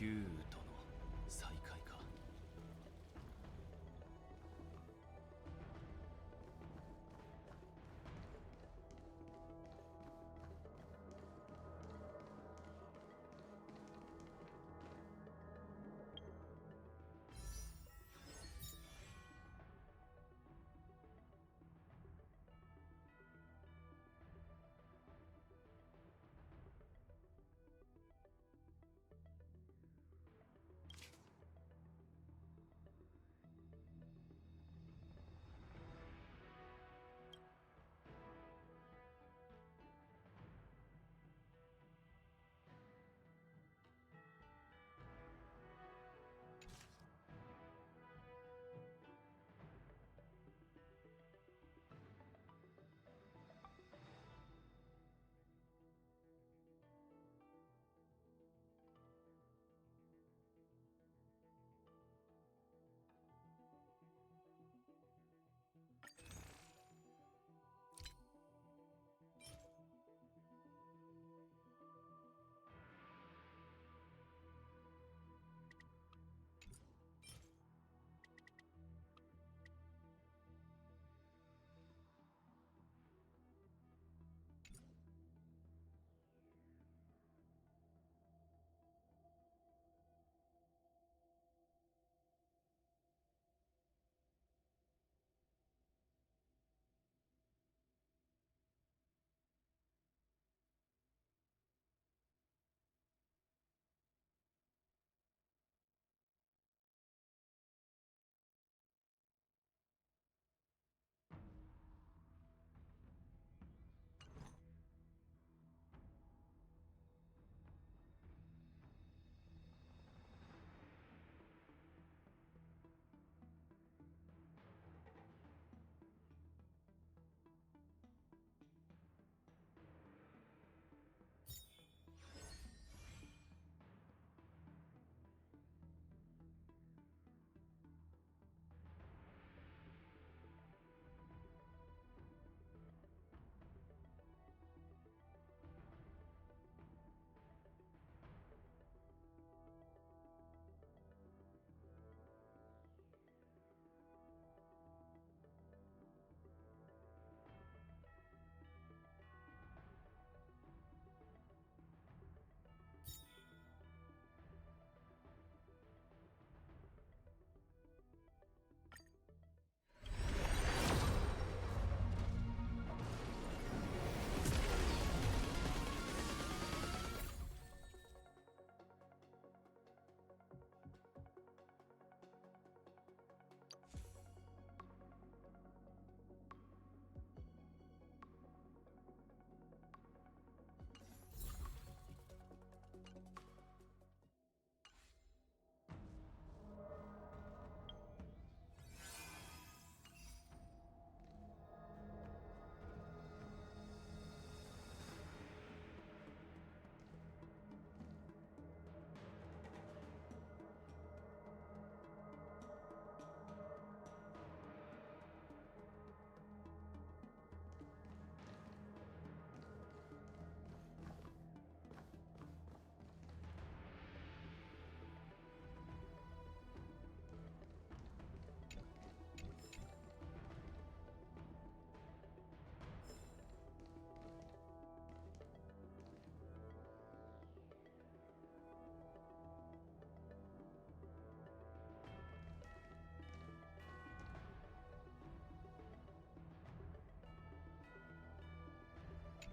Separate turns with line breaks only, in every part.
キューとの再会か。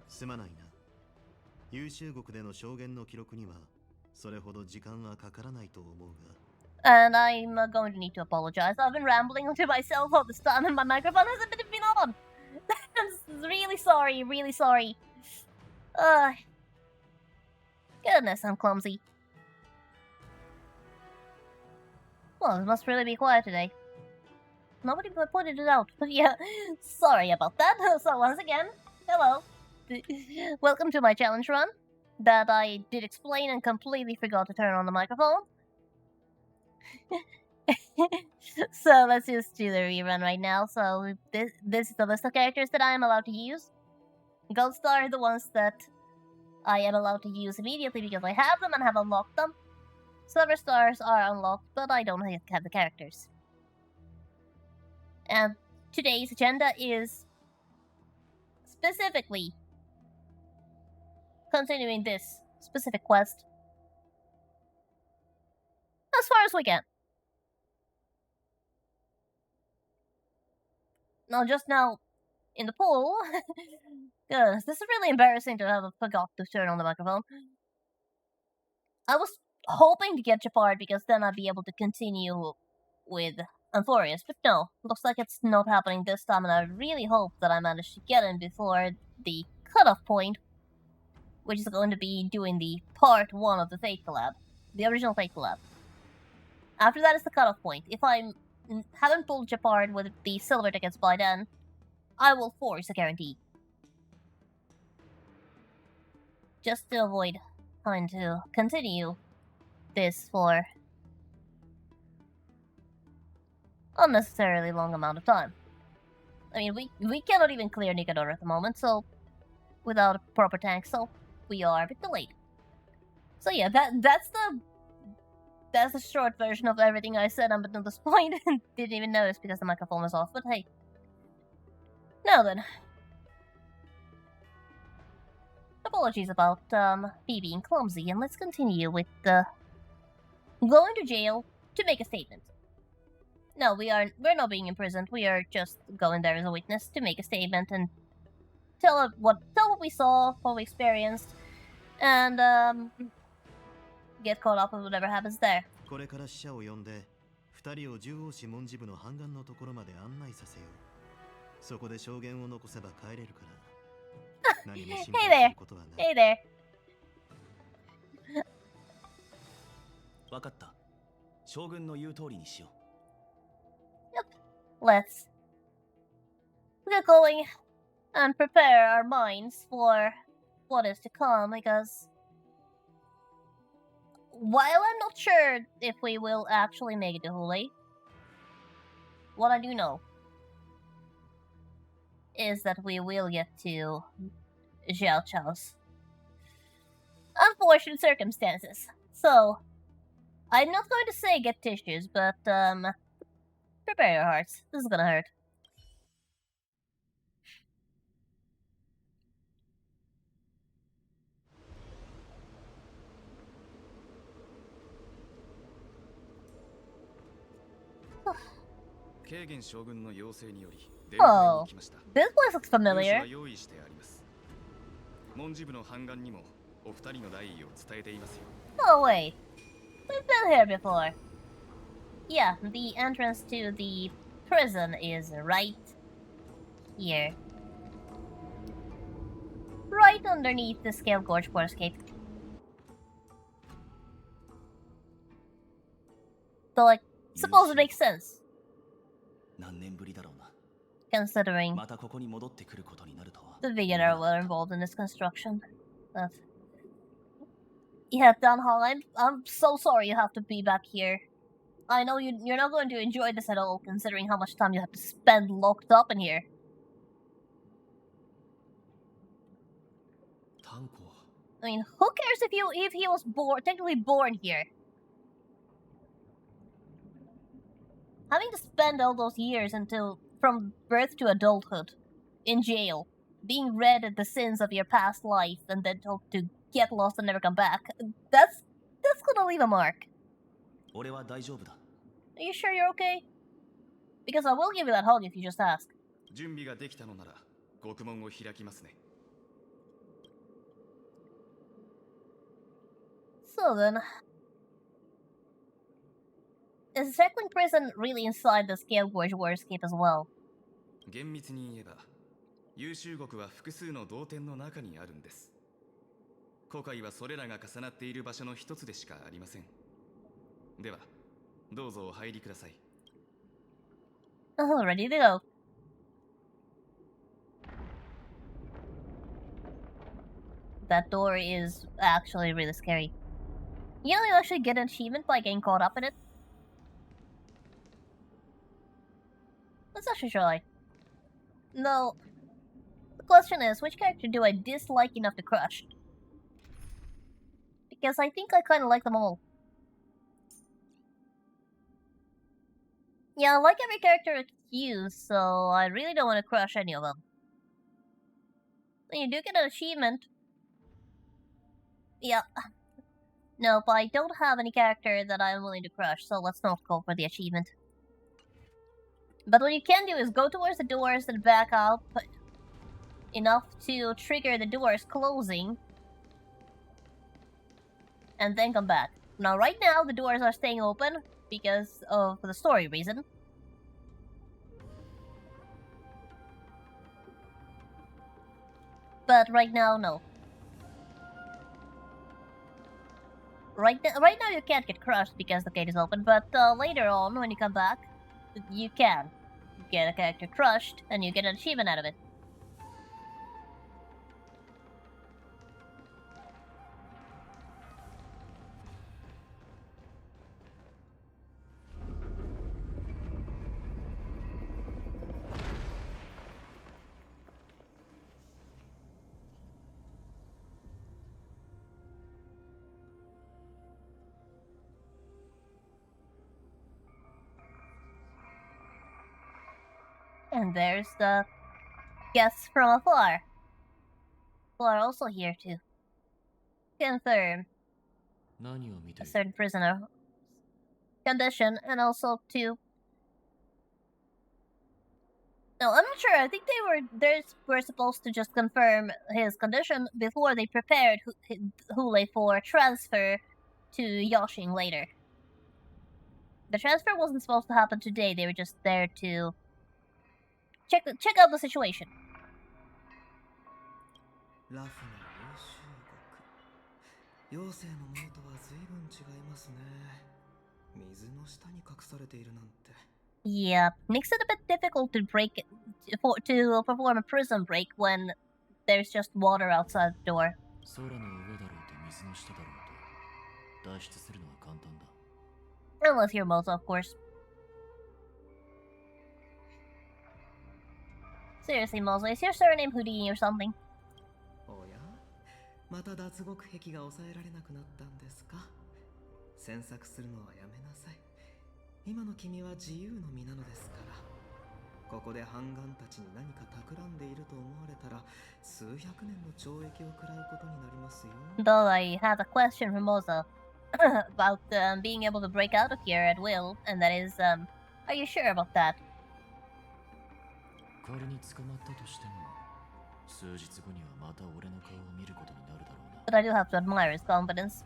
すまないな。優秀国での証言の記録にはそれほど時間はかからないと思うが。
And I'm going to need to apologize. I've been rambling to myself all this time and my microphone hasn't been on. I'm really sorry, really sorry. Goodness, I'm clumsy. Well, it must really be quiet today. Nobody pointed it out. But yeah, sorry about that. So once again, hello. Welcome to my challenge run that I did explain and completely forgot to turn on the microphone. So let's just do the rerun right now. So this is the list of characters that I am allowed to use. Gold Star are the ones that I am allowed to use immediately because I have them and have unlocked them. Silver stars are unlocked, but I don't have the characters. And today's agenda is specifically continuing this specific quest as far as we can. Now, just now in the pool, goodness, this is really embarrassing to have forgot to turn on the microphone. I was hoping to get Japard because then I'd be able to continue with Amphorius, but no, looks like it's not happening this time, and I really hope that I manage to get in before the cutoff point, which is going to be doing the part 1 of the Fate Collab, the original Fate Collab. After that is the cutoff point. If I haven't pulled Japard with the silver tickets by then, I will force a guarantee. Just to avoid having to continue this for unnecessarily long amount of time. I mean, we cannot even clear Nicanor at the moment, so without a proper tank, so we are a bit delayed. So yeah, that's the short version of everything I said up until this point, and didn't even notice because the microphone was off, but hey. Now then. Apologies about me being clumsy, and let's continue with going to jail to make a statement. No, we're not being imprisoned. We are just going there as a witness to make a statement and tell what we saw, what we experienced, and get caught up with whatever happens there.
これから死者を呼んで2人を獣王市文字部の半岸のところまで案内させよう。そこで証言を残せば帰れるから。何も心配することはない。
Hey there.
わかった。将軍の言う通りにしよう。
Let's get going and prepare our minds for what is to come, because while I'm not sure if we will actually make it to Hule, what I do know is that we will get to Xiao Chao's unfortunate circumstances. So, I'm not going to say get tissues, but prepare your hearts. This is gonna hurt. Oh, this place looks familiar. Oh wait, we've been here before. Yeah, the entrance to the prison is right here. Right underneath the Scale Gorge Portscape. So, like, suppose it makes sense.
何年ぶりだろうな。
Considering
またここに戻ってくることになるとは。
the Vigor were involved in this construction. But yeah, Danhall, I'm so sorry you have to be back here. I know you're not going to enjoy this at all, considering how much time you have to spend locked up in here.
炭鉱。
I mean, who cares if he was technically born here? Having to spend all those years from birth to adulthood in jail, being read at the sins of your past life, and then told to get lost and never come back, that's gonna leave a mark.
俺は大丈夫だ。
Are you sure you're okay? Because I will give you that hug if you just ask.
準備ができたのなら、獄門を開きますね。
So then, is the Seckling prison really inside the Scale Gorge Warscape as well?
厳密に言えば、優秀国は複数の同点の中にあるんです。古海はそれらが重なっている場所の一つでしかありません。では、どうぞお入りください。
Oh, ready to go. That door is actually really scary. You know, you actually get an achievement by getting caught up in it. Let's actually try. No. The question is, which character do I dislike enough to crush? Because I think I kinda like them all. Yeah, I like every character it's used, so I really don't want to crush any of them. You do get an achievement. Yeah. Nope, I don't have any character that I'm willing to crush, so let's not go for the achievement. But what you can do is go towards the doors and back up enough to trigger the doors closing, and then come back. Now, right now, the doors are staying open because of the story reason. But right now, no. Right now you can't get crushed because the gate is open, but later on, when you come back, you can get a character crushed, and you get an achievement out of it. And there's the guests from afar, who are also here to confirm
何を見て
a
いる
certain prisoner condition, and also to. No, I'm not sure. I think they were supposed to just confirm his condition before they prepared Hule for transfer to Yoshin later. The transfer wasn't supposed to happen today. They were just there to check out the situation.
ラフな優秀国妖精のものとは随分違いますね。水の下に隠されているなんて。
Yeah, makes it a bit difficult to to perform a prison break when there's just water outside the door.
空の上だろうと水の下だろうと脱出するのは簡単だ
Unless you're Mozo, of course. Seriously, Mozo, is your surname Houdini or something?
おやまた脱獄癖が抑えられなくなったんですか詮索するのはやめなさい今の君は自由の身なのですからここで反乱たちに何か企んでいると思われたら数百年の懲役を食らうことになりますよ
Though I have a question for Mozo about being able to break out of here at will, and that is, are you sure about that?
仮に捕まったとしても数日後にはまた俺の顔を見ることになるだろうな
But I do have to admire his confidence.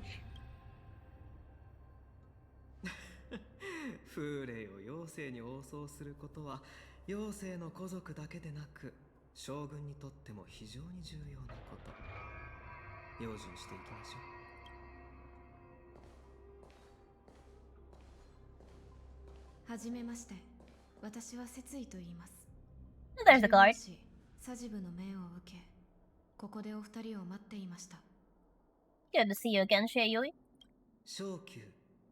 風霊を妖精に応送することは妖精の古族だけでなく将軍にとっても非常に重要なこと用心していきましょう
はじめまして。私は節井と言います。
There's the guard.
サジブの命を受け、ここでお二人を待っていました。
Good to see you again, Shieyui.
昇級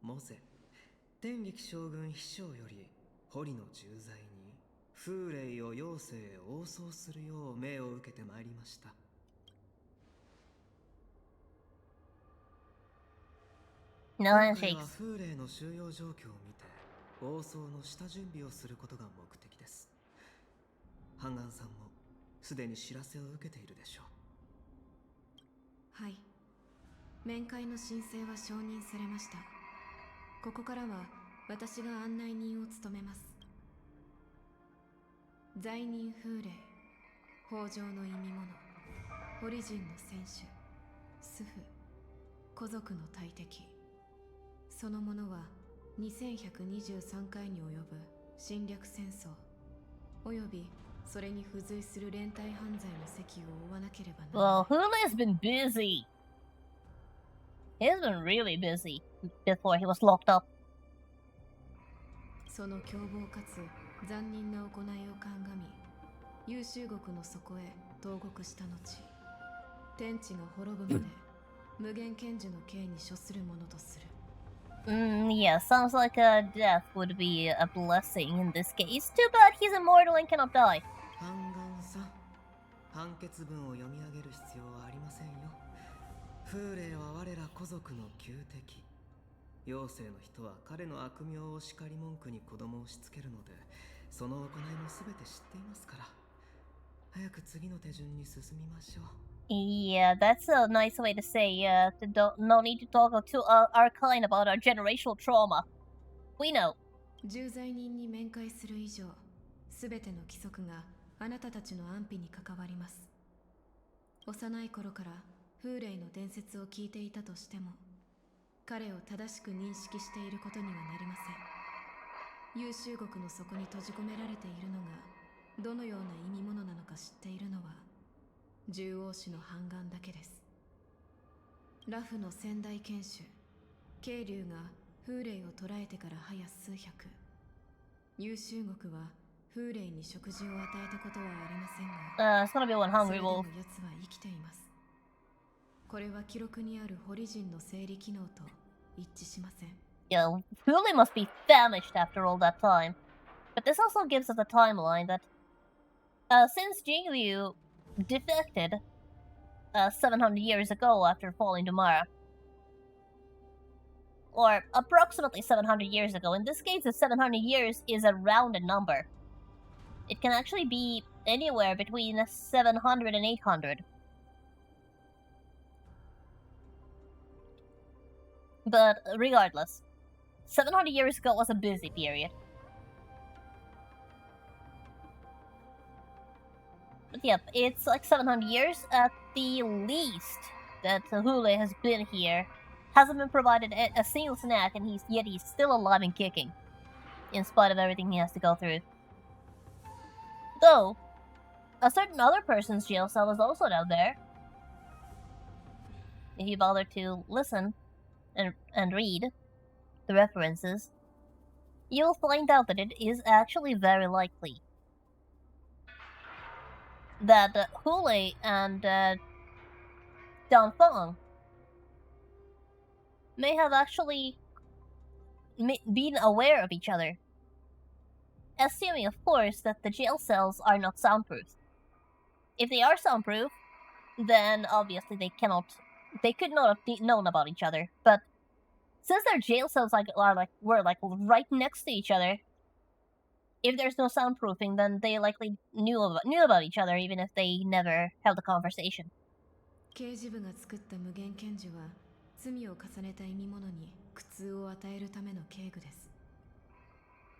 モゼ天撃将軍秘書より堀の重罪に風霊を妖精へ応送するよう命を受けてまいりました
No
今回
handshakes.
は風霊の収容状況を見て応送の下準備をすることが目的ですハンガンさんもすでに知らせを受けているでしょう
はい。面会の申請は承認されました。ここからは私が案内人を務めます。罪人風霊、北条の意味物、オリジンの選手、スフ、古族の大敵。そのものは2123回に及ぶ侵略戦争、およびそれに付随する連帯犯罪の責を負わなければならない。
Well, Hulu's been busy. He's been really busy before he was locked up.
その凶暴かつ残忍な行いを鑑み、優秀国の底へ投獄した後、天地が滅ぶまで無限剣樹の刑に処するものとする。
Yeah, sounds like a death would be a blessing in this case. Too bad he's immortal and cannot die.
ハンガンさん判決文を読み上げる必要はありませんよ風霊は我ら古族の旧敵妖精の人は彼の悪名を叱り文句に子供をしつけるので、その行いも全て知っていますから。早く次の手順に進みましょう。
Yeah, that's a nice way to say, no need to talk to our client about our generational trauma. We know.
重罪人に面会する以上、すべての規則があなたたちの安否に関わります。幼い頃から風霊の伝説を聞いていたとしても、彼を正しく認識していることにはなりません。優秀国の底に閉じ込められているのがどのような意味物なのか知っているのは獣王種の半眼だけです。ラフの先代剣手渓流が風霊を捕らえてから早数百、優秀国は風霊に食事を与えたことはありませんが、
It's gonna be one
そ
hungry
れでも
wolf.
奴は生きています。これは記録にあるホリジンの生理機能と一致しません。
Yeah, Huli must be famished after all that time. But this also gives us a timeline that, since Jingliu defected 700 years ago after falling to Mara, or approximately 700 years ago, in this case the 700 years is a rounded number. It can actually be anywhere between 700 and 800. But regardless, 700 years ago was a busy period. But yep, it's like 700 years at the least that Hule has been here. Hasn't been provided a single snack, and yet he's still alive and kicking, in spite of everything he has to go through. Though, a certain other person's jail cell is also down there. If you bother to listen and read the references, you'll find out that it is actually very likely that Hule and Danfeng may have actually been aware of each other. Assuming, of course, that the jail cells are not soundproof. If they are soundproof, then obviously they could not have known about each other. But since their jail cells were right next to each other, if there's no soundproofing, then they likely knew about each other, even if they never held a conversation.
刑事部が作った無限剣樹は罪を重ねた意味物に苦痛を与えるための警具です。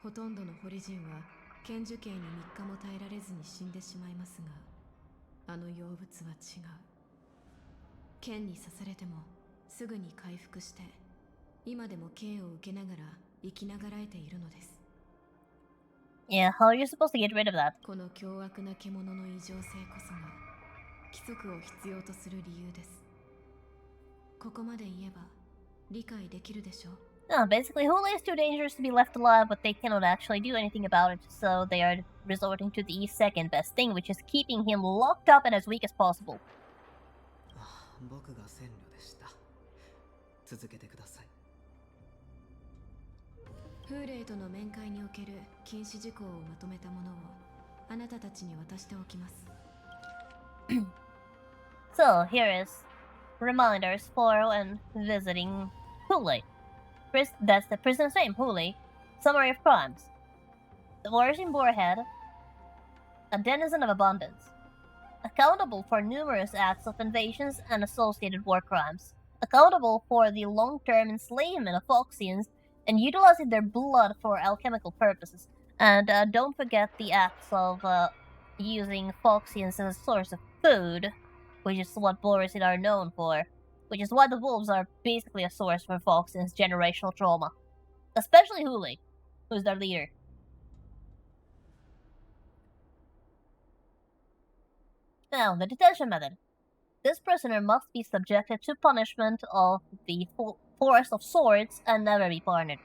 ほとんどのホリジンは剣樹刑に3日も耐えられずに死んでしまいますが、あの妖物は違う。剣に刺されてもすぐに回復して、今でも刑を受けながら生きながらえているのです。
Yeah, how are you supposed to get rid of that?
この凶悪な獣の異常性こそが規則を必要とする理由です。ここまで言えば理解できるでしょう。
Basically, Hule is too dangerous to be left alive, but they cannot actually do anything about it, so they are resorting to the second best thing, which is keeping him locked up and as weak as possible.
僕が戦慮でした。続けてください。
風霊との面会における禁止事項をまとめたものをあなたたちに渡しておきます。
So, here is reminders for when visiting Hule. That's the prisoner's name, Hule. Summary of crimes. The Origin Boarhead, a denizen of abundance. Accountable for numerous acts of invasions and associated war crimes. Accountable for the long-term enslavement of Foxians and utilizing their blood for alchemical purposes. And don't forget the acts of using Foxians as a source of food, which is what Borisid are known for. Which is why the wolves are basically a source for Foxians' generational trauma. Especially Hule, who's their leader. Now, the detention method. This prisoner must be subjected to punishment of the Forest of Swords and never be pardoned.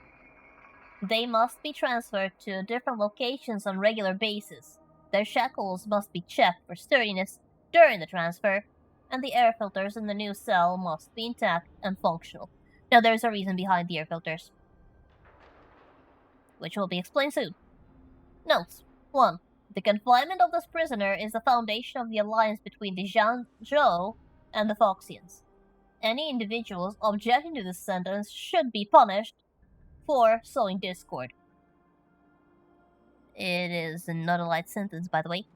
They must be transferred to different locations on regular basis. Their shackles must be checked for sturdiness during the transfer, and the air filters in the new cell must be intact and functional. Now, there's a reason behind the air filters, which will be explained soon. Notes. 1. The confinement of this prisoner is the foundation of the alliance between the Zhangzhou and the Foxians. any individuals objecting to this sentence should be punished for sowing discord. It is not a light sentence, by the way.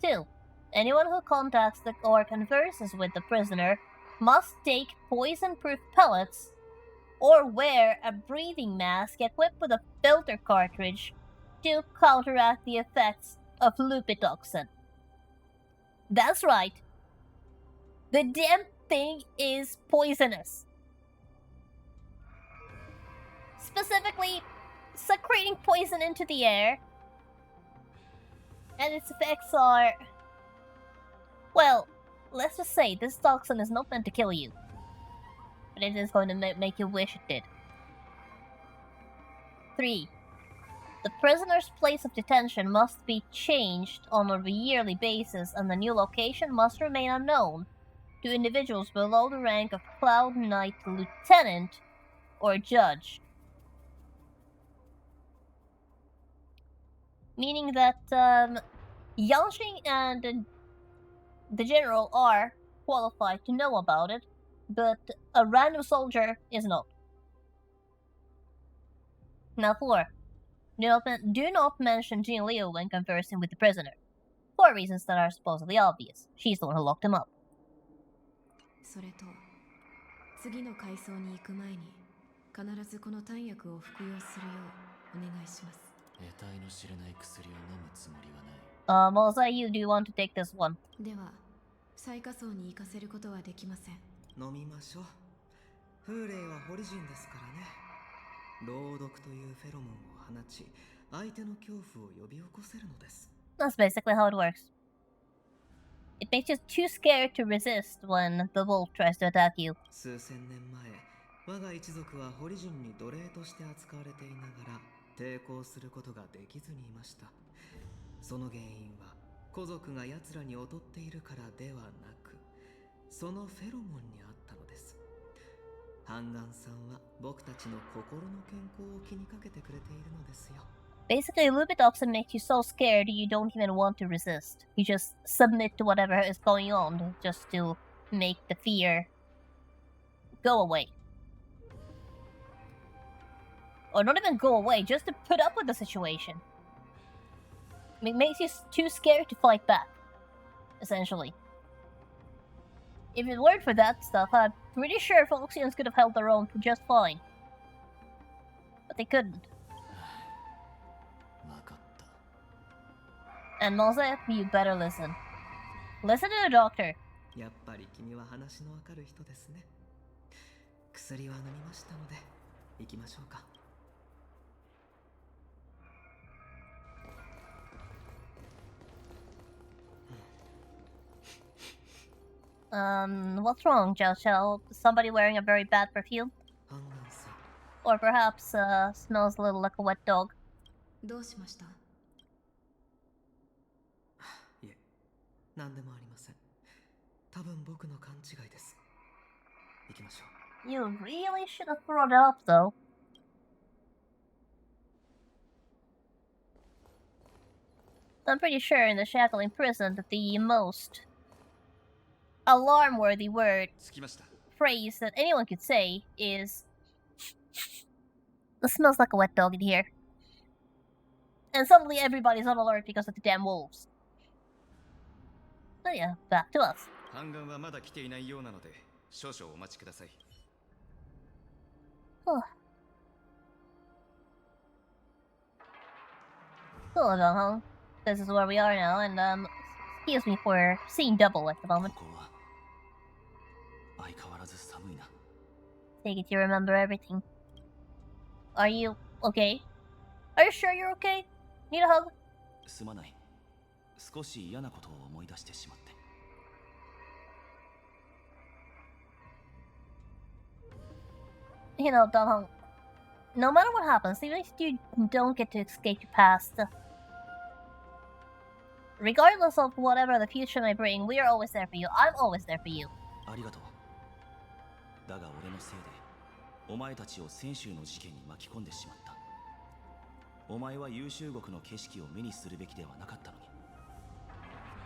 2. Anyone who contacts or converses with the prisoner must take poison-proof pellets or wear a breathing mask equipped with a filter cartridge to counteract the effects of lupitoxin. That's right. The damn thing is poisonous. Specifically, secreting poison into the air, and its effects are... Well, let's just say this toxin is not meant to kill you, but it is going to make you wish it did. 3. The prisoner's place of detention must be changed on a yearly basis, and the new location must remain unknown to individuals below the rank of Cloud Knight Lieutenant or Judge. Meaning that Yanxing and the General are qualified to know about it, but a random soldier is not. Now 4. Do not mention Jean Liu when conversing with the prisoner, for reasons that are supposedly obvious. She's the one who locked him up.
それと次の階層に行く前に必ずこの弾薬を服用するようお願いします。
得体の知れない薬を飲むつもりはない。
Mosai, you do want to take this one?
では最下層に行かせることはできません。
飲みましょう。風霊はホリジンですからね。朗読というフェロモンを放ち、相手の恐怖を呼び起こせるのです。
That's basically how it works. It makes you too scared to resist when the wolf tries to attack you.
数千年前、我が一族はホリジンに奴隷として扱われていながら抵抗することができずにいました。その原因は古族が奴らに劣っているからではなく、そのフェロモンにあったのです。ハンガンさんは僕たちの心の健康を気にかけてくれているのですよ。
Basically, lupitoxin makes you so scared you don't even want to resist. You just submit to whatever is going on just to make the fear go away. Or not even go away, just to put up with the situation. It makes you too scared to fight back, essentially. If it weren't for that stuff, I'm pretty sure Phoxians could have held their own just fine. But they couldn't. And Mose, you better listen. Listen to the doctor.
やっぱり君は話のわかる人ですね。薬は飲みましたので、行きましょうか。
What's wrong, Zhao Xiao? Somebody wearing a very bad perfume?
ハンガンさん。
Or perhaps, smells a little like a wet dog.
どうしました？
いえ、何でもありません。多分僕の勘違いです。行きましょう。
You really should have brought it up, though. I'm pretty sure in the Shackling prison that the most alarm-worthy word
着きました。
phrase that anyone could say is "It smells like a wet dog in here." And suddenly everybody's on alert because of the damn wolves. But yeah, back to us.
ハンガンはまだ来ていないようなので、少々お待ちください。
Hello, Donghong. This is where we are now, and excuse me for seeing double at the moment.
ここは相変わらず寒いな。
Take it you remember everything. Are you okay? Are you sure you're okay? Need a hug?
すまない。少し嫌なことを思い出してしまって。
You know, Donghong, no matter what happens, even if you don't get to escape your past, regardless of whatever the future may bring, we are always there for you. I'm always there for you.
ありがとう。だが俺のせいでお前たちを泉州の事件に巻き込んでしまった。お前は優秀国の景色を目にするべきではなかったのに。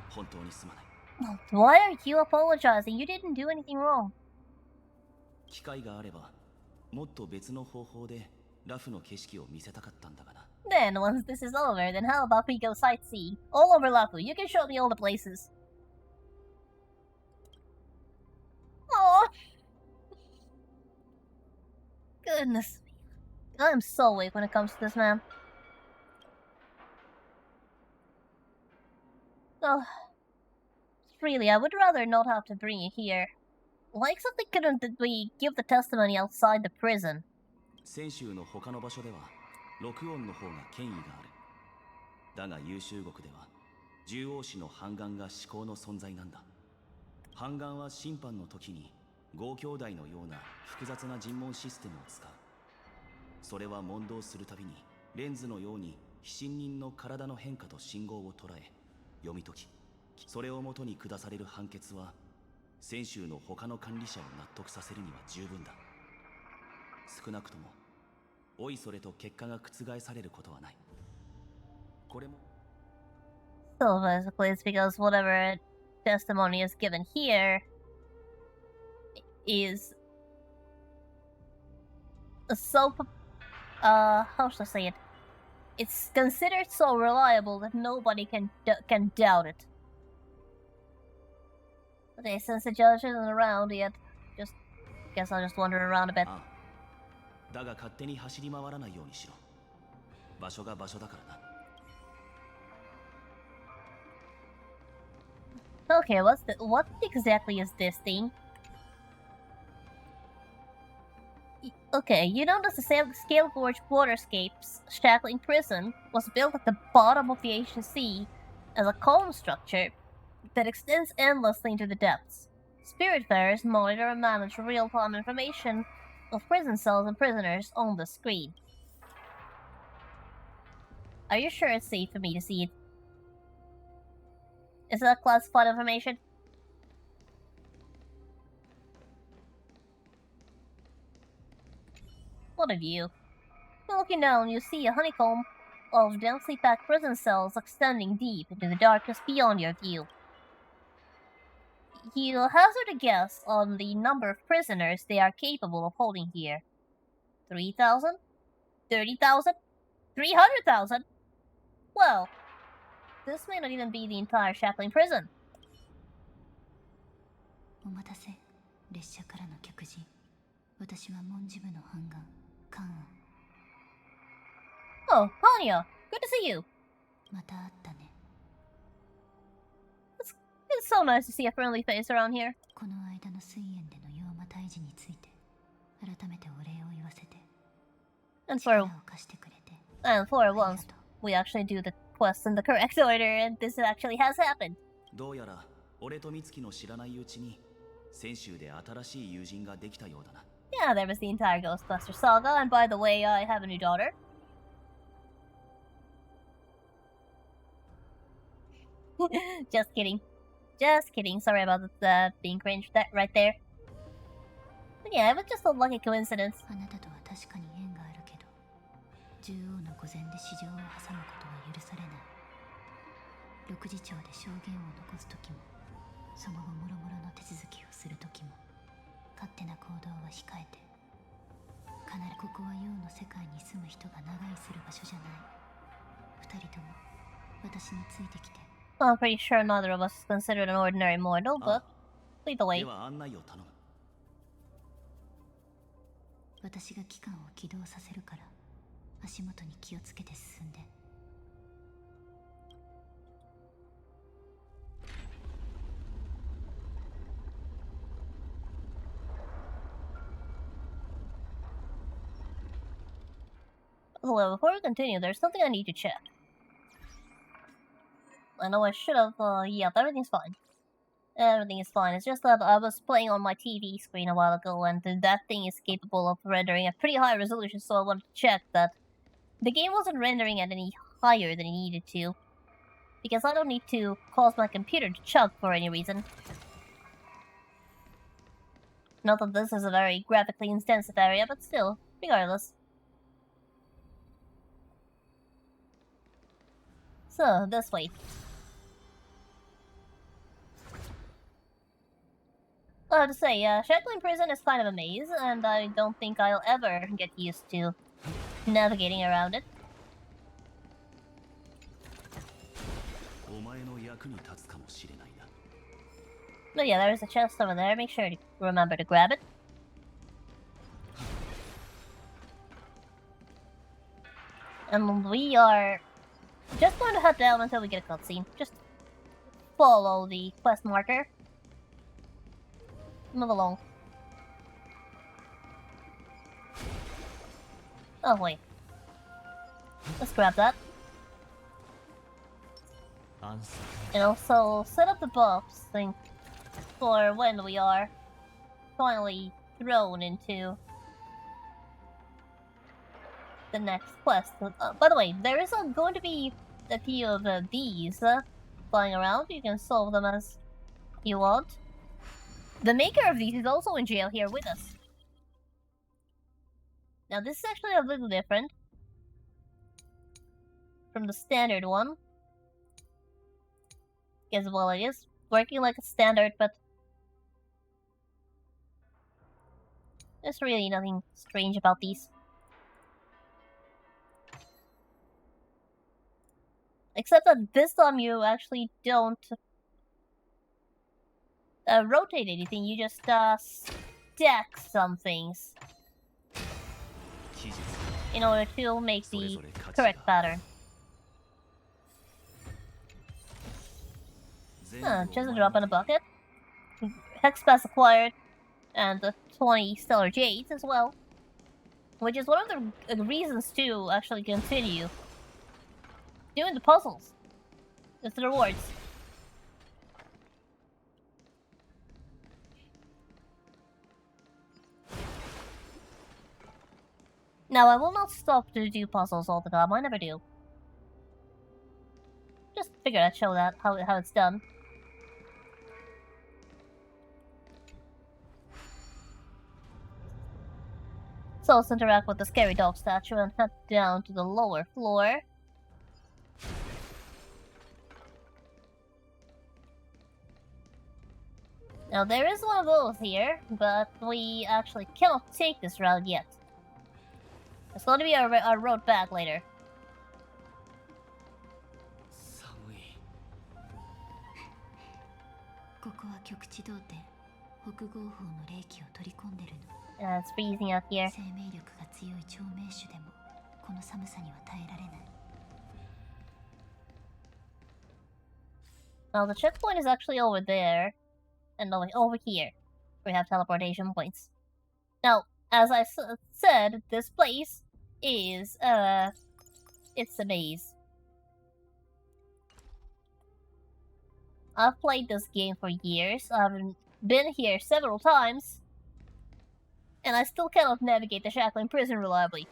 本当にすまない。
Why are you apologizing? You didn't do anything wrong.
機会があればもっと別の方法でラフの景色を見せたかったんだがな。
Then, once this is over, then how about we go sightseeing? All over Lafu. You can show me all the places. Oh, goodness me. I'm so weak when it comes to this, man. Oh, really, I would rather not have to bring you here. Why exactly couldn't we give the testimony outside the prison?
泉州の他の場所では六音の方が権威がある。だが優秀国では獣王氏の反眼が至高の存在なんだ。反眼は審判の時に5兄弟のような複雑な尋問システムを使う。それは問答するたびにレンズのように被審人の体の変化と信号を捉え読み解き、それをもとに下される判決は泉州の他の管理者を納得させるには十分だ。少なくともおいそれと結果が覆されることはない。これも
So basically, it's because whatever testimony is given here is so, how should I say it? It's considered so reliable that nobody can doubt it. Okay, since the judge isn't around yet, guess I'll just wander around a bit.
ああ、だが勝手に走り回らないようにしろ。場所が場所だからな。
Okay, what exactly is this thing? Okay, you notice the Scale Gorge Waterscapes Shackling Prison was built at the bottom of the ancient sea as a column structure that extends endlessly into the depths. Spiritfarers monitor and manage real-time information of prison cells and prisoners on the screen. Are you sure it's safe for me to see it? Is that classified information? What of you? Looking down, you see a honeycomb of densely packed prison cells extending deep into the darkness beyond your view. You hazard a guess on the number of prisoners they are capable of holding here. 3,000? 30,000? 300,000? Well, this may not even be the entire Shackling prison.
お待たせ、列車からの客人。私は文字部の判官、カンアン。
Oh, Hanya! Good to see you!
また会ったね。
It's so nice to see a friendly face around here.
この間の水炎での妖魔退治について、改めてお礼を言わせて。
And
力
for
を貸してくれて。
once, we actually do the quests in the correct order, and this actually has happened.
どうやら俺と美月の知らないうちに泉州で新しい友人ができたようだな。
Yeah, there was the entire Ghostbuster saga, and by the way, I have a new daughter. Just kidding. Just kidding. Sorry about being cringe right there. But yeah, it was just a lucky coincidence.
あなたとは確かに縁があるけど、獣王の御前で市場を挟むことは許されない。六次長で証言を残すときも、その後もろもろの手続きをするときも、勝手な行動は控えて。必ずここは陽の世界に住む人が長居する場所じゃない。二人とも私についてきて。
Well, I'm pretty sure neither of us is considered an ordinary mortal, but lead the way.
では案内を頼む。
私が機関を起動させるから足元に気をつけて進んで。
Well, before we continue, there's something I need to check. I know I should have, yeah, everything's fine. Everything is fine. It's just that I was playing on my TV screen a while ago, and that thing is capable of rendering at pretty high resolution, so I wanted to check that the game wasn't rendering at any higher than it needed to. Because I don't need to cause my computer to chug for any reason. Not that this is a very graphically intensive area, but still, regardless. So, this way. I have to say, Shackling Prison is kind of a maze, and I don't think I'll ever get used to navigating around it.
お前の役に立つかもしれないな。
But yeah, there's a chest over there. Make sure to remember to grab it. And we are just going to head down until we get a cutscene. Just follow the quest marker. Move along. Oh, wait. Let's grab that. And also set up the buffs thing for when we are finally thrown into the next quest. By the way, there is going to be a few of these flying around. You can solve them as you want. The maker of these is also in jail here with us. Now this is actually a little different from the standard one. Guess well it is working like a standard, but there's really nothing strange about these. Except that this time you actually don't rotate anything, you just stack some things in order to make the correct pattern. Just a drop in a bucket. Hex Pass acquired, and 20 Stellar Jades as well. Which is one of the reasons to actually continue doing the puzzles. It's the rewards. Now, I will not stop to do puzzles all the time. I never do. Just figured I'd show that how it's done. So let's interact with the scary dog statue and head down to the lower floor. Now there is one of those here, but we actually cannot take this route yet. It's going to be our road back later.
ここは極地童貞北合法の霊気を取り込んでるの
It's freezing out here.
生命力が強い長命種でもこの寒さには耐えられない
Now the checkpoint is actually over there, and over here. We have teleportation points. Now, as I said, this place is it's a maze. I've played this game for years. I've been here several times, and I still cannot navigate the Shackling Prison reliably.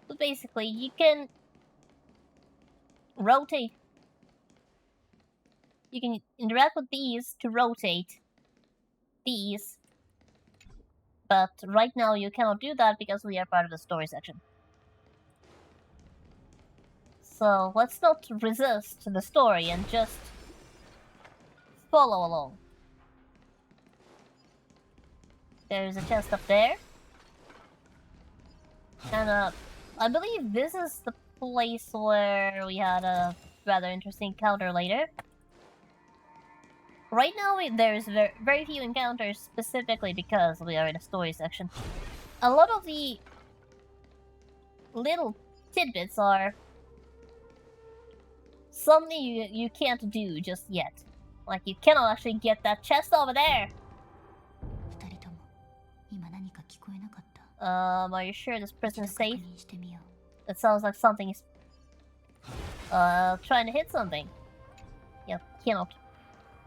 But basically, you can rotate. You can interact with these to rotate these. But right now you cannot do that because we are part of the story section. So let's not resist the story and just follow along. There's a chest up there. And I believe this is the place where we had a rather interesting encounter later. Right now, there's very few encounters specifically because we are in a story section. A lot of the little tidbits are something you can't do just yet. Like, you cannot actually get that chest over there.
二人とも今何か聞こえなかった
Are you sure this prison is safe?
確認してみよう
It sounds like something is trying to hit something. Yep, cannot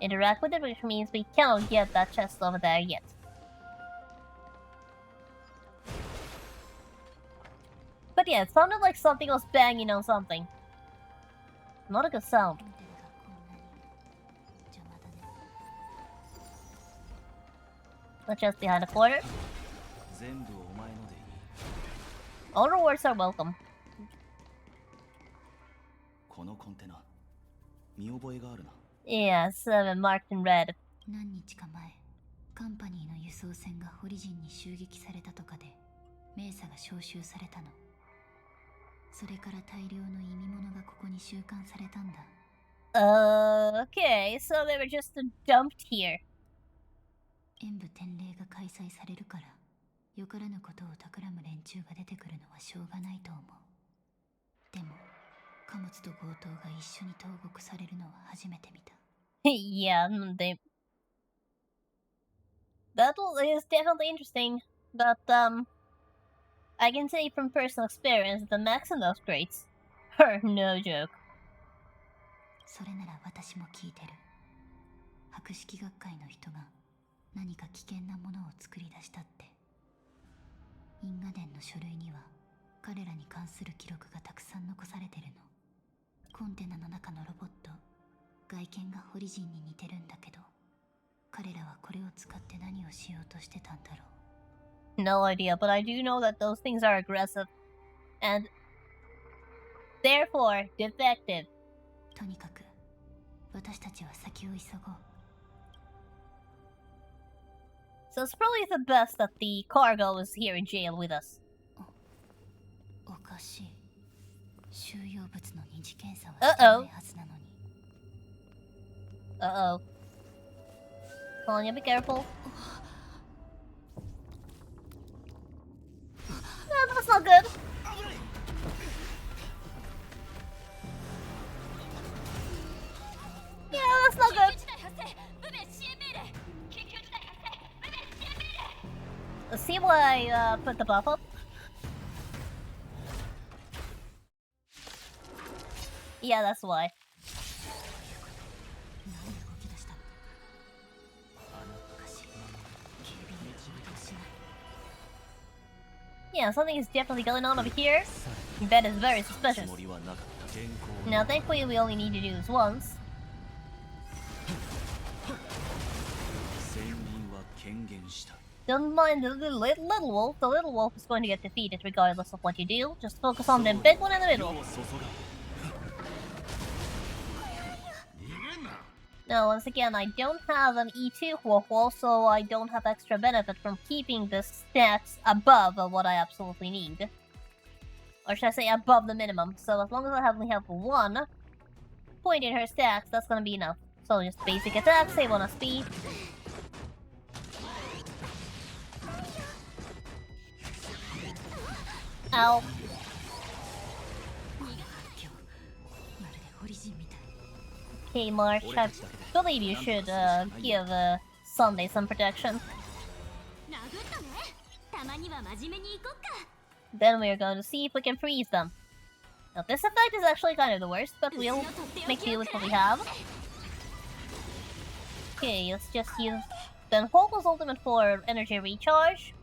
interact with it, which means we cannot get that chest over there yet. But yeah, it sounded like something was banging on something. Not a good sound.
ロンテルがこんなに邪魔だね
That's just behind the corner.
全部お前のでいい。
All rewards are welcome.
このコンテナ見覚えがあるな。
Yeah, 7 marked in red.
何日か前、カンパニーの輸送船がホリジンに襲撃されたとかで、メーサが招集されたの。それから大量の意味物がここに収監されたんだ。
Okay, so they were just dumped here.
演武典礼が開催されるから、よからぬことを企む連中が出てくるのはしょうがないと思う。でも、貨物と強盗が一緒に投獄されるのは初めて見た。
Yeah, that is definitely interesting. But I can say from personal experience that the Max in those crates are no joke.
それなら私も聞いてる。博識学会の人が何か危険なものを作り出したって。因果伝の書類には彼らに関する記録がたくさん残されてるの。コンテナの中のロボット、外見がホリジンに似てるんだけど、彼らはこれを使って何をしようとしてたんだろう。
No idea, but I do know that those things are aggressive and therefore defective.
とにかく私たちは先を急ごう。
So it's probably the best that the cargo is here in jail with us.
おかしい。収容物の二次検査は
Uh-oh.
してないはずなのに。
Uh-oh. Sonya, be careful. No, that's not good. Yeah, that's not good. Let's see why I put the buff up. Yeah, that's why.
何で動き出したの？おかしい。警備員が動きしない。
Yeah, something is definitely going on over here. That is very suspicious.
つもりはなかった原稿
Now, thankfully, we only need to do this once.
船員は権限した
Don't mind the little wolf. The little wolf is going to get defeated regardless of what you do. Just focus on the big one in the
世
middle.
を注が
Now, once again, I don't have an E2 Waffle, so I don't have extra benefit from keeping the stats above what I absolutely need. Or should I say above the minimum. So as long as I only have 1 point in her stats, that's gonna be enough. So just basic attack, save on a speed. Ow.
まるでホリジンみたい。
Okay, Marsh, I believe you should give Sunday some protection. Then we're going to see if we can freeze them. Now, this effect is actually kind of the worst, but we'll make do with what we have. Okay, let's just use then Hogo's ultimate for energy recharge.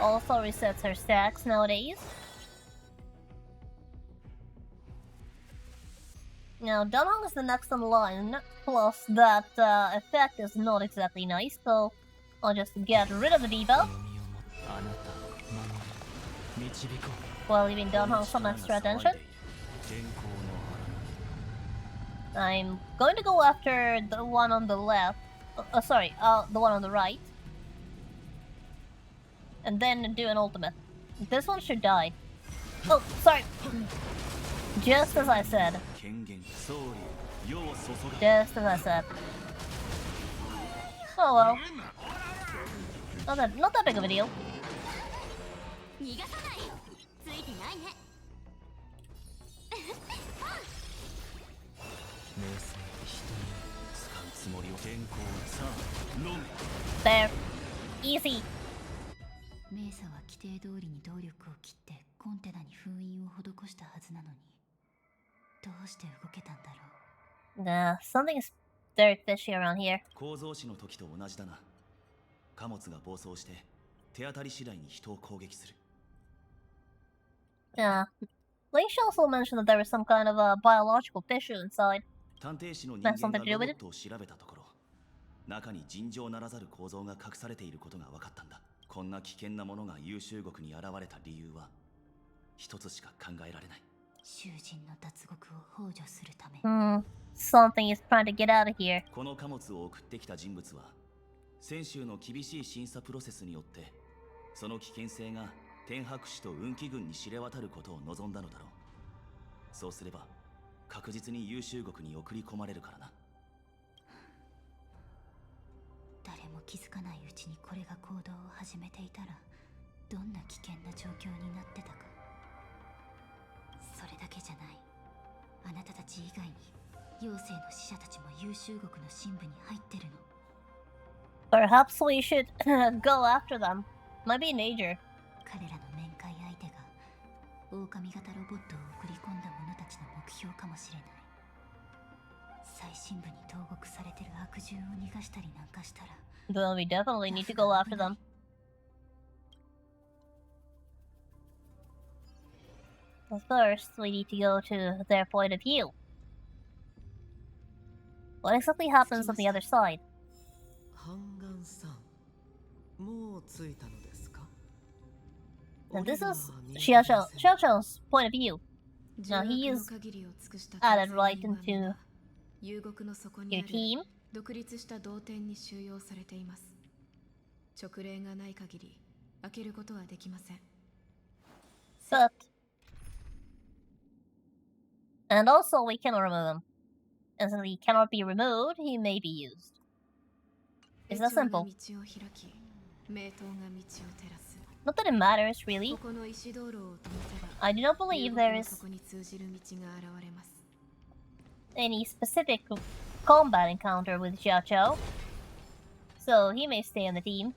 Also resets her stacks nowadays. Now, Dunhong is the next in line, plus that effect is not exactly nice, so I'll just get rid of the debuff,
あなたを守り導こう
while leaving Dunhong some extra attention.
原稿の
I'm going to go after the one on the left, the one on the right, and then do an ultimate. This one should die. Oh, sorry. Just as I said.
権限総理世を注が
Just as I said. Oh well. Not that big of a deal.
名声人に
使うつもりを原稿をさあ飲め
There. Easy.
メイサは規定通りに動力を切ってコンテナに封印を施したはずなのに、どうして動けたんだろう。
Nah, something is very fishy around here.
構造詞の時と同じだな貨物が暴走して手当たり次第に人を攻撃する
Yeah. Link also mentioned that there was some kind of a biological tissue inside.
探偵士の人
That's
間
something
が
to do
ロボ
with
ットを調べたところ中に尋常ならざる構造が隠されていることが分かったんだこんな危険なものが優秀国に現れた理由は一つしか考えられない
囚人の脱獄を幇助するため。
Something is trying to get out of here.
この貨物を送ってきた人物は泉州の厳しい審査プロセスによってその危険性が天白氏と運気軍に知れ渡ることを望んだのだろう。そうすれば確実に優秀国に送り込まれるからな。
誰も気づかないうちにこれが行動を始めていたらどんな危険な状況になってたか。それだけじゃない。あなたたち以外に妖精の使者たちも優秀国の深部に入ってるの。
Perhaps we should go after them. Might be in danger.
彼らの面会相手が狼型ロボットを送り込んだ者たちの目標かもしれない。最深部に投獄されてる悪獣を逃がしたりなんかしたら
Then we definitely need to go after them. But first, we need to go to their point of view. What exactly happens on the other side?
ハンガンさん、もう着いたのですか？
And this is Xiaochou's point of view. Now he is added right into
遊牧の底にあ
your
る
team.
独立した同点に収容されています。勅令がない限り開けることはできません。
But and also we cannot remove him. And since he cannot be removed, he may be used. It's that
手帳が
simple.
道を開き、名刀が道を照らす。
Not that it matters, really.
ここの石道路を通せば、
I do not believe there
遊牧の
is
底に通じる道が現れます。
any specific combat encounter with Xiao Chou. So he may stay on the team.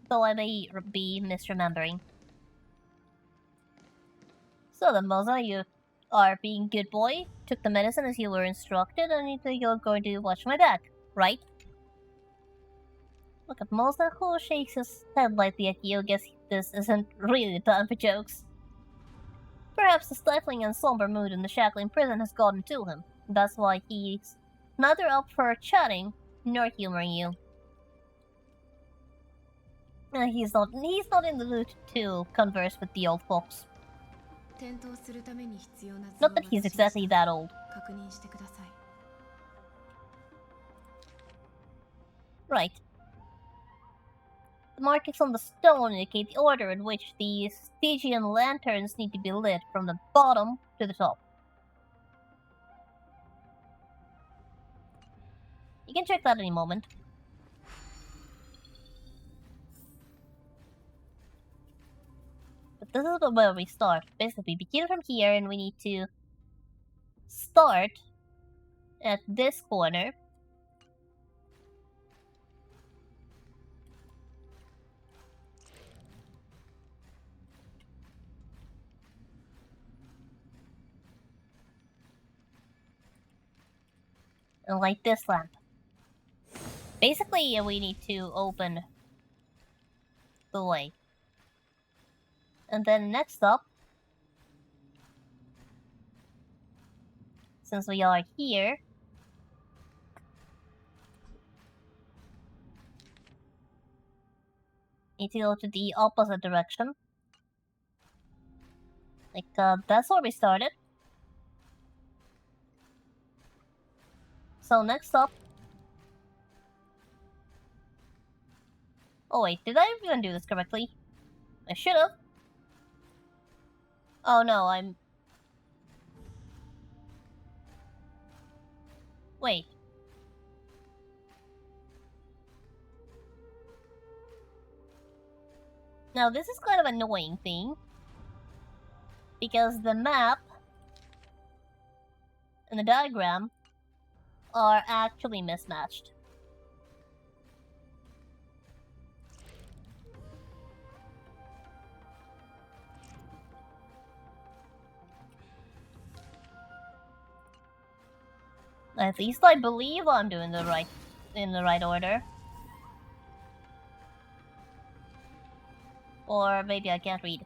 Though I may be misremembering. So then, Moza, you are being good boy, took the medicine as you were instructed, and you think you're going to watch my back, right? Look at Moza, who shakes his head lightly at you. Guess this isn't really the time for jokes. Perhaps the stifling and somber mood in the shackling prison has gotten to him. That's why he's neither up for chatting nor humoring you. He's not in the mood to converse with the old folks.
転倒するために必要な図
Not that he's exactly that old.
確認してください。
Right. The markings on the stone indicate the order in which the Stygian lanterns need to be lit from the bottom to the top. You can check that any moment. But this is where we start. Basically, begin from here and we need to start at this corner. And light this lamp. Basically, we need to open the way. And then next up, since we are here, need to go to the opposite direction. Like, that's where we started. So next up... Oh wait, did I even do this correctly? I should've. Oh no, I'm... Wait. Now this is kind of an annoying thing. Because the map and the diagram are actually mismatched. At least I believe I'm doing in the right order. Or maybe I can't read.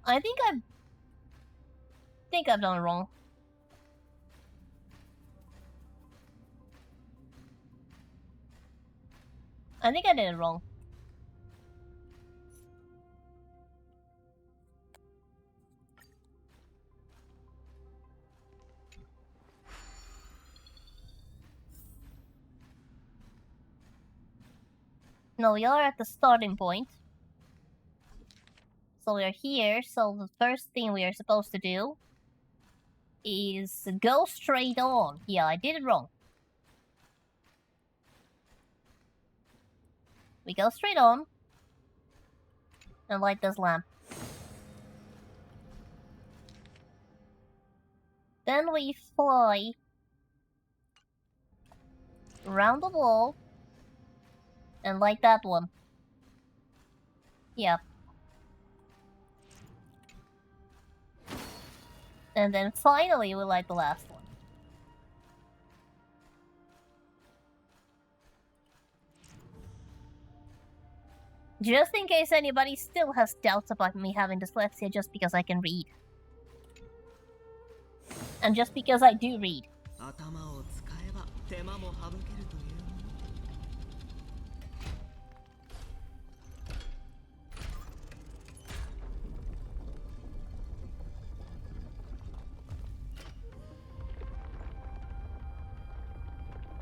I think I've done it wrong. I think I did it wrong. No, we are at the starting point. So we are here, so the first thing we are supposed to do is go straight on. Yeah, I did it wrong. We go straight on and light this lamp. Then we fly around the wall and light that one. Yep. And then finally we light the last one. Just in case anybody still has doubts about me having dyslexia just because I can read. And just because I do read.
頭を使えば手間も省けるというもの。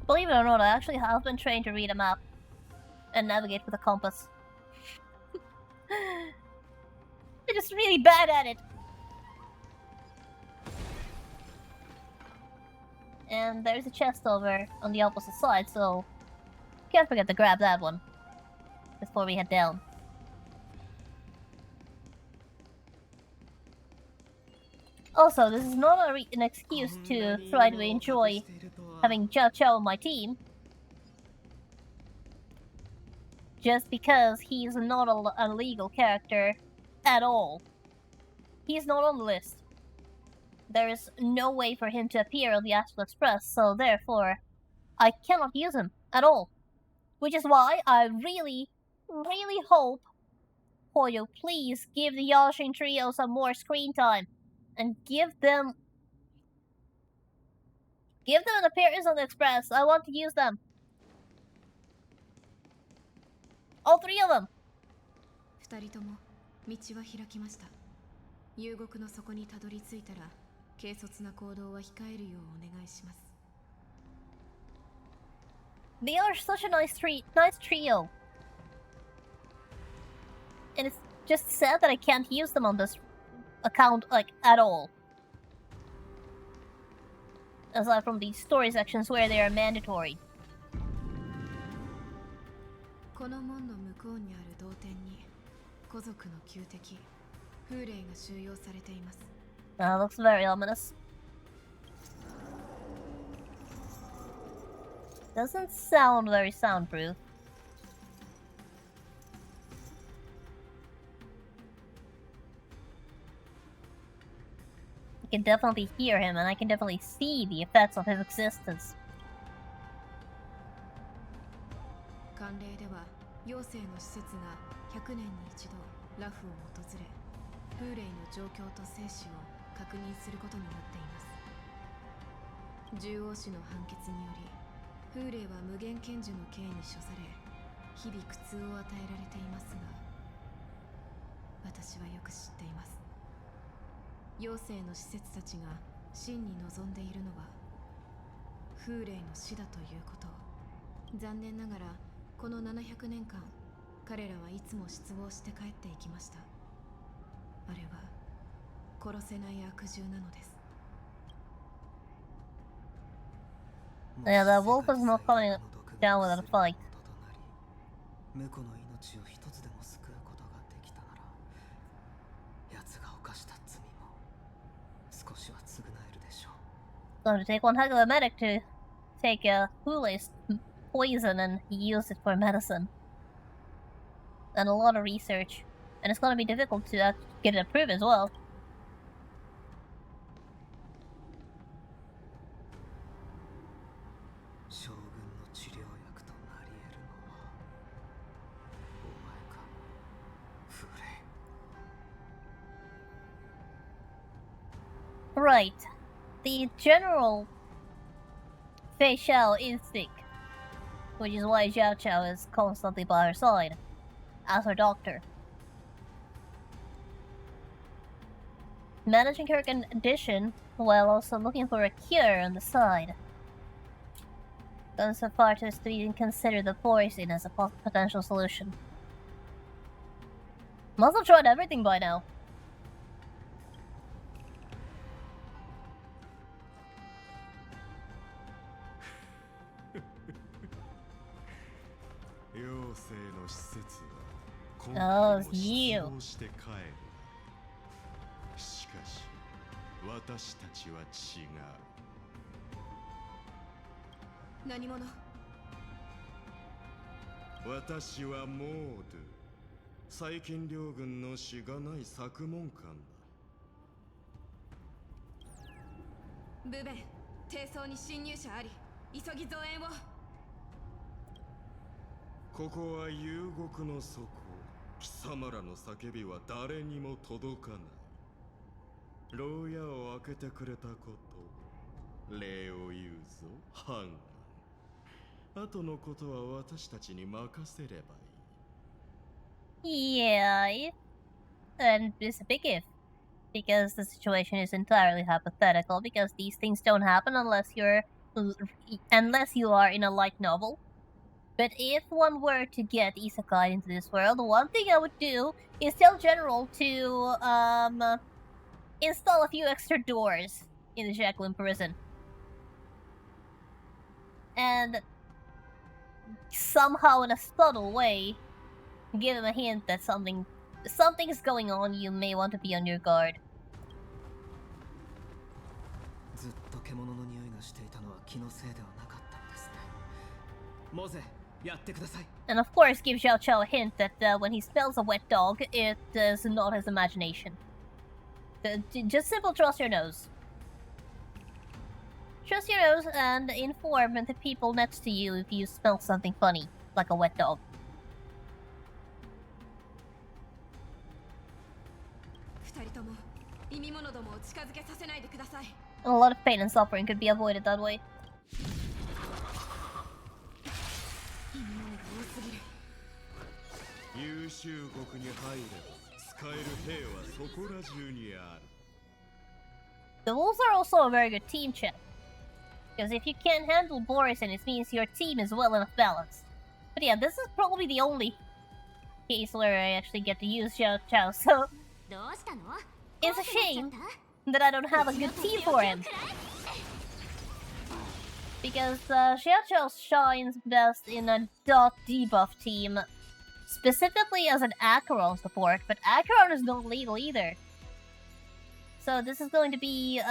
Believe it or not, I actually have been trained to read a map and navigate with a compass. I'm just really bad at it. And there's a chest over on the opposite side, so can't forget to grab that one before we head down. Also, this is not an excuse to try to enjoy having Chow Chow on my team. Just because he's not a legal character at all. He's not on the list. There is no way for him to appear on the Astral Express, so therefore, I cannot use him at all. Which is why I really, really hope Hoyo, please give the Yashin Trio some more screen time. And give them an appearance on the Express. I want to use them. All three of them.
二人とも道は開きました。遊牧の底にたどり着いたら、軽率な行動は控えるようお願いします。
They are such a nice trio. And it's just sad that I can't use them on this account, like, at all. Aside from the story sections where they are mandatory.
この門の向こうにある同点に、古族の旧敵、風霊が収容されています。
That looks very ominous. Doesn't sound very soundproof. I can definitely hear him, and I can definitely see the effects of his existence.
慣例では、妖精の施設が100年に一度ラフを訪れ、風霊の状況と生死を確認することになっています。獣王氏の判決により、風霊は無限賢樹の刑に処され、日々苦痛を与えられていますが、私はよく知っています。妖精の施設たちが真に望んでいるのは風霊の死だということ。残念ながらこの700年間、彼らはいつも失望して帰っていきました。あれは殺せない悪獣なのです。
Yeah, the wolf is not coming down without a fight.
向こうの命を一つでも救うことができたなら、奴が犯した罪も少しは償えるでしょう。
Going to take one heck of a medic to take Hule's poison and use it for medicine. And a lot of research. And it's going to be difficult to get it approved as well.
将軍の治療薬となり得るのはお前か、フレイ。
Right. The general facial instinct which is why Xiao Qiao is constantly by her side, as her doctor. Managing her condition while also looking for a cure on the side. Gone so far as to even consider the poison as a potential solution. Must have tried everything by now. Oh, it's you.
しかし私たちは違う。
何者？
私はモード、最近両軍のしがない作門官だ。
ブベン、低層に侵入者あり、急ぎ増援を。
ここは遊牧の底。貴様らの叫びは誰にも届かない。牢屋を開けてくれたこと、礼を言うぞ、ハンガン。後のことは私たちに任せればいい。
Yeah, and it's a big if. Because the situation is entirely hypothetical, because these things don't happen unless you are in a light novel. But if one were to get isekai into this world, one thing I would do is tell General to install a few extra doors in the Jacqueline prison. And somehow in a subtle way give him a hint that something is going on, you may want to be on your guard.
ずっと獣の匂いがしていたのは気のせいではなかったんですね。モゼ、やってください。
And of course give Xiao Qiao a hint that when he smells a wet dog, it is not his imagination. Just simple trust your nose. Trust your nose and inform the people next to you if you smell something funny, like a wet dog.
二人とも意味物どもを近づけさせないでください。
And a lot of pain and suffering could be avoided that way.
意味物が多すぎる。
優秀国に入れば使える兵はそこら中にある。
The Wolves are also a very good team check. Because if you can't handle Borison, it means your team is well enough balanced. But yeah, this is probably the only case where I actually get to use Xiao Qiao, so
どうしたの？
it's a shame that I don't have a good team for him. Because Xiao Qiao shines best in a dot debuff team, specifically as an Acheron support, but Acheron is not legal either. So this is going to be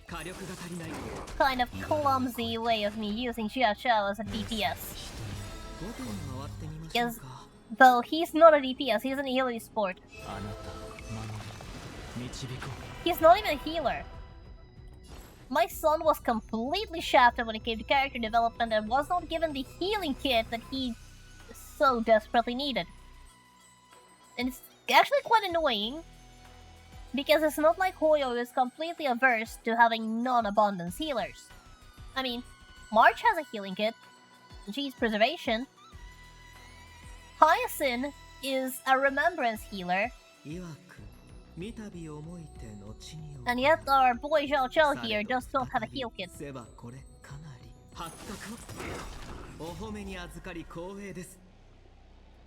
kind of clumsy way of me using Xiao Qiao as a DPS. Because though he's not a DPS, he's an healing support. He's not even a healer. My son was completely shafted when it came to character development and was not given the healing kit that he so desperately needed. And it's actually quite annoying, because it's not like Hoyo is completely averse to having non-abundance healers. I mean, March has a healing kit, she's preservation. Hyacinth is a remembrance healer. And yet our boy Xiao Qiao here does not have a heal kit.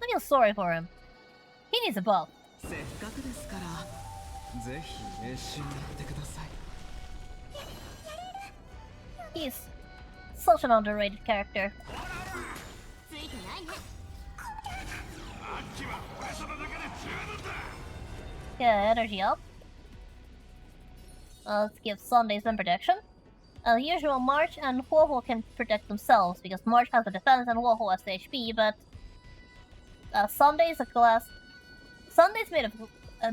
I feel sorry for him. He needs a buff. He's such an underrated character. Yeah, energy up. Let's give Sunday some protection. Usual March and Huohuo can protect themselves, because March has the defense and Huohuo has the HP, but Sunday's a class. Sunday's made of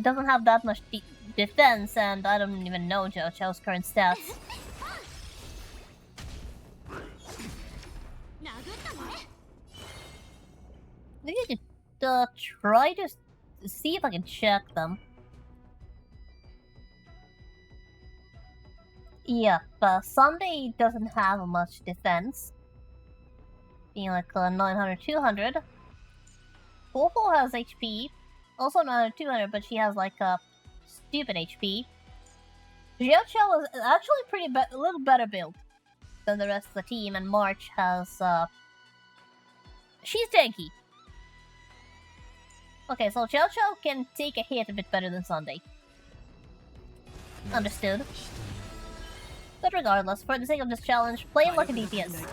doesn't have that much defense, and I don't even know Xiao Qiao's current stats. Maybe I could try to see if I can check them. Yeah, but Sunday doesn't have much defense. being like 900, 200. Fofo has HP, also 900, 200, but she has like stupid HP. Xiao Qiao is actually a little better build than the rest of the team, and March has she's tanky. Okay, so Xiao Qiao can take a hit a bit better than Sunday. Understood. But regardless, for the sake of this challenge, play him like a DPS.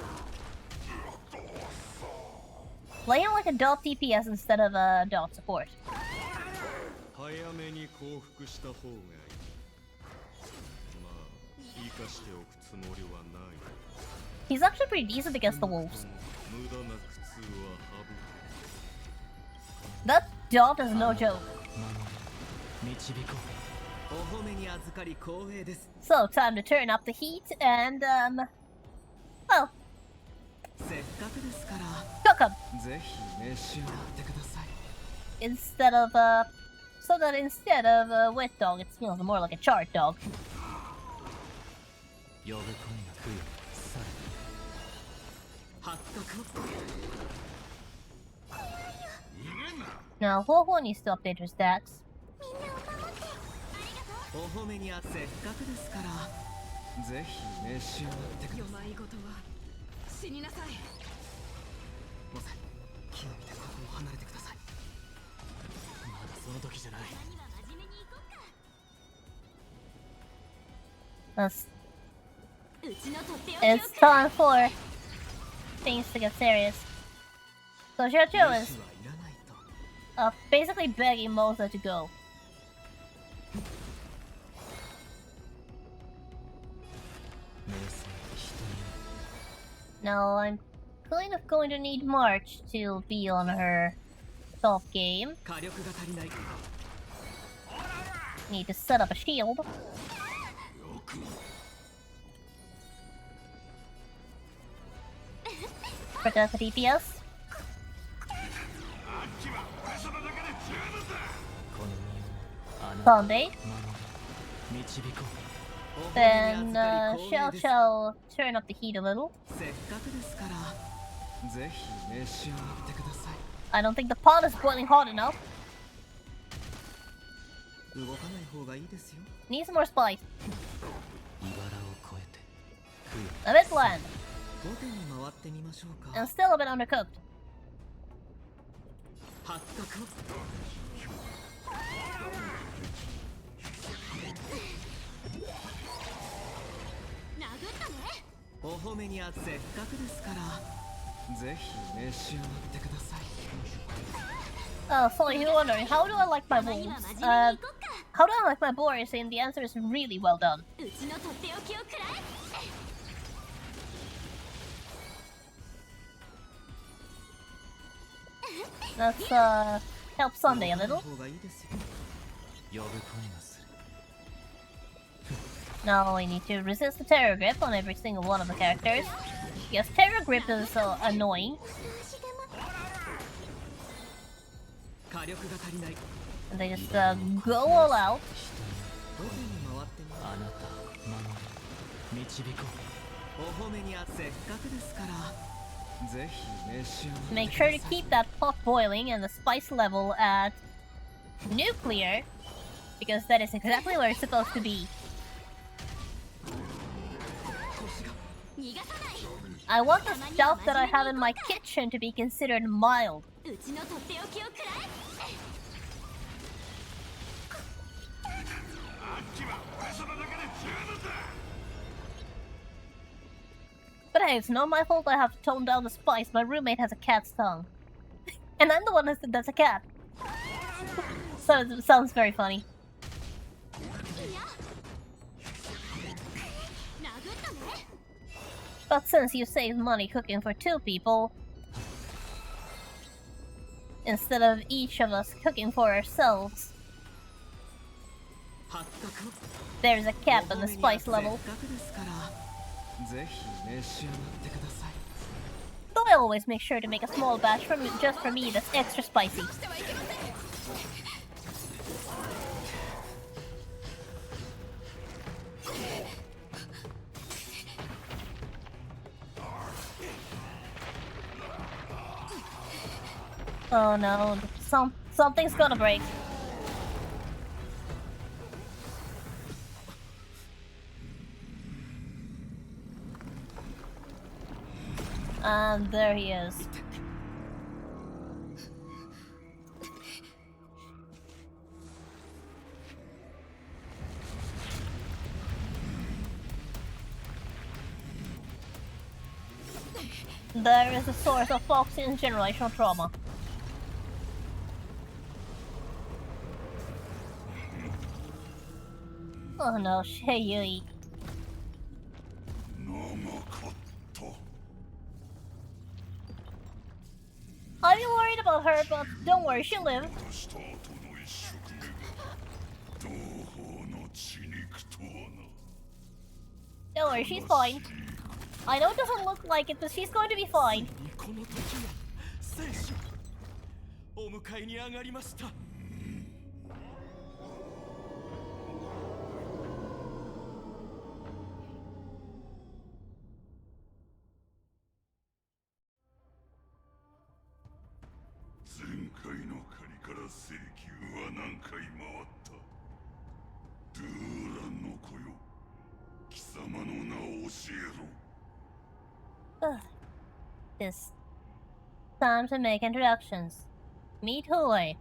Play him like a dot DPS instead of a dot support.
早めに降伏した方がいい。まあ、生かしておくつもりはない。
He's actually pretty decent against the wolves.
無駄な苦痛は省く。
That dot is no joke.
導こ
お褒めに預かり光栄です。
So, time to turn up the heat and, well,
せっかくですから、
cook him
ぜひ召し上がってください。
instead of, so that instead of a wet dog, it smells more like a charred dog.
う呼ぶ声が来るさ
発覚を。
Now, Ho-Ho needs to update her stats.
お褒めにあせっかくですから、ぜひ召し上がってください。
よまいごとは死になさい。
モセ、木を見てここを離れてください。
まだその時じゃない
It's time for things to get serious. So Xiao Qiao
意
is
志はいらないと。
basically begging Moza to go.
冷静に人に
Now, I'm kind of going to need March to be on her top game.
火力が足りない。
Need to set up a shield. Protect the DPS.
この身をあなた
Sunday.
守れ導こ
Then Xiao Qiao turn up the heat a little.
せっかくですから、ぜひ召し上がってください。
I don't think the pot is boiling hot enough.
動かない方がいいですよ。
Needs more spice.
う茨を越えて食う
A bit bland.
後手に回ってみましょうか。
And still a bit undercooked.
発覚を。お褒めにあせっかくですから、ぜひ召し上がってください。
So if you're wondering, how do I like my wolves? How do I like my boars? And the answer is really well done. Let's help Sunday a little.
方がいいですよ。
呼ぶ声がする
Now I need to resist the Terror Grip on every single one of the characters. Yes, Terror Grip is annoying.
火力が足りない。
And they just go all out.
後手に回ってみ。
あなたを守れ導こ
お褒めにあせっかくですから、ぜひ召し上がってください。
Make sure to keep that pot boiling and the spice level at nuclear, because that is exactly where it's supposed to be. I want the stuff that I have in my kitchen to be considered mild. But hey, it's not my fault I have to tone down the spice. My roommate has a cat's tongue. And I'm the one that said that's a cat. So it sounds very funny. But since you save money cooking for 2 people, instead of each of us cooking for ourselves,
発覚を。
there's a cap on the spice level.
せっかくですから、ぜひ召し上がってください。
Though I always make sure to make a small batch just for me that's extra spicy. Oh no, something's gonna break. And there he is. There is a source of Foxy's generational trauma. Oh no, Yui. I'm worried about her, but don't worry, she'll live. Don't worry, she's fine. I know it doesn't look like it, but she's going to be fine.
この時は生死お迎えに上がりました。前回の借りから請求は何回回った。ドゥーランの子よ、貴様の名を教えろ。
This time to make introductions. Meet Hule.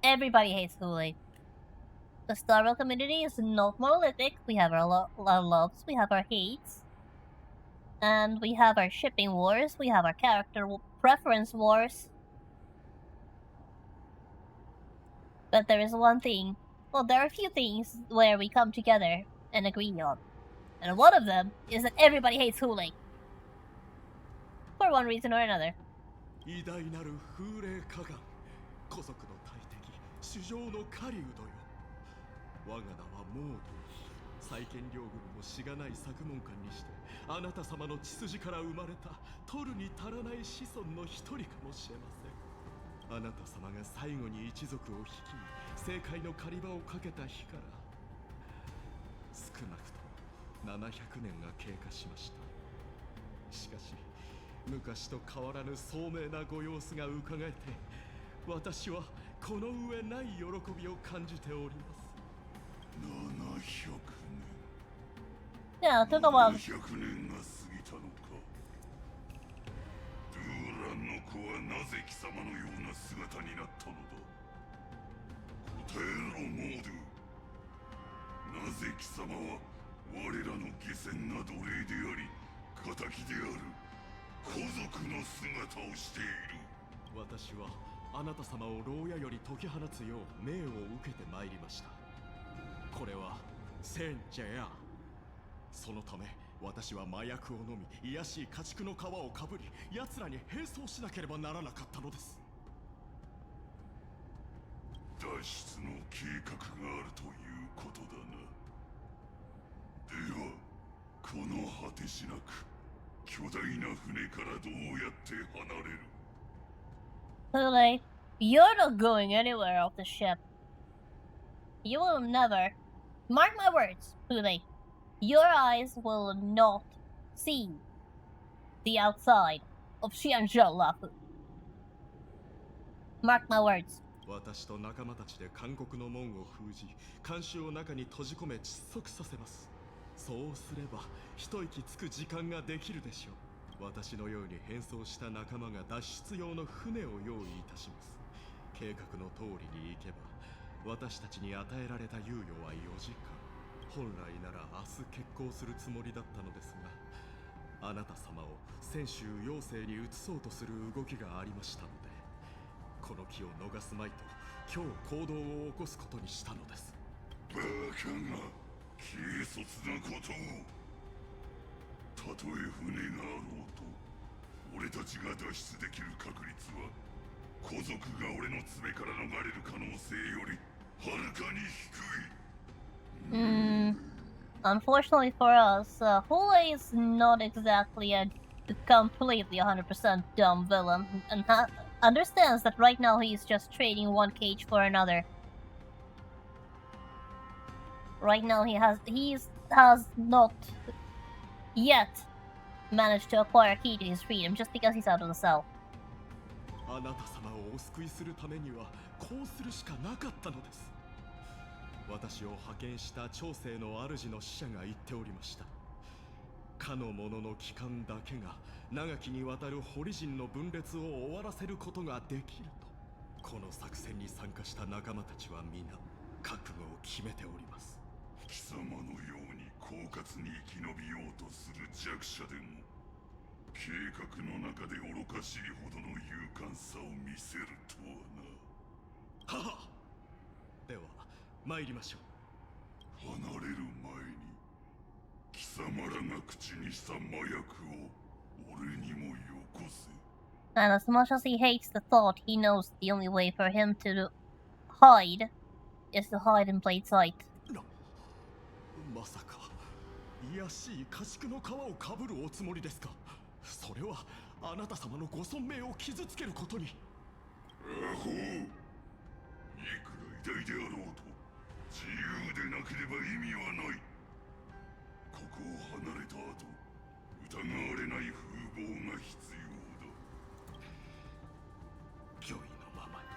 Everybody hates Hule. The Star Rail community is not monolithic. We have our loves, we have our hates, and we have our shipping wars, we have our character preference wars. But there is one thing. Well, there are a few things where we come together and agree on. And one of them is that everybody hates Hule. For one reason or another.
偉大なる風霊火眼、古族の大敵、主上の狩人よ。我が名はモード。再建両軍もしがない作門官にして、あなた様の血筋から生まれた取るに足らない子孫の一人かもしれません。あなた様が最後に一族を率い、政界の狩り場をかけた日から、少なくとも700年が経過しました。しかし、昔と変わらぬ聡明なご様子がうかがえて、私はこの上ない喜びを感じております。700年。
Yeah, it took a while.
700年が過ぎたのか。ドゥーランの子はなぜ貴様のような姿になったのだ。答えろ、モードゥ。なぜ貴様は我らの下賤な奴隷であり、仇である皇族の姿をしている。私はあなた様を牢屋より解き放つよう命を受けてまいりました。これはセンジェア。そのため私は麻薬を飲み、卑しい家畜の皮をかぶり、奴らに並走しなければならなかったのです。脱出の計画があるということだな。ではこの果てしなく巨大な船からどうやって離れる。
Hule, you're not going anywhere off the ship. You will never. Mark my words, Hule. Your eyes will not see the outside of Xianzhou. Mark my words.
私と仲間たちで韓国の門を封じ、監視を中に閉じ込め窒息させます。そうすれば一息つく時間ができるでしょう。私のように変装した仲間が脱出用の船を用意いたします。計画の通りに行けば、私たちに与えられた猶予は4時間。本来なら明日決行するつもりだったのですが、あなた様を泉州妖精に移そうとする動きがありましたので、この機を逃すまいと今日行動を起こすことにしたのです。バカが軽率なことを。たとえ船があろうと、俺たちが脱出できる確率は古族が俺の爪から逃れる可能性よりはるかに低い。
Unfortunately for us, Hule is not exactly a completely 100% dumb villain, and understands that right now he is just trading one cage for another. Right now he has not yet managed to acquire a key to his freedom just because he's out of the cell.
あなた様をお救いするためにはこうするしかなかったのです。私を派遣した長生の主の使者が言っておりました。かの者の帰還だけが長きにわたる堀人の分裂を終わらせることができると。この作戦に参加した仲間たちは皆覚悟を決めております。
貴様のように狡猾に生き延びようとする弱者でも計画の中で愚かしいほどの勇敢さを見せるとはな。
はは。では参りましょ
う。離れる前に貴様らが口にした麻薬を俺にもよこせ。
And as much as he hates the thought, he knows the only way for him to hide is to hide in plain sight.
まさか卑しい家畜の皮をかぶるおつもりですか。それはあなた様のご尊名を傷つけることに。
アホ、いくら偉大であろうと自由でなければ意味はない。ここを離れた後疑われない風貌が必要だ。
御意のまま
に。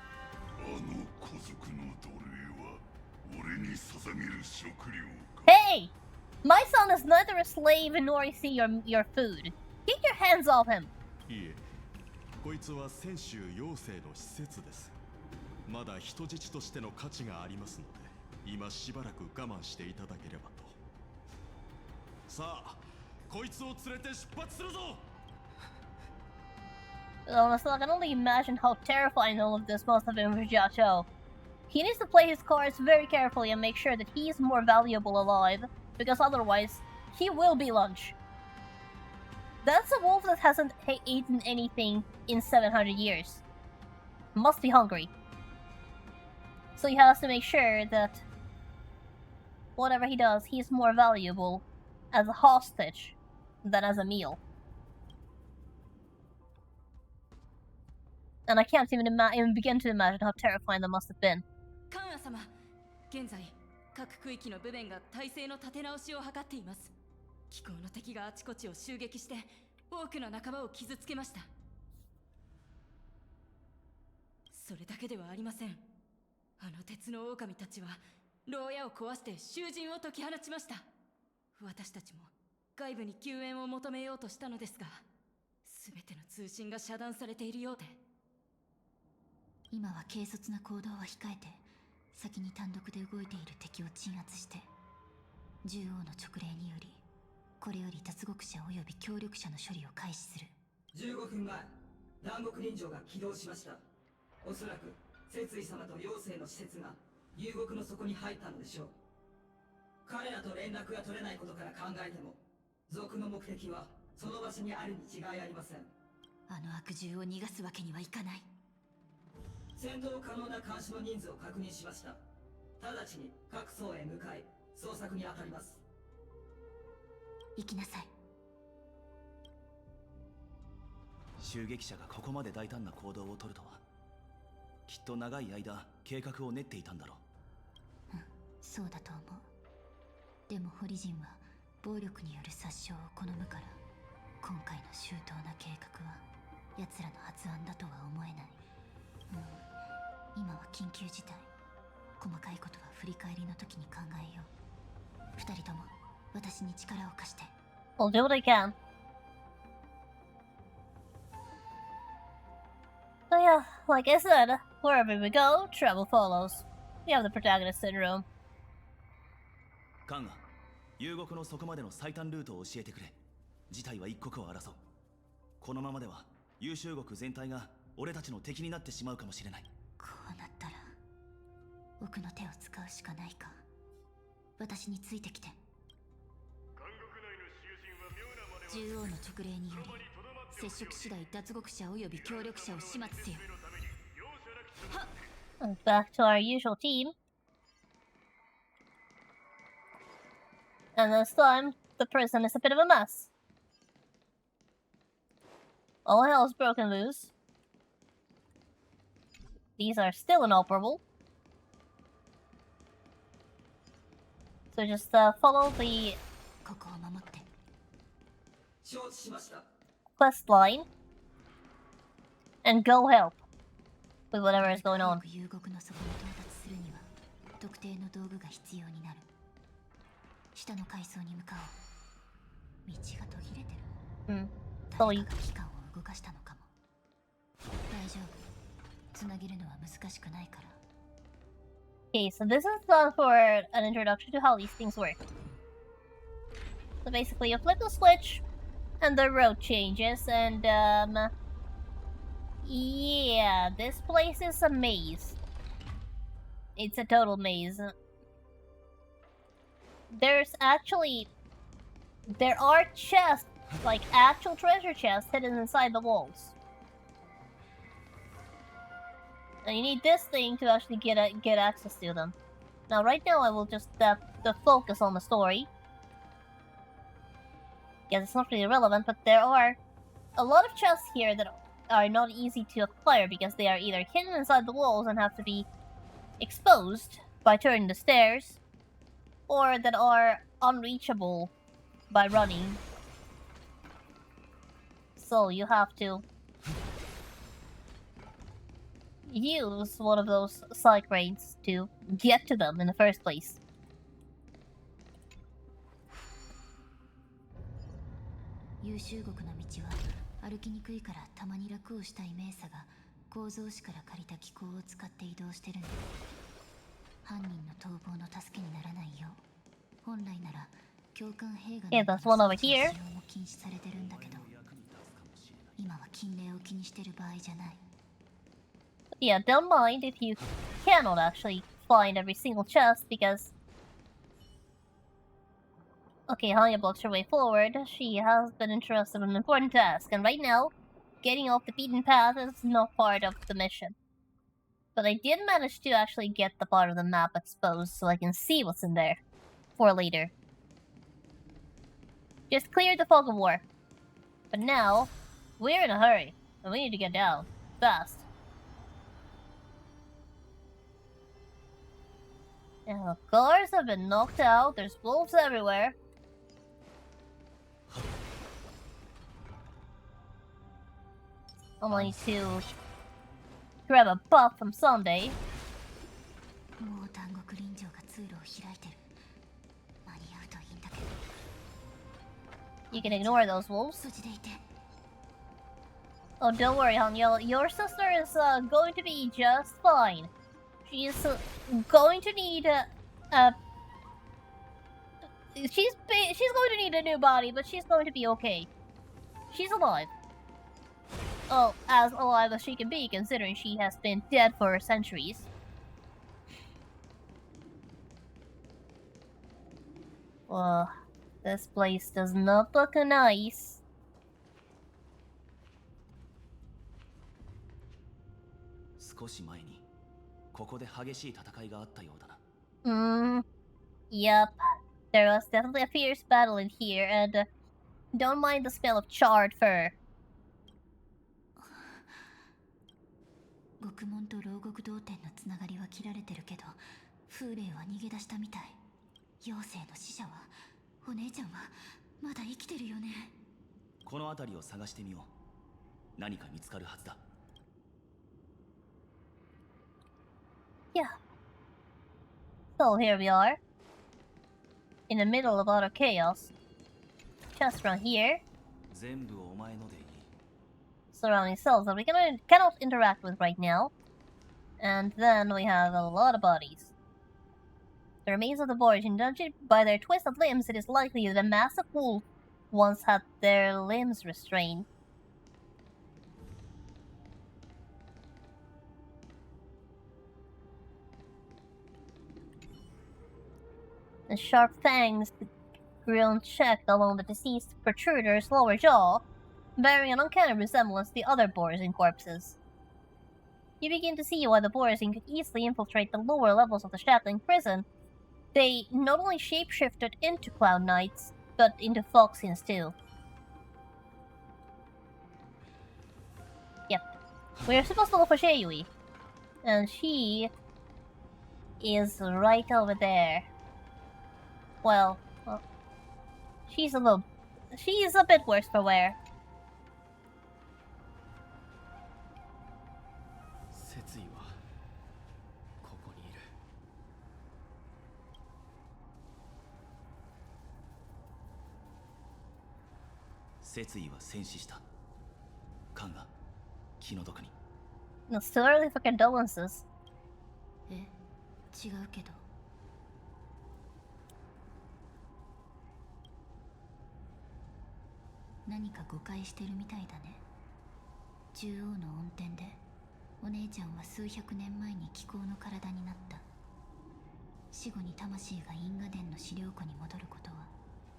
あの古族の奴隷は俺に捧げる食料か。
Hey! My son is neither a slave nor is he your food. Get your hands off him!
いえ、こいつは泉州妖精の施設です。まだ人質としての価値がありますので、今しばらく我慢していただければと。さあ、こいつを連れて出発するぞ。
Honestly, I can only imagine how terrifying all of this must have been for Jiaqiu. He needs to play his cards very carefully and make sure that he is more valuable alive, because otherwise, he will be lunch. That's a wolf that hasn't eaten anything in 700 years. Must be hungry. So he has to make sure that whatever he does, he's more valuable as a hostage than as a meal. And I can't even begin to imagine how terrifying that must have been.
カンア様、現在各区域の部弁が体制の立て直しを図っています。気候の敵があちこちを襲撃して多くの仲間を傷つけました。それだけではありません。あの鉄の狼たちは牢屋を壊して囚人を解き放ちました。私たちも外部に救援を求めようとしたのですが、全ての通信が遮断されているようで。
今は軽率な行動は控えて、先に単独で動いている敵を鎮圧して、獣王の直令によりこれより脱獄者及び協力者の処理を開始する。
15分前、南国臨場が起動しました。おそらく節井様と妖精の施設が遊牧の底に入ったのでしょう。彼らと連絡が取れないことから考えても、賊の目的はその場所にあるに違いありません。
あの悪獣を逃がすわけにはいかない。
戦闘可能な監視の人数を確認しました。直ちに各層へ向かい捜索に当たります。
行きなさい。
襲撃者がここまで大胆な行動を取るとは、きっと長い間計画を練っていたんだろ
う。うん、そうだと思う。でも堀人は暴力による殺傷を好むから、今回の周到な計画は奴らの発案だとは思えない。今は緊急事態。細かいことは振り返りの時に考えよう。二人とも私に力を貸して。
I'll do what I can. So yeah, like I said, wherever we go, trouble follows. We have the protagonist syndrome.
カンガ、遊牧の底までの最短ルートを教えてくれ。事態は一刻を争う。このままでは優秀国全体が俺たちの敵になってしまうかもしれない。
こうなったら奥の手を使うしかないか。私についてきて。獣王の直令により接触次第脱獄者及び協力者を始末せよ。
And back to our usual team. And this time, the prison is a bit of a mess. All hell's broken loose. These are still inoperable. So just follow the
ここを守って。
承知しました。
quest line and go help. with whatever is going on.
幽谷の底に到達するには特定の道具が必要になる。下の階層に向かおう。道が途切れてる。
そういう。
誰かが機関を動かしたのかも。大丈夫。つなげるのは難しくないから。
Okay, so this is for an introduction to how these things work. So basically, you flip the switch, and the road changes, and yeah, this place is a maze. It's a total maze. There are chests, like actual treasure chests, hidden inside the walls. And you need this thing to actually get access to them. Now, right now, I will just focus on the story. Yes, it's not really relevant, but there are a lot of chests here that are not easy to acquire because they are either hidden inside the walls and have to be exposed by turning the stairs, or that are unreachable by running. So you have to use one of those side cranes to get to them in the first place.
優秀国の道は歩きにくいからたまに楽をしたいメーサが構造紙から借りた機構を使って移動してるんだ。犯人の逃亡の助けにならないよう本来なら教官兵が
Yeah, that's one over here.
も禁止されてるんだけど今は禁令を気にしてる場合じゃない。
Yeah, don't mind if you cannot actually find every single chest because... Okay, Hanya blocks her way forward. She has been interested in an important task, and right now, getting off the beaten path is not part of the mission. But I did manage to actually get the part of the map exposed so I can see what's in there for later. Just clear the fog of war. But now, we're in a hurry, and we need to get down. Fast. And the cars have been knocked out, there's wolves everywhere. Only need to grab a buff from Sunday.
もう丹国林城が通路を開いてる。間に合うといいんだけど。
You can ignore those wolves.
筋でいて。
Oh, don't worry, Hanya. Your sister is going to be just fine. She's going to need she's going to need a new body, but she's going to be okay. She's alive. Oh, as alive as she can be, considering she has been dead for centuries. Well, this place does not look nice.
少し前にここで激しい戦いがあったようだな。
Yep. There was definitely a fierce battle in here, and don't mind the smell of charred fur.
獄門と牢獄同点のつながりは切られてるけど、風霊は逃げ出したみたい。妖精の使者は、お姉ちゃんはまだ生きてるよね。
この辺りを探してみよう。何か見つかるはずだ。
Yeah. So here we are. In the middle of utter chaos. Just from here.
全部お前のでいい。
Surrounding cells that we cannot interact with right now. And then we have a lot of bodies. The remains of the boars, judging by their twisted limbs, it is likely that a massive wolf once had their limbs restrained. The sharp fangs grown checked along the deceased protruder's lower jaw, bearing an uncanny resemblance to the other boars and corpses. You begin to see why the boars could easily infiltrate the lower levels of the Shackling prison. They not only shapeshifted into Cloud Knights, but into Foxians too. Yep. We're supposed to look for Sheiyui. And she is right over there. Well, she's a bit worse for wear.
説意
説意は戦死した。カンが気の毒に。
No, still early for condolences.
え、違うけど。何か誤解してるみたいだね。獣王の恩典でお姉ちゃんは数百年前に気候の体になった。死後に魂が因果殿の資料庫に戻ることは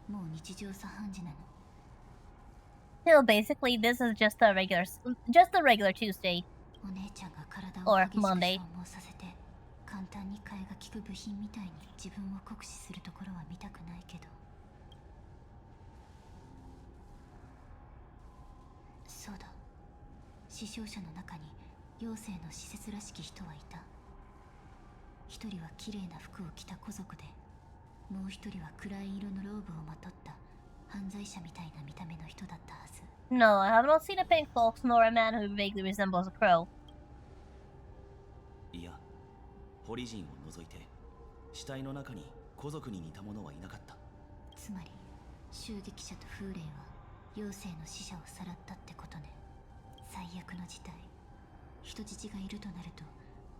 もう日常茶飯事なの。
So basically, this is just a regular Tuesday
お姉ちゃんが体を
or
激しく
Monday.
消耗させて簡単に替えが利く部品みたいに自分を酷使するところは見たくないけど。そうだ、死傷者の中に妖精の施設らしき人はいた。一人は綺麗な服を着た貴族で、もう一人は暗い色のローブをまとった犯罪者みたいな見た目の人だったはず。
No, I have not seen a pink fox nor a man who vaguely resembles a crow.
いや、ホリジンを除いて死体の中に古族に似た者はいなかった。
つまり襲撃者と風霊は妖精の死者をさらったってことね。最悪の事態。人質がいるとなると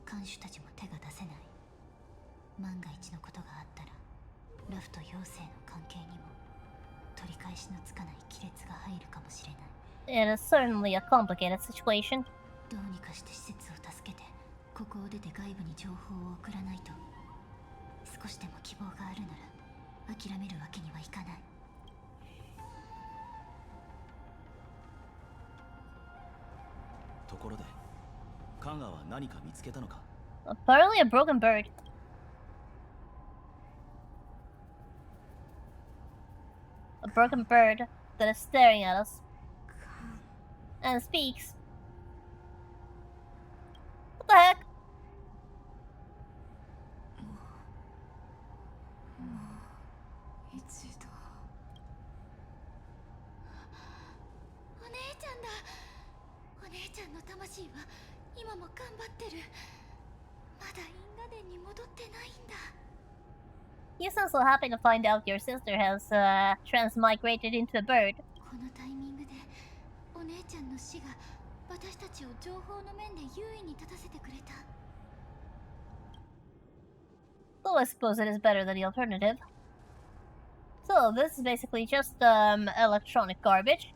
看守たちも手が出せない。万が一のことがあったらラフと妖精の関係にも取り返しのつかない亀裂が入るかもしれない。
It is certainly a complicated situation.
どうにかして施設を助けてここを出て外部に情報を送らないと。少しでも希望があるなら諦めるわけにはいかない。
ところで、カンガは何か見つけたのか？
Apparently a broken bird. A broken bird that is staring at us and speaks. What the heck?
一度。お姉ちゃんだ。お姉ちゃんの魂は今も頑張ってる。まだ因果殿に戻ってないんだ。
You sound so happy to find out your sister has transmigrated into a bird.
このタイミングでお姉ちゃんの死が私たちを情報の面で優位に立たせてくれた。
Though I suppose it is better than the alternative. So this is basically just electronic garbage.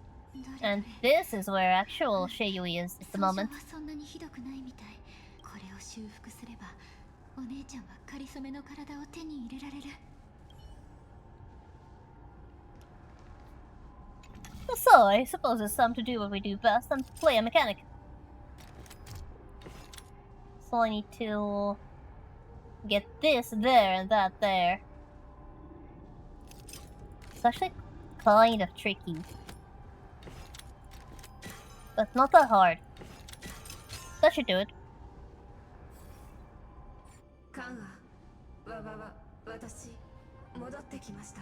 And this is where actual Sheiyui is at the moment.
そんなにひどくないみたい。これを修復すればお姉ちゃんはかりそめの体を手に入れられる。
So I suppose it's time to do what we do best and play a mechanic. So I need to get this there and that there. It's actually kind of tricky, but not that hard. That should do it.
カンア、私戻ってきました。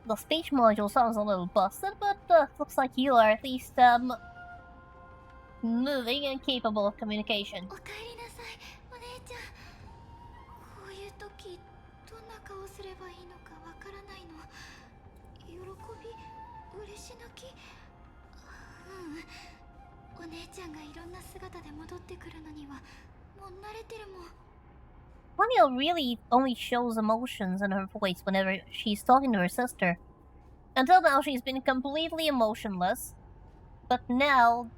The speech module sounds a little busted, but looks like you are at least moving and capable of communication.
おかえりなさい、お姉ちゃん。こういう時どんな顔すればいいのかわからないの。喜び、嬉し泣き。お姉ちゃんがいろんな姿で戻ってくるのにはもう慣れてるもん。
Ponyo really only shows emotions in her voice whenever she's talking to her sister. Until now, she's been completely emotionless. But now,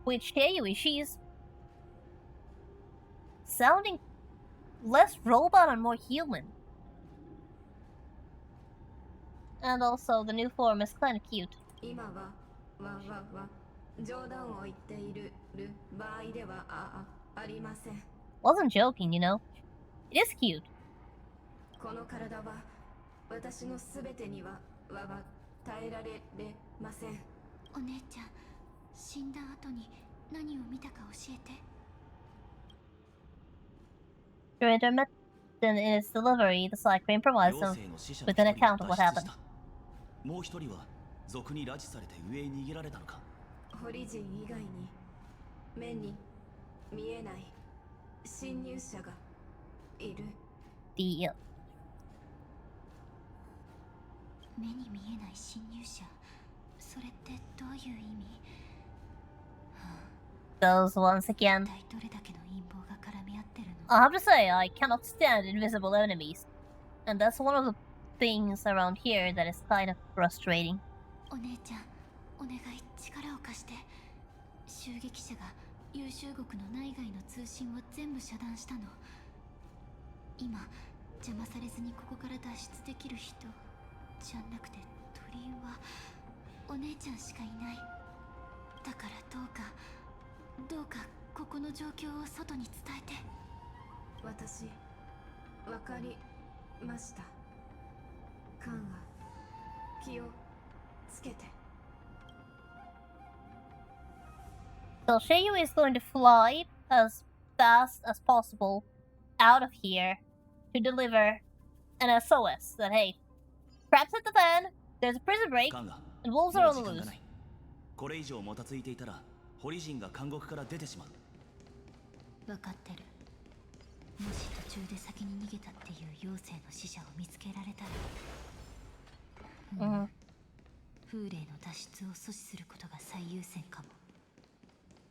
with Sheiyui, she's sounding less robot and more human. And also, the new form is kind of cute.
今は冗談を言っている場合ではありません。
Wasn't joking, you know. It is cute.
この体は私のすべてには耐えられません。お姉ちゃん、死んだ後に何を見たか教えて。
Through intermittent in its delivery, the Cycrane provides
妖
them
精の死者
with
の
an
一人
account of
を
what
脱
happened.
出した。もう一人は賊に拉致されて上へ逃げられたのか。
ホリジン以外に目に見えない侵入者がいる。
The
目に見えない侵入者。そそれってどういう意味？
Those once again.
一体どれだけの陰謀が絡み合ってるの？
I have to say, I cannot stand invisible enemies. And that's one of the things around here that is kind of frustrating.
お姉ちゃん、お願い力を貸して。襲撃者が優秀国の内外の通信を全部遮断したの。今邪魔されずにここから脱出できる人じゃなくて、鳥居はお姉ちゃんしかいない。だからどうかここの状況を外に伝えて。
私わかりました。カンは気をつけて。
So Sheiyu is going to fly as fast as possible out of here to deliver an SOS that, hey, traps at the fan, there's a prison break,
カンガ
and wolves
も
are
う
on
時
the
間が
loose.
ない。これ以上もたついていたら堀人が監獄から出てしまう。
分かってる。もし途中で先に逃げたっていう妖精の使者を見つけられたら、風霊の脱出を阻止することが最優先かも。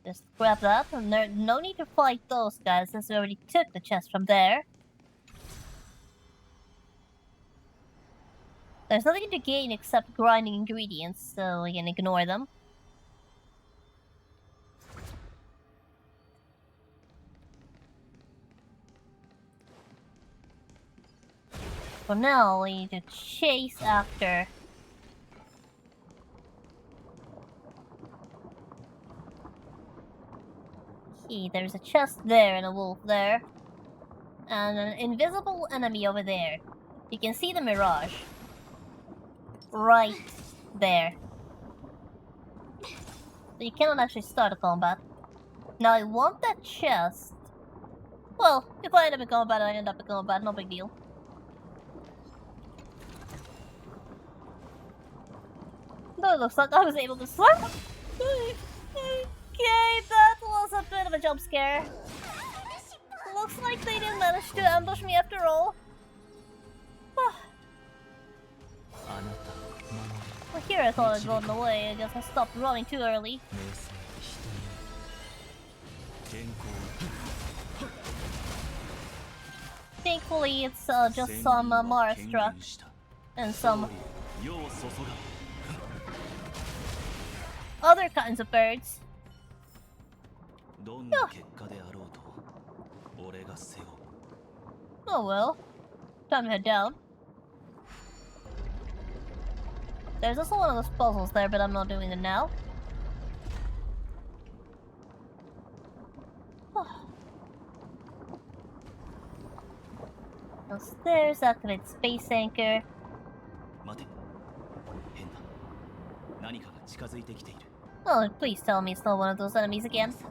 Just grab that, and there's no need to fight those guys since we already took the chest from there. There's nothing to gain except grinding ingredients, so we can ignore them. For now, we need to chase after. Okay, there's a chest there and a wolf there. And an invisible enemy over there. You can see the mirage. Right there. So you cannot actually start a combat. Now I want that chest. Well, if I end up in combat, I end up in combat, no big deal. Though it looks like I was able to slap. Okay, that was a bit of a jump scare. Looks like they didn't manage to ambush me after all. Well, here I thought I'd run away. I guess I stopped running too early. Thankfully, it's just some Mars truck and some other kinds of birds.
どんな結果であろうと俺が背負う。
Oh well. Time to head down. There's also one of those puzzles there, but I'm not doing it now. Downstairs, activate space anchor.
待て。変だ。何かが近づいてきている。
Oh, please tell me it's not one of those enemies again.
まさか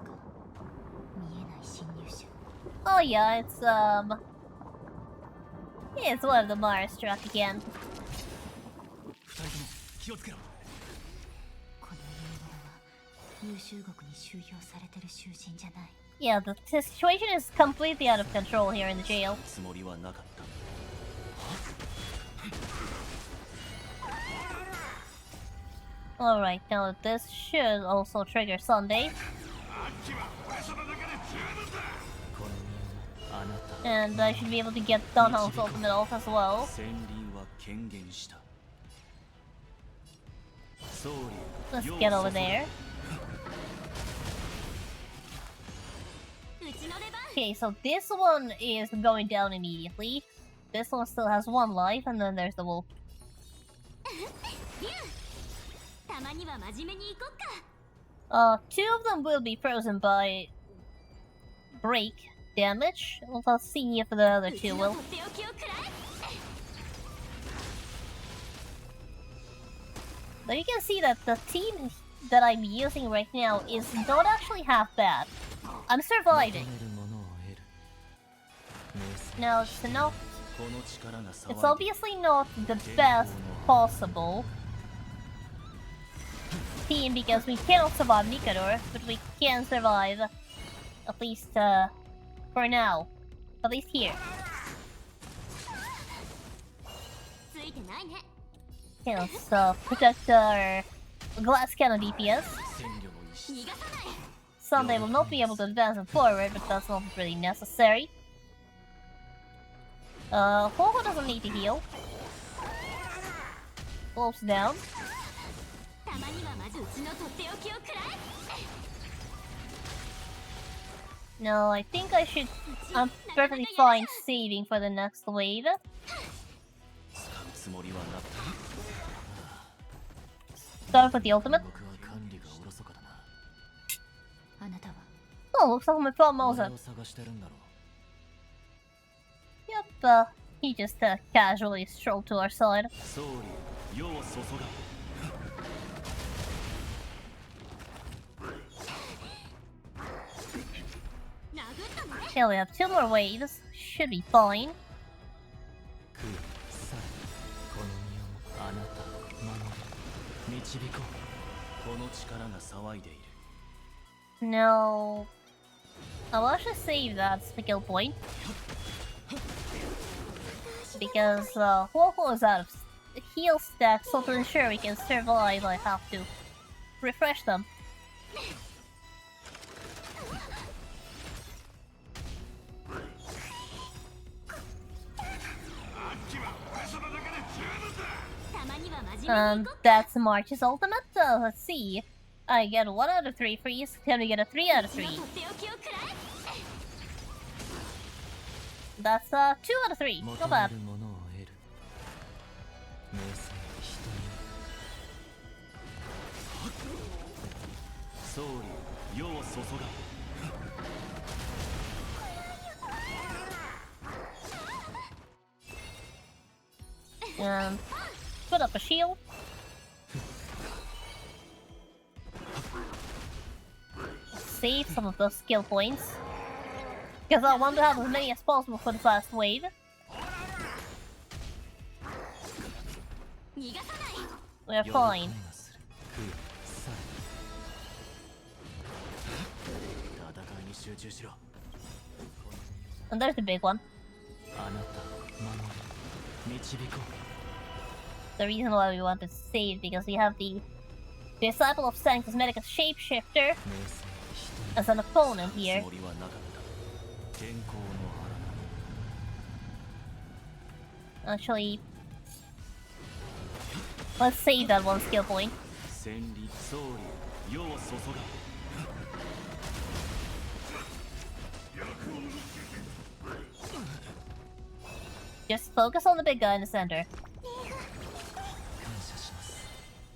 見えない侵入者。
Oh yeah, it's one of the Mars truck again.
二人とも気をつけろ。
この陰謀は優秀国に収容されてる囚人じゃない。
Yeah, the situation is completely out of control here in the jail.
つもりはなかった。
Alright, now this should also trigger Sunday. And I should be able to get Dunhouse ultimate off as well.
戦輪は権限した。総理、
Let's get over there. Okay, so this one is going down immediately. This one still has one life, and then there's the wolf. Two of them will be frozen by break damage. Let's see if the other two will. Now you can see that the team that I'm using right now is not actually half bad. I'm surviving. Now it's obviously not the best possible team because we cannot survive Nikador, but we can survive at least for now. At least here. Okay, let's protect our glass cannon DPS. Sunday will not be able to advance it forward, but that's not really necessary. Hoho doesn't need to heal. Wolf's down. No, I think I should... I'm perfectly fine saving for the next wave. Start with the ultimate. Oh, looks like my problem also. Yep, he just casually strolled to our side. Okay, we have 2 more waves. Should be fine. No. I'll actually save that skill point. Because Huohuo is out of heal stacks, so to ensure we can survive, I have to refresh them. That's March's ultimate. Let's see. I get 1 out of 3 freeze. Can we get a 3 out of 3? That's 2 out of 3. Not bad. And put up a shield. Save some of those skill points. Because I want to have as many as possible for the first wave. We're fine. And there's the big one. The reason why we want to save because we have the Disciple of Sanctus Medicus Shapeshifter as an opponent here. Actually, let's save that 1 skill point. Just focus on the big guy in the center.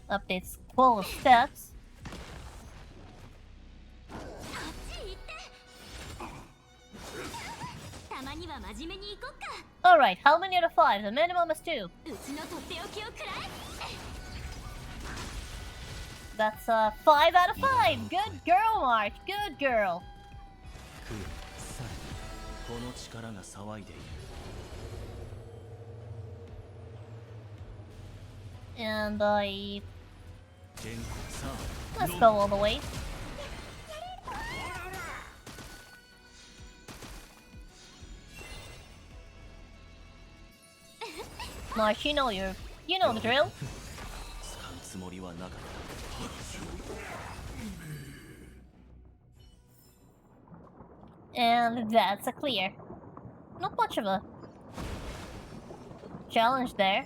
Updates full stats. Alright, how many out of 5? The minimum is 2. That's 5 out of 5! Good girl, March! Good girl! And let's go all the way. March, you know the drill. And that's a clear. Not much of a challenge there.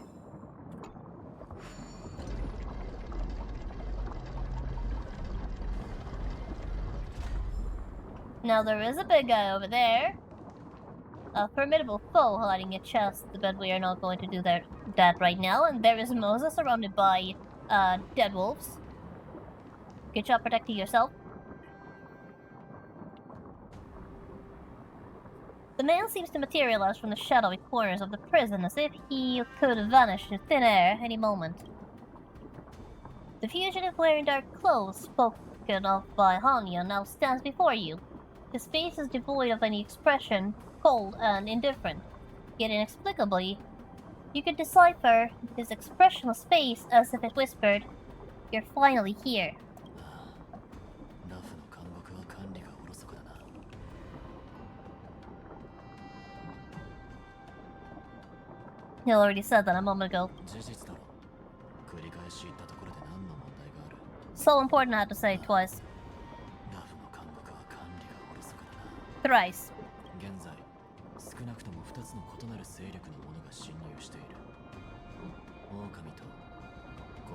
Now there is a big guy over there. A formidable foe hiding a chest, but we are not going to do that right now. And there is Moses surrounded by dead wolves. Good job protecting yourself. The man seems to materialize from the shadowy corners of the prison as if he could vanish in thin air any moment. The fugitive wearing dark clothes spoken of by Hanya now stands before you. His face is devoid of any expression, cold and indifferent. Yet inexplicably, you could decipher his expressionless face as if it whispered, "You're finally here." He already said that a moment ago. So important I had to say it twice.
ラフの監獄は管理がおろそかだな。
Thrice.
現在、少なくとも2つの異なる勢力の者が侵入している。狼とこ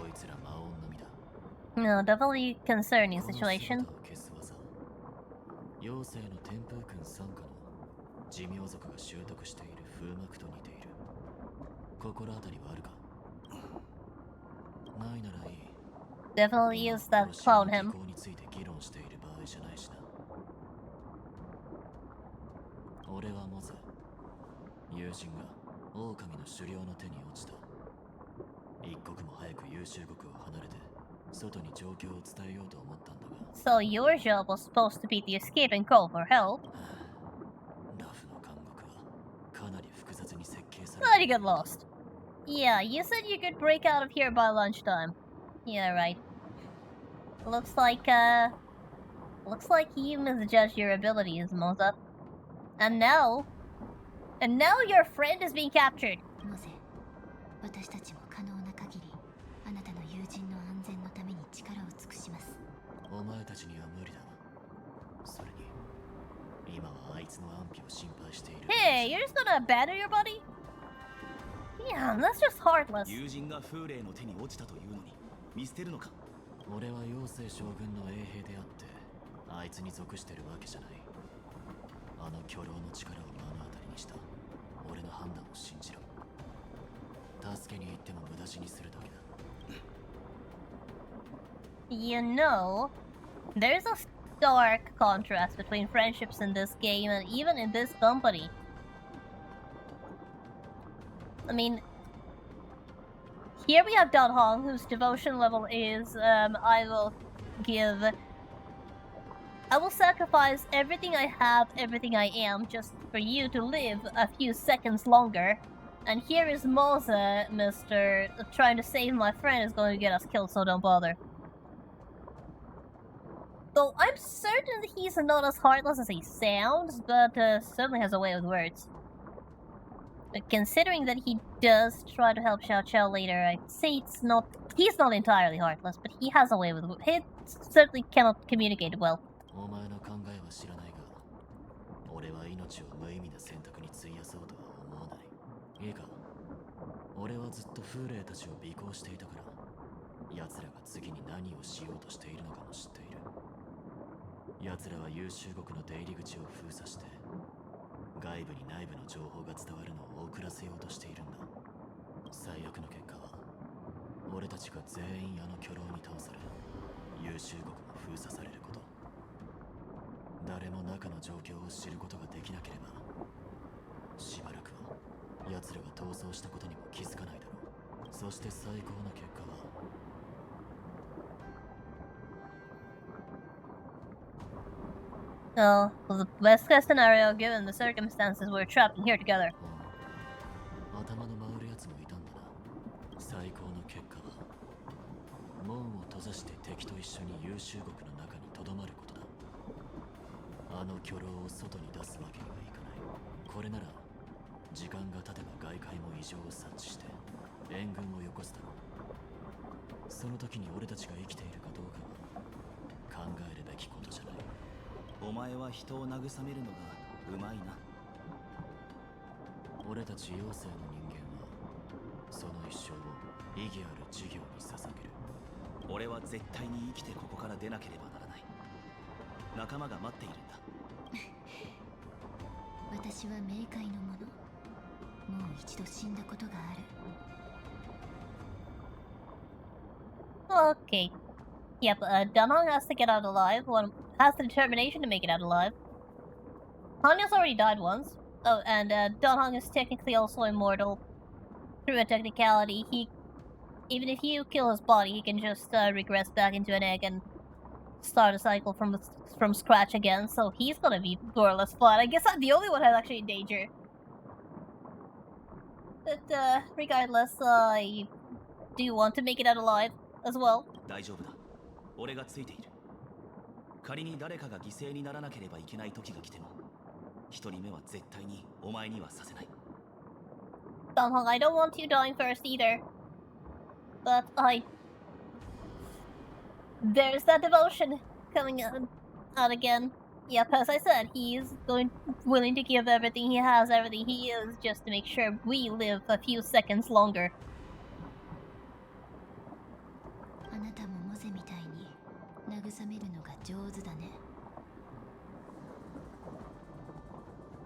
いつら魔王のみだ。
No, definitely concerning
この
situation.
姿を消す技、妖精の天風君傘下の寿命族が習得している風膜と似ている。心当たりはあるか？ないならいい。
Definitely use that clone him.
について議論している場合じゃないしな。俺はモゼ、友人が狼の狩猟の手に落ちた。一刻も早く優秀国を離れて外に状況を伝えようと思ったんだが。
So your job was supposed to be to escape and call for help.
ラフの監獄はかなり複雑に設計され
How
て
did
い
you
る
get lost? Yeah, you said you could break out of here by lunchtime. Yeah, right. Looks like you misjudged your abilities, Moza. And now your friend is being captured.
モゼ、私たちも可能な限りあなたの友人の安全のために力を尽くします。
お前たちには無理だ。それに今はあいつの安否を心配している。
Hey, you're just gonna abandon your buddy? Yeah, that's just heartless.
友人が風霊の手に落ちたというのに見捨てるのか？
俺は妖精将軍の衛兵であってあいつに属してるわけじゃない。あの巨狼の力を目の当たりにした俺の判断を信じろ。助けに行っても無駄死にするだけだ。
You know, there's a stark contrast between friendships in this game and even in this company. I mean, here we have Dan Hong, whose devotion level is, I will sacrifice everything I have, everything I am, just for you to live a few seconds longer. And here is Moza, Mr. Trying to save my friend is going to get us killed, so don't bother. Though I'm certain that he's not as heartless as he sounds, but certainly has a way with words. But considering that he does try to help Xiao Qiao later, I'd say he's not entirely heartless, but he has a way with words. He certainly cannot communicate well.
お前の考えは知らないが、俺は命を無意味な選択に費やそうとは思わない。いいか、俺はずっと風霊たちを尾行していたから、奴らが次に何をしようとしているのかも知っている。奴らは優秀国の出入り口を封鎖して、外部に内部の情報が伝わるのを遅らせようとしているんだ。最悪の結果は、俺たちが全員あの巨狼に倒され、優秀国も封鎖されること。誰も中の状況を知ることができなければ、しばらくは奴らが逃走したことにも気づかないだろう。そして最高の結果は、
Well, the best case scenario given the circumstances we're trapped in here together.
頭の回るやつもいたんだな。最高の結果は、門を閉ざして敵と一緒に優秀国の中に留まることだ。あの巨狼を外に出すわけにはいかない。これなら時間が経てば外界も異常を察知して援軍をよこすだろう。その時に俺たちが生きているかどうかは考えるべきことじゃない。
お前は人を慰めるのがうまいな。
俺たち妖精の人間はその一生を意義ある事業に捧げる。
俺は絶対に生きてここから出なければならない。仲間が待っているんだ。
私は冥界の者。もう一度死んだことがある。
Okay. Yep, Danhong has to get out alive. One has the determination to make it out alive. Hanya's already died once. Oh, and Danhong is technically also immortal. Through a technicality, even if you kill his body, he can just regress back into an egg and start a cycle from scratch again. So he's gonna be more or less flat. I guess I'm the only one who's actually in danger. But regardless, I do want to make it out alive as well.
大丈夫だ。俺がついている。仮に誰かが犠牲にならなければいけない時が来ても、一人目は絶対にお前にはさせない。
Danhong, I don't want you dying first either. But There's that devotion coming out again. Yep, as I said, he's willing to give everything he has, everything he is, just to make sure we live a few seconds longer.
あなたもモゼみたいに慰めるのが上手だね。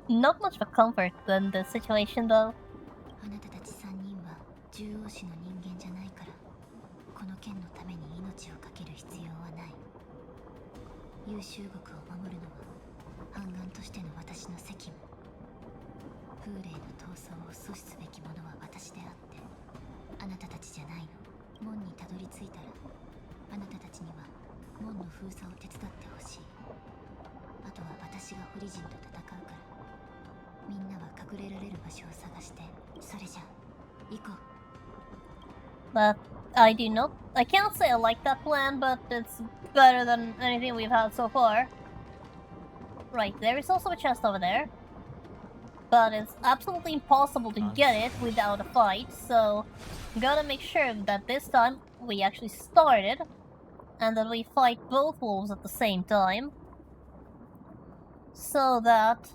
Not much of a comfort in this situation, though.
あなたたち3人は獣王氏の人間じゃないから、この剣のために命を懸ける必要はない。優秀国を守るのは反乱としての私の責務。風霊の闘争を阻止すべきものは私であって、あなたたちじゃないの。門にたどり着いたら、あなたたちには門の封鎖を手伝ってほしい。あとは私がホリジンと戦うから、みんなは隠れられる場所を探して、それじゃ行こう。
But I do not. I can't say I like that plan, but it's better than anything we've had so far. Right, there is also a chest over there. But it's absolutely impossible to get it without a fight, so gotta make sure that this time we actually started and that we fight both wolves at the same time. So that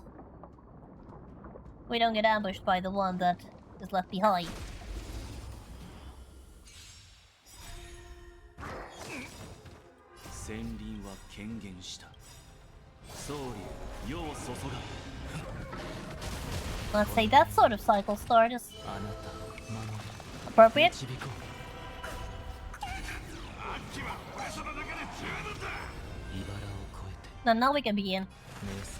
we don't get ambushed by the one that is left behind.
戦輪は権限した総理世を注が
Let's say that sort of cycle start is
あなたを守る
appropriate.
導こう茨を越えて
And now we can begin.
明晰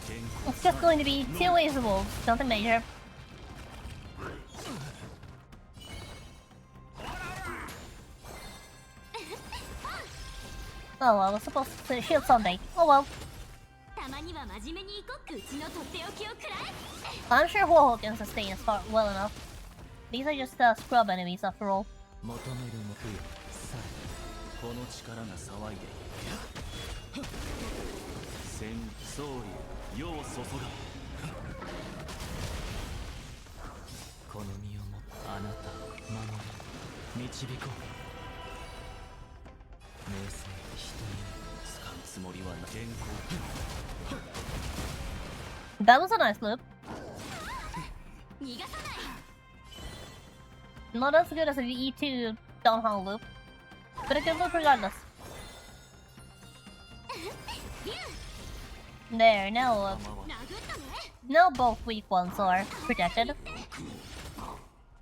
人に
It's just going to be 2 waves of wolves, nothing major. Oh well, I was supposed to shield Sunday. Oh well.
たまには真面目に行こう。うちのとっておきをくらえ。
I'm sure Huoho can sustain us well enough. These are just scrub enemies after all.
求める目よさ
この力が騒いでいる戦総理世を注が
この身をもあなたを守る導こう明晰人に
使うつもりはな健康
That was a nice loop.
逃がさない。
Not as good as the E2 downhill loop, but a good loop regardless. There, now, now both weak ones are protected.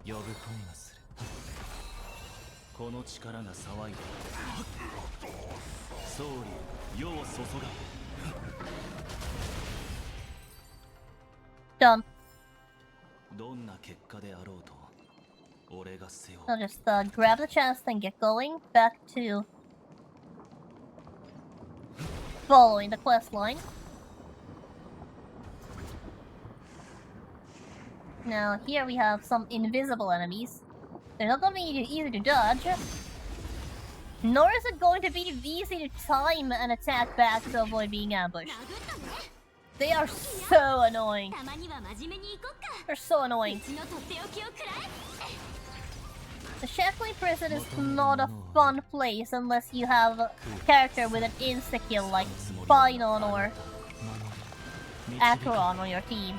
呼ぶ声がする
この力が騒いでいる総理世を注が
Done.
どんな結果であろうと俺が背負う
I'll just grab the chest and get going back to following the quest line. Now here we have some invisible enemies. They're not going to be easy to dodge, nor is it going to be easy to time and attack back to avoid being ambushed. They are so annoying.
たまには真面目に行こうか。
They're so annoying.
うちのとっておきをくらえ。
The Shackling Prison is not a fun place unless you have a character with an insta-kill like Spinon or Acheron on your team.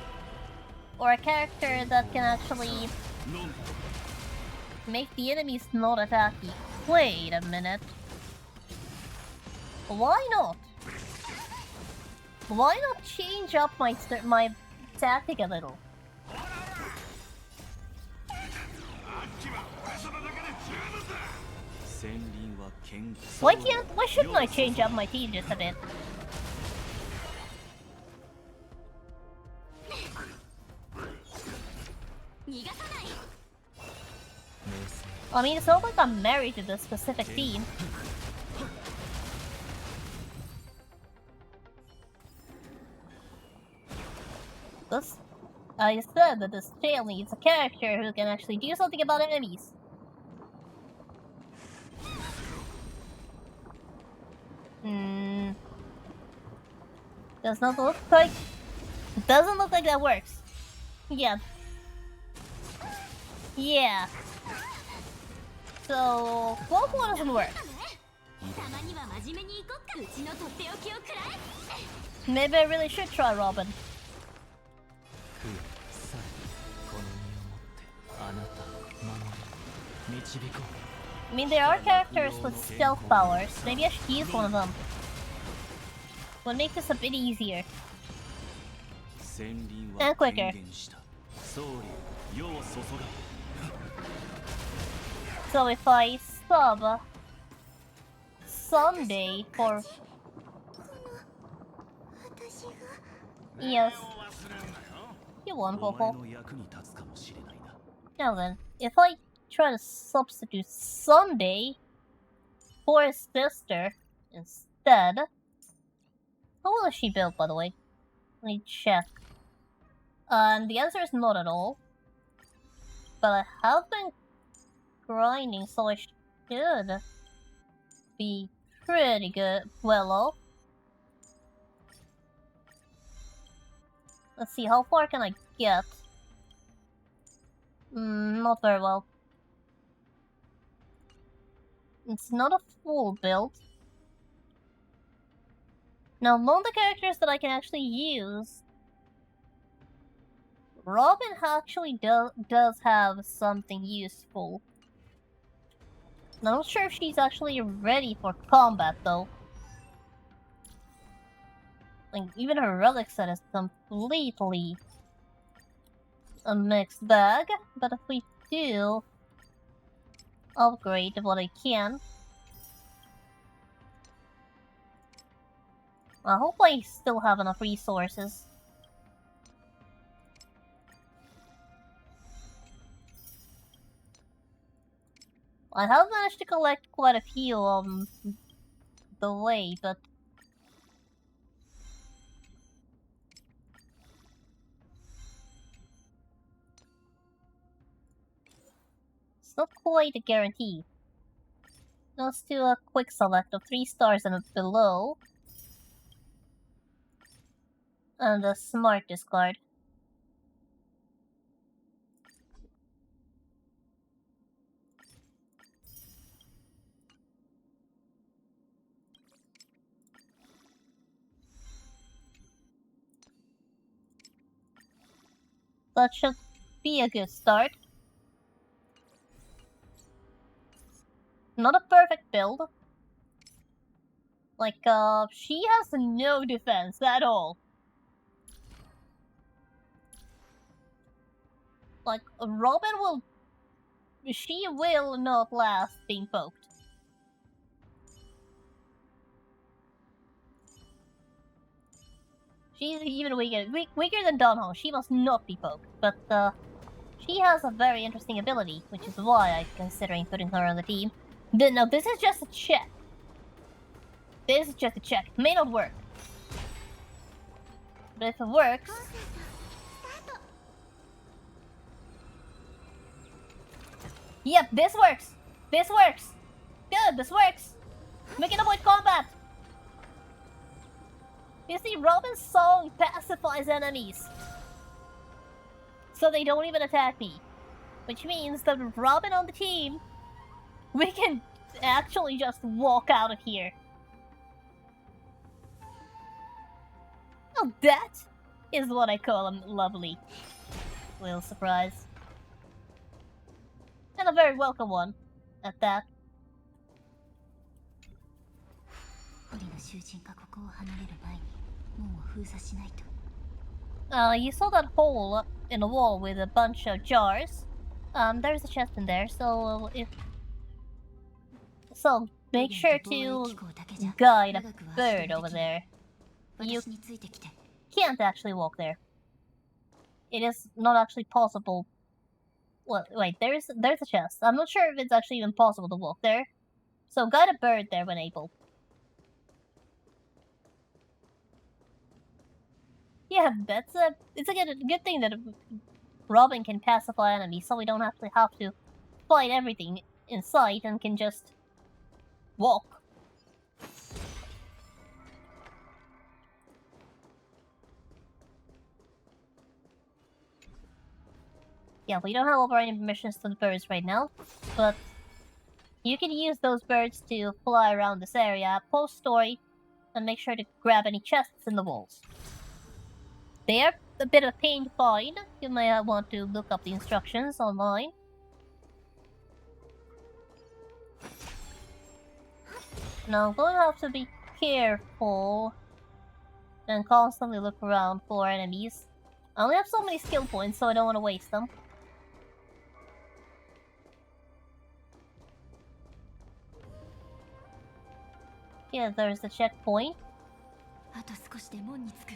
Or a character that can actually make the enemies not attack you. Wait a minute. Why not? Why not change up my tactic a little? Why shouldn't I change up my team just a bit? I mean, it's not like I'm married to this specific team. I said that this jail needs a character who can actually do something about enemies. Does not look like... Doesn't look like that works. Yeah. Yeah. So, Cloak One doesn't work. Maybe I really should try Robin.
空さえこの身をもってあなたを守り導こう
I mean, there are characters with stealth powers. Maybe I should use one of them. Would make this a bit easier.
戦輪
And
は
quicker.
権限した総理世を注が
So if I sub Sunday for yes, you won,
お前
Popo.
の役に立つかもしれないな
Now then, if I try to substitute Sunday for his sister instead, how well is she built, by the way? Let me check. And the answer is not at all. But I have been grinding, so I should be pretty good. Well off. Let's see, how far can I get? Not very well. It's not a full build. Now, among the characters that I can actually use, Robin actually does have something useful. I'm not sure if she's actually ready for combat, though. Like, even her relic set is completely a mixed bag. But if we do upgrade what I can, I hope I still have enough resources. I have managed to collect quite a few on the way, but it's not quite a guarantee. Let's do a quick select of 3 stars and below. And a smart discard. That should be a good start. Not a perfect build. Like, she has no defense at all. Like, Robin will... She will not last being poked. She's even weaker than Donho. She must not be poked. But, she has a very interesting ability, which is why I'm considering putting her on the team. No, this is just a check. This is just a check. May not work. But if it works... Yep, this works! This works! Good, this works! We can avoid combat! You see, Robin's song pacifies enemies. So they don't even attack me. Which means that with Robin on the team, we can actually just walk out of here. Oh, that is what I call a lovely little surprise. And a very welcome one, at that. You saw that hole in the wall with a bunch of jars. There's a chest in there, so make sure to guide a bird over there. You can't actually walk there. It is not actually possible. Well, wait, there's a chest. I'm not sure if it's actually even possible to walk there. So guide a bird there when able. Yeah, it's a good thing that Robin can pacify enemies, so we don't actually have to fight everything in sight and can just walk. Yeah, we don't have overriding permissions to the birds right now, but You can use those birds to fly around this area, post story, and make sure to grab any chests in the walls. They are a bit of a pain to find. You might want to look up the instructions online. Now I'm going to have to be careful and constantly look around for enemies. I only have so many skill points, so I don't want to waste them. Yeah, there's the checkpoint.
あと少しで門に着く。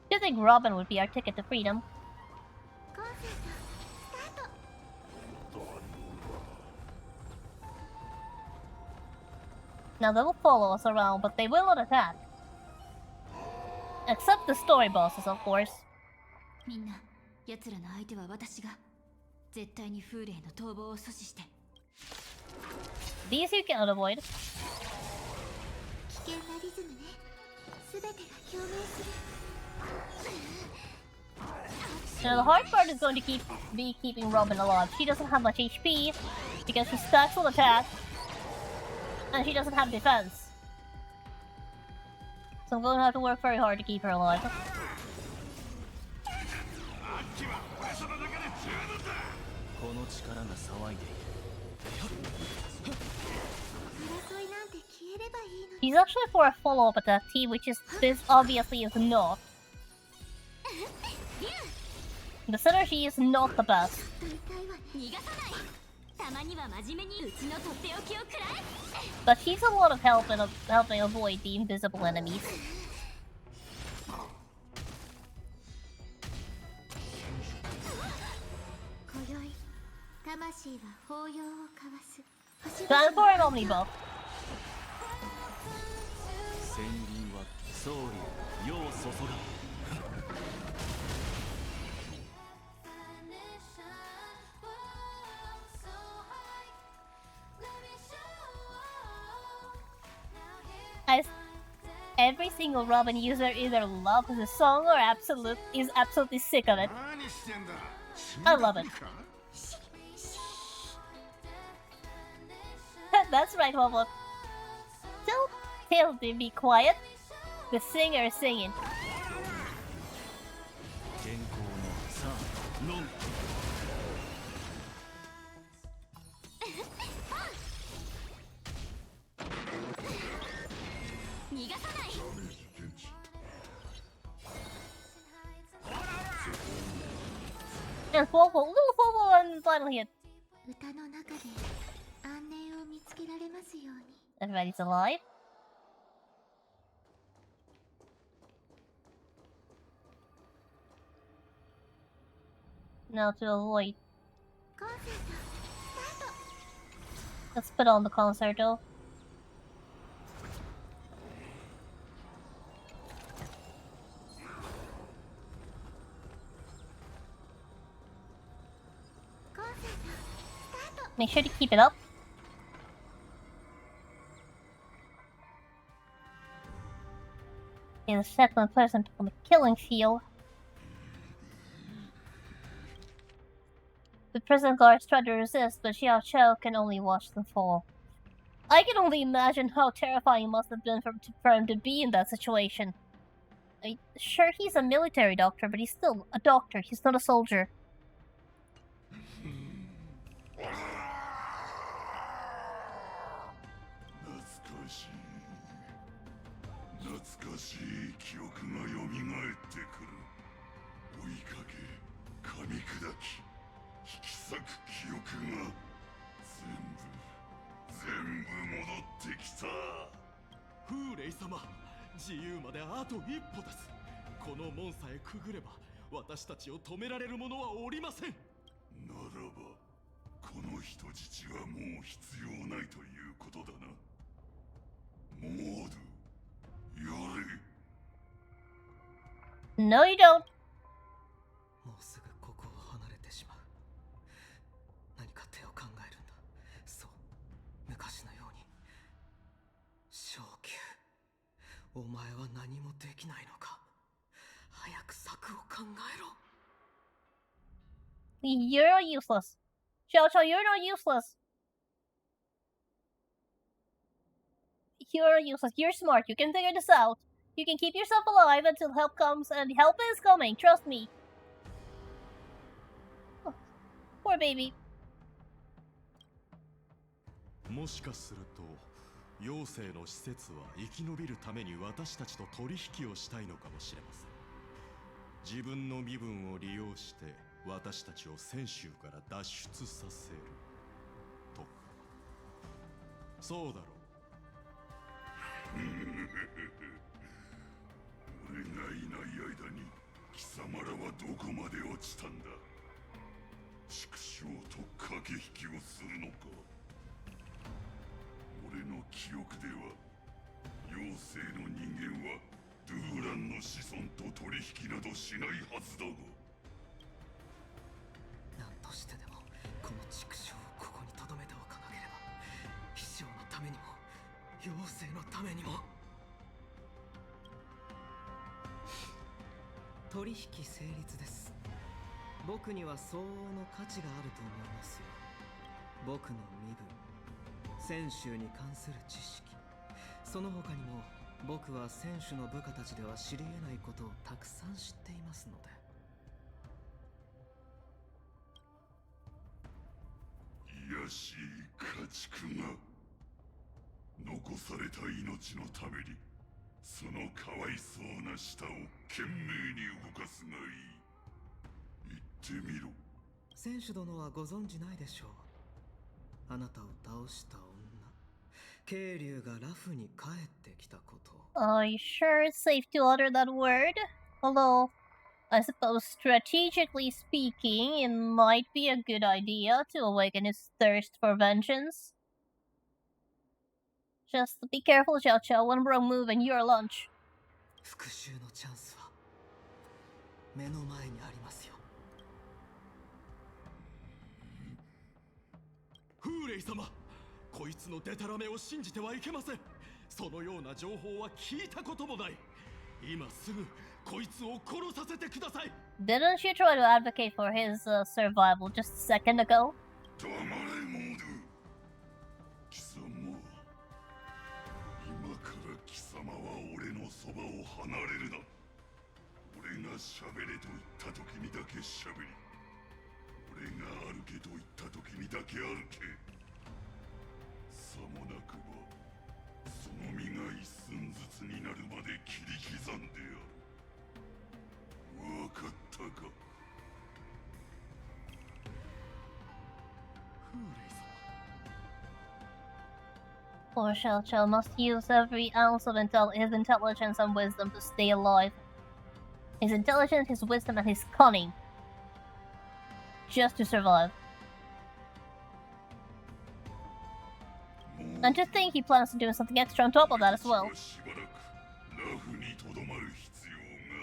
Do you think Robin would be our ticket to freedom? Now they will follow us around, but they will not attack. Except the story bosses, of course.
みんな、奴らの相手は私が。絶対にフーレイの逃亡を阻止して。
These you cannot avoid.
危険なリズムね。すべてが共鳴する。
Now the hard part is going to be keeping Robin alive. She doesn't have much HP because she stacks on attack, and she doesn't have defense. So I'm going to have to work very hard to keep her alive.
この力が騒いでいる。
He's actually for a follow-up attack team, which is this obviously is not. The synergy is not the best. But he's a lot of help in helping avoid the invisible enemies. Time for an omnibuff.
戦輪は総理世を注が。
As every single Robin user either loves the song or is absolutely sick of it. I love it. That's right, Wobble. Tell them to be quiet. The singer is singing.
健康のさあ飲む。
And little Fobo and final hit.
歌の中で安寧を見つけられますように。
Everybody's alive. Now to avoid. Let's put on the concerto. Make sure to keep it up. In the second person on the killing field. The prison guards try to resist, but Xiao Chou can only watch them fall. I can only imagine how terrifying it must have been for him to be in that situation. Sure, he's a military doctor, but he's still a doctor. He's not a soldier.
懐かしい記憶がよみがえってくる。追いかけ、噛み砕き、引き裂く記憶が全部戻ってきた。
フーレイ様、自由まであと一歩です。この門さえくぐれば、私たちを止められる者はおりません。
ならば、この人質はもう必要ないということだな。モード。
No, you don't.
もうすぐここを離れてしまう。何か手を考えるんだ。そう、昔のように。昇級。お前は何もできないのか。早く策を考えろ。
You're useless. Xiao Xiao, you're not useless. You're useless. You're smart. You can figure this out. You can keep yourself alive until help comes, and help is coming. Trust me. Oh, poor baby.
もしかすると妖精の施設は生き延びるために私たちと取引をしたいのかもしれません。自分の身分を利用して私たちを泉州から脱出させるとか。そうだろう。
俺がいない間に貴様らはどこまで落ちたんだ。畜生と駆け引きをするのか。俺の記憶では妖精の人間はドゥーランの子孫と取引などしないはずだが。
何としてでもこの畜生をここに留めておかなければ、秘書のためにも妖精のためにも。取引成立です。僕には相応の価値があると思いますよ。僕の身分、選手に関する知識、その他にも僕は選手の部下たちでは知り得ないことをたくさん知っていますので。
卑しい家畜が残された命のためにそのかわいそうな舌を懸命に動かすがいい。言ってみろ。
選手殿はご存じないでしょう。あなたを倒した女、渓流がラフに帰ってきたこと。
Are you sure it's safe to utter that word? Although, I suppose strategically speaking, it might be a good idea to awaken his thirst for vengeance. Just be careful, Xiao Xiao. One wrong move and you're lunch.
復讐のチャンスは目の前にありますよ。
フーレイ様、こいつのデタラメを信じてはいけません。そのような情報は聞いたこともない。今すぐこいつを殺させてください。
Didn't you try to advocate for his survival just a second ago?
黙れモード。貴様、今から貴様は俺のそばを離れるな。俺が喋れと言った時にだけ喋り、俺が歩けと言った時にだけ歩け。さもなくばその身が一寸ずつになるまで切り刻んである。わかったか。
フーレイ様。
Poor Xiao Xiao must use every ounce of his intelligence and wisdom to stay alive. His intelligence, his wisdom, and his cunning. Just to survive. And to think he plans on doing something extra on top of that as well.
しばらくラフにとどまる必要が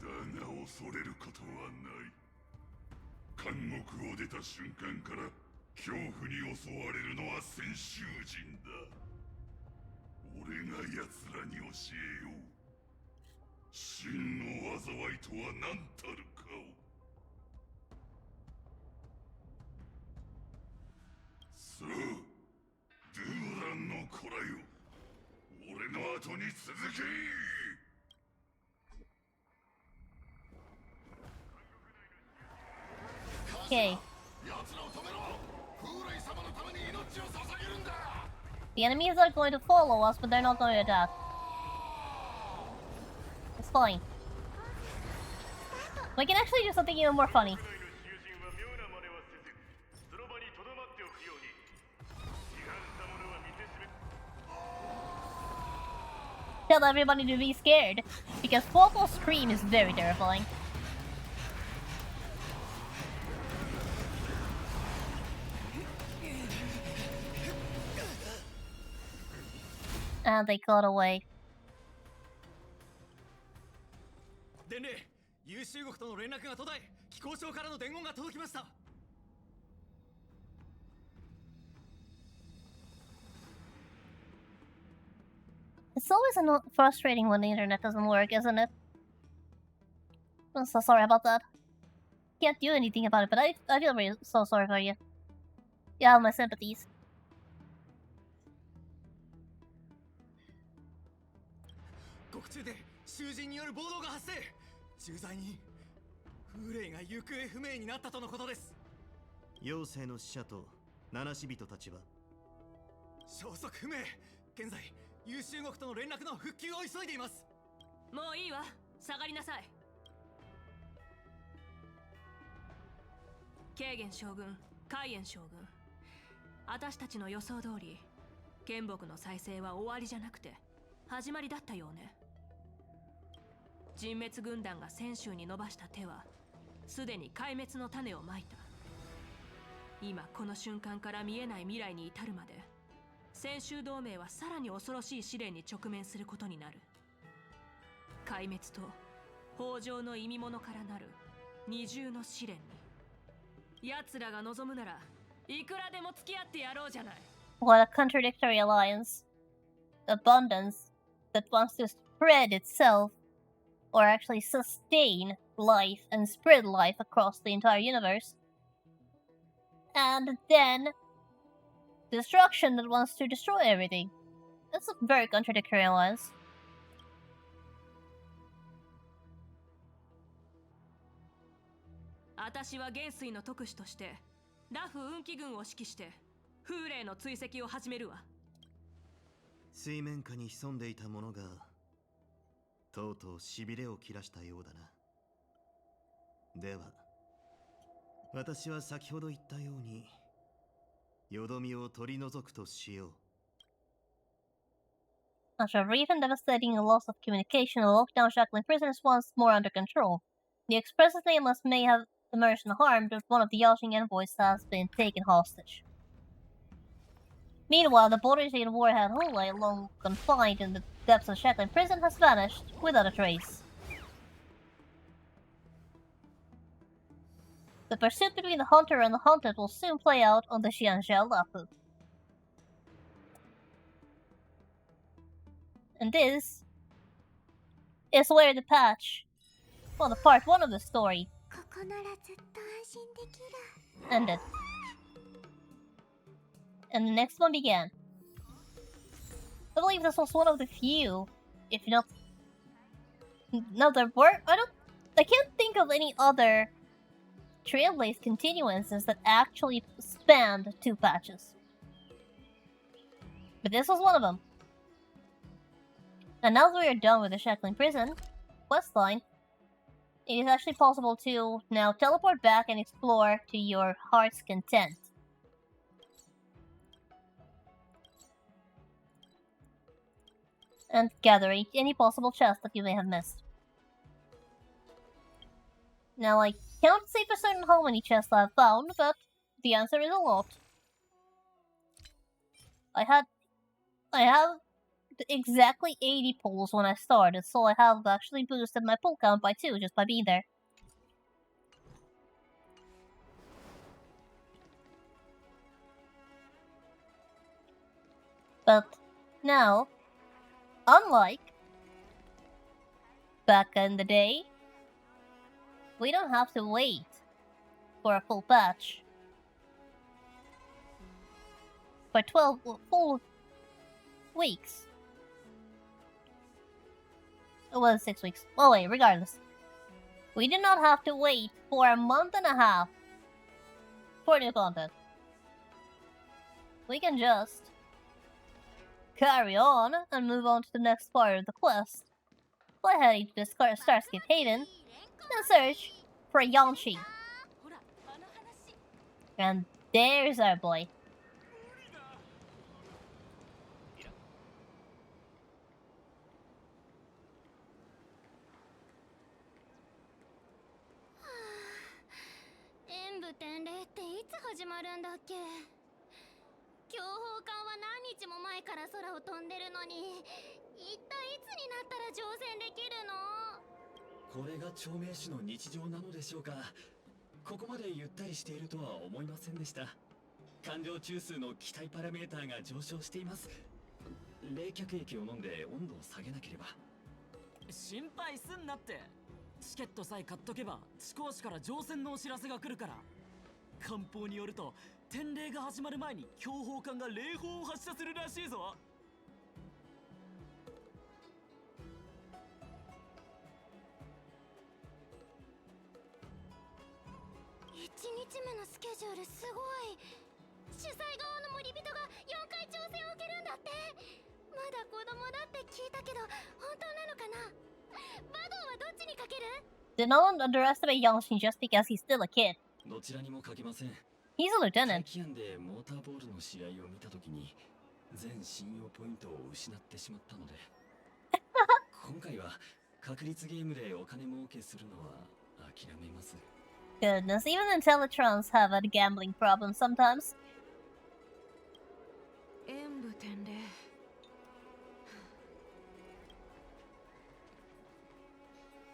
ある。だが恐れることはない。監獄を出た瞬間から恐怖に襲われるのは先習人だ。俺が奴らに教えよう。真の災いとは何たるかを。さあ、ドゥーランの子らよ、俺の後に続け。
Okay. The enemies are going to follow us, but they're not going to attack. It's fine. We can actually do something even more funny. Tell everybody to be scared, because Popo's scream is very terrifying. And they got away.
伝令、優秀国との連絡が途絶え、機構省からの伝言が届きました。
It's always frustrating when the internet doesn't work, isn't it? I'm so sorry about that. can't do anything about it, but I feel really so sorry for you. You have my sympathies.
獄中で囚人による暴動が発生。駐在人風霊が行方不明になったとのことです。
妖精の使者と七死人たちは
消息不明。現在優秀国との連絡の復旧を急いでいます。
もういいわ、下がりなさい。ケーゲン将軍、カイエン将軍、私たちの予想通り剣木の再生は終わりじゃなくて始まりだったようね。人滅軍団が泉州に伸ばした手はすでに壊滅の種をまいた。今この瞬間から見えない未来に至るまで泉州同盟はさらに恐ろしい試練に直面することになる。壊滅と豊穣の意味物からなる二重の試練に奴らが望むならいくらでも付き合ってやろうじゃない。
What a contradictory alliance. Abundance that wants to spread itself, or actually sustain life and spread life across the entire universe. And then destruction that wants to destroy everything. That's a very contradictory alliance.
私は元帥の特使としてラフ運気軍を指揮して風霊の追跡を始めるわ。
水面下に潜んでいたものがとうとう痺れを切らしたようだな。では私は先ほど言ったようによどみを取り除くとしよう。
After a brief and devastating loss of communication, the lockdown shackling prisoners once more under control. The Express's nameless may have emerged unharmed, but one of the Yashing envoys has been taken hostage. Meanwhile, the Border-State warhead Hulai, long confined in the depths of Shackling prison, has vanished without a trace. The pursuit between the hunter and the hunted will soon play out on the Xianxia Lafu. And this is where the patch, well, the part 1 of the story ended. And the next one began. I believe this was one of the few, if not... No, there were... I can't think of any other Trailblaze continuances that actually spanned 2 patches. But this was one of them. And now that we are done with the Shackling Prison questline, it is actually possible to now teleport back and explore to your heart's content. And gather any possible chest that you may have missed. Now, I cannot say for certain how many chests I've found, but the answer is a lot. I have exactly 80 pulls when I started, so I have actually boosted my pull count by 2 just by being there. But now, unlike back in the day, we don't have to wait for a full patch. For 12 full weeks. It was 6 weeks. Oh wait, regardless. We did not have to wait for a month and a half for new content. We can just carry on and move on to the next part of the quest by heading to the Starscape Haven and search for Yanshi. And there's our boy.
チケットさえ買っとけば地高市から乗船のお知らせが来るから。官報によると典礼が始まる前に強砲艦が礼砲を発射するらしいぞ。
1日目のスケジュールすごい。主催側の森人が4回挑戦を受けるんだって。まだ子供だって聞いたけど本当なのかな。バドはどっちにかける？
Did no one underestimate Yongshin just because he's still a kid?
どちらにもかけません。
He's a
大
lieutenant.
気案でモーターボールの試合を見たときに全信用ポイントを失ってしまったので今回は確率ゲームでお金儲けするのは諦めます。
Goodness, even Intellitrons have a gambling problem sometimes.
演武典礼。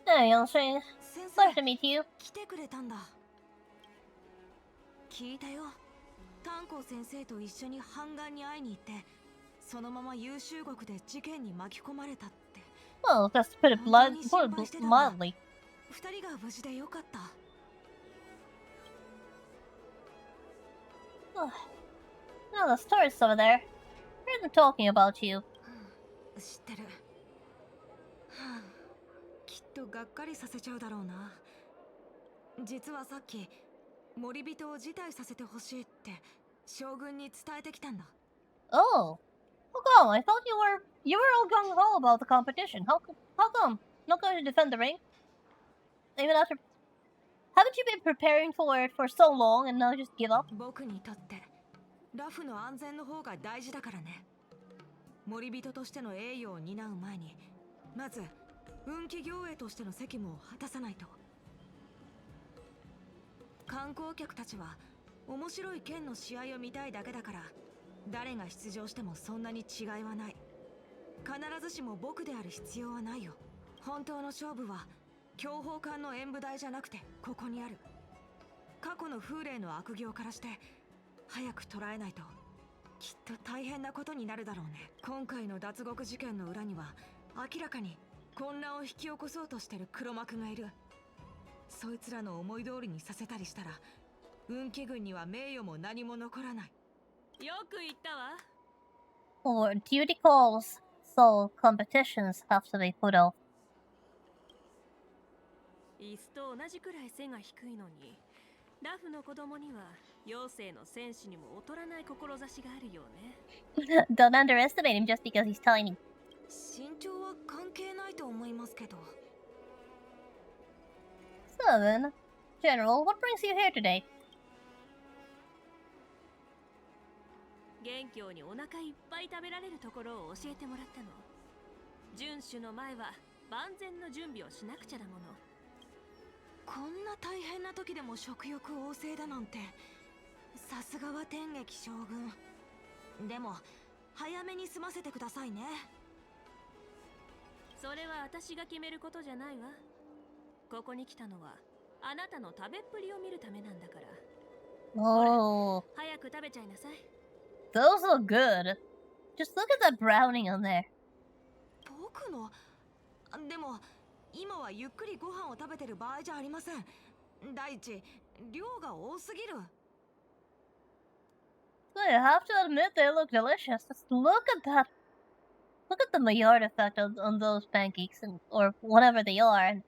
Hey, Yongshin.
先
Pleasure
生
to meet you.
来てくれたんだ。聞いたよ。炭鉱先生と一緒に半岸に会いに行ってそのまま優秀国で事件に巻き込まれたって。
Well, just to put it mildly.
二人が無事でよかった。
No, the tourists over there. Heard them talking about you.
知ってる。はあ、きっとがっかりさせちゃうだろうな。実はさっき森人を辞退させてほしいって将軍に伝えてきたんだ。
Oh. How come? I thought you were all gung-ho about the competition. How come? Not going to defend the ring? Even after... Haven't you been preparing for it for so long and now just give up?
僕にとってラフの安全の方が大事だからね。森人としての栄誉を担う前にまず運気行営としての責務を果たさないと。観光客たちは面白い剣の試合を見たいだけだから誰が出場してもそんなに違いはない。必ずしも僕である必要はないよ。本当の勝負は強砲艦の演武台じゃなくてここにある。過去の風霊の悪行からして早く捕らえないときっと大変なことになるだろうね。今回の脱獄事件の裏には明らかに混乱を引き起こそうとしてる黒幕がいる。そいつらの思い通りにさせたりしたら運気軍には名誉も何も残らない。よく言ったわ。
Or duty calls, so competitions have to be put off.
椅子と同じくらい背が低いのにラフの子供には妖精の戦士にも劣らない志があるよね。
Don't underestimate him just because he's tiny.
身長は関係ないと思いますけど。
So then, General, what brings you here today?
元凶にお腹いっぱい食べられるところを教えてもらったの。遵守の前は万全の準備をしなくちゃだもの。
こんな大変な時でも食欲旺盛だなんてさすがは天撃将軍。でも早めに済ませてくださいね。
それは私が決めることじゃないわ。ここに来たのはあなたの食べっぷりを見るためなんだから。
Oh,
早く食べちゃいなさい。
those look good. Just look at that browning on there.
僕のでも今はゆっくりご飯を食べてる場合じゃありません。第一量が多すぎる。
But I have to admit they look delicious. Just look at that. Look at the Maillard effect on those pancakes or whatever they are. And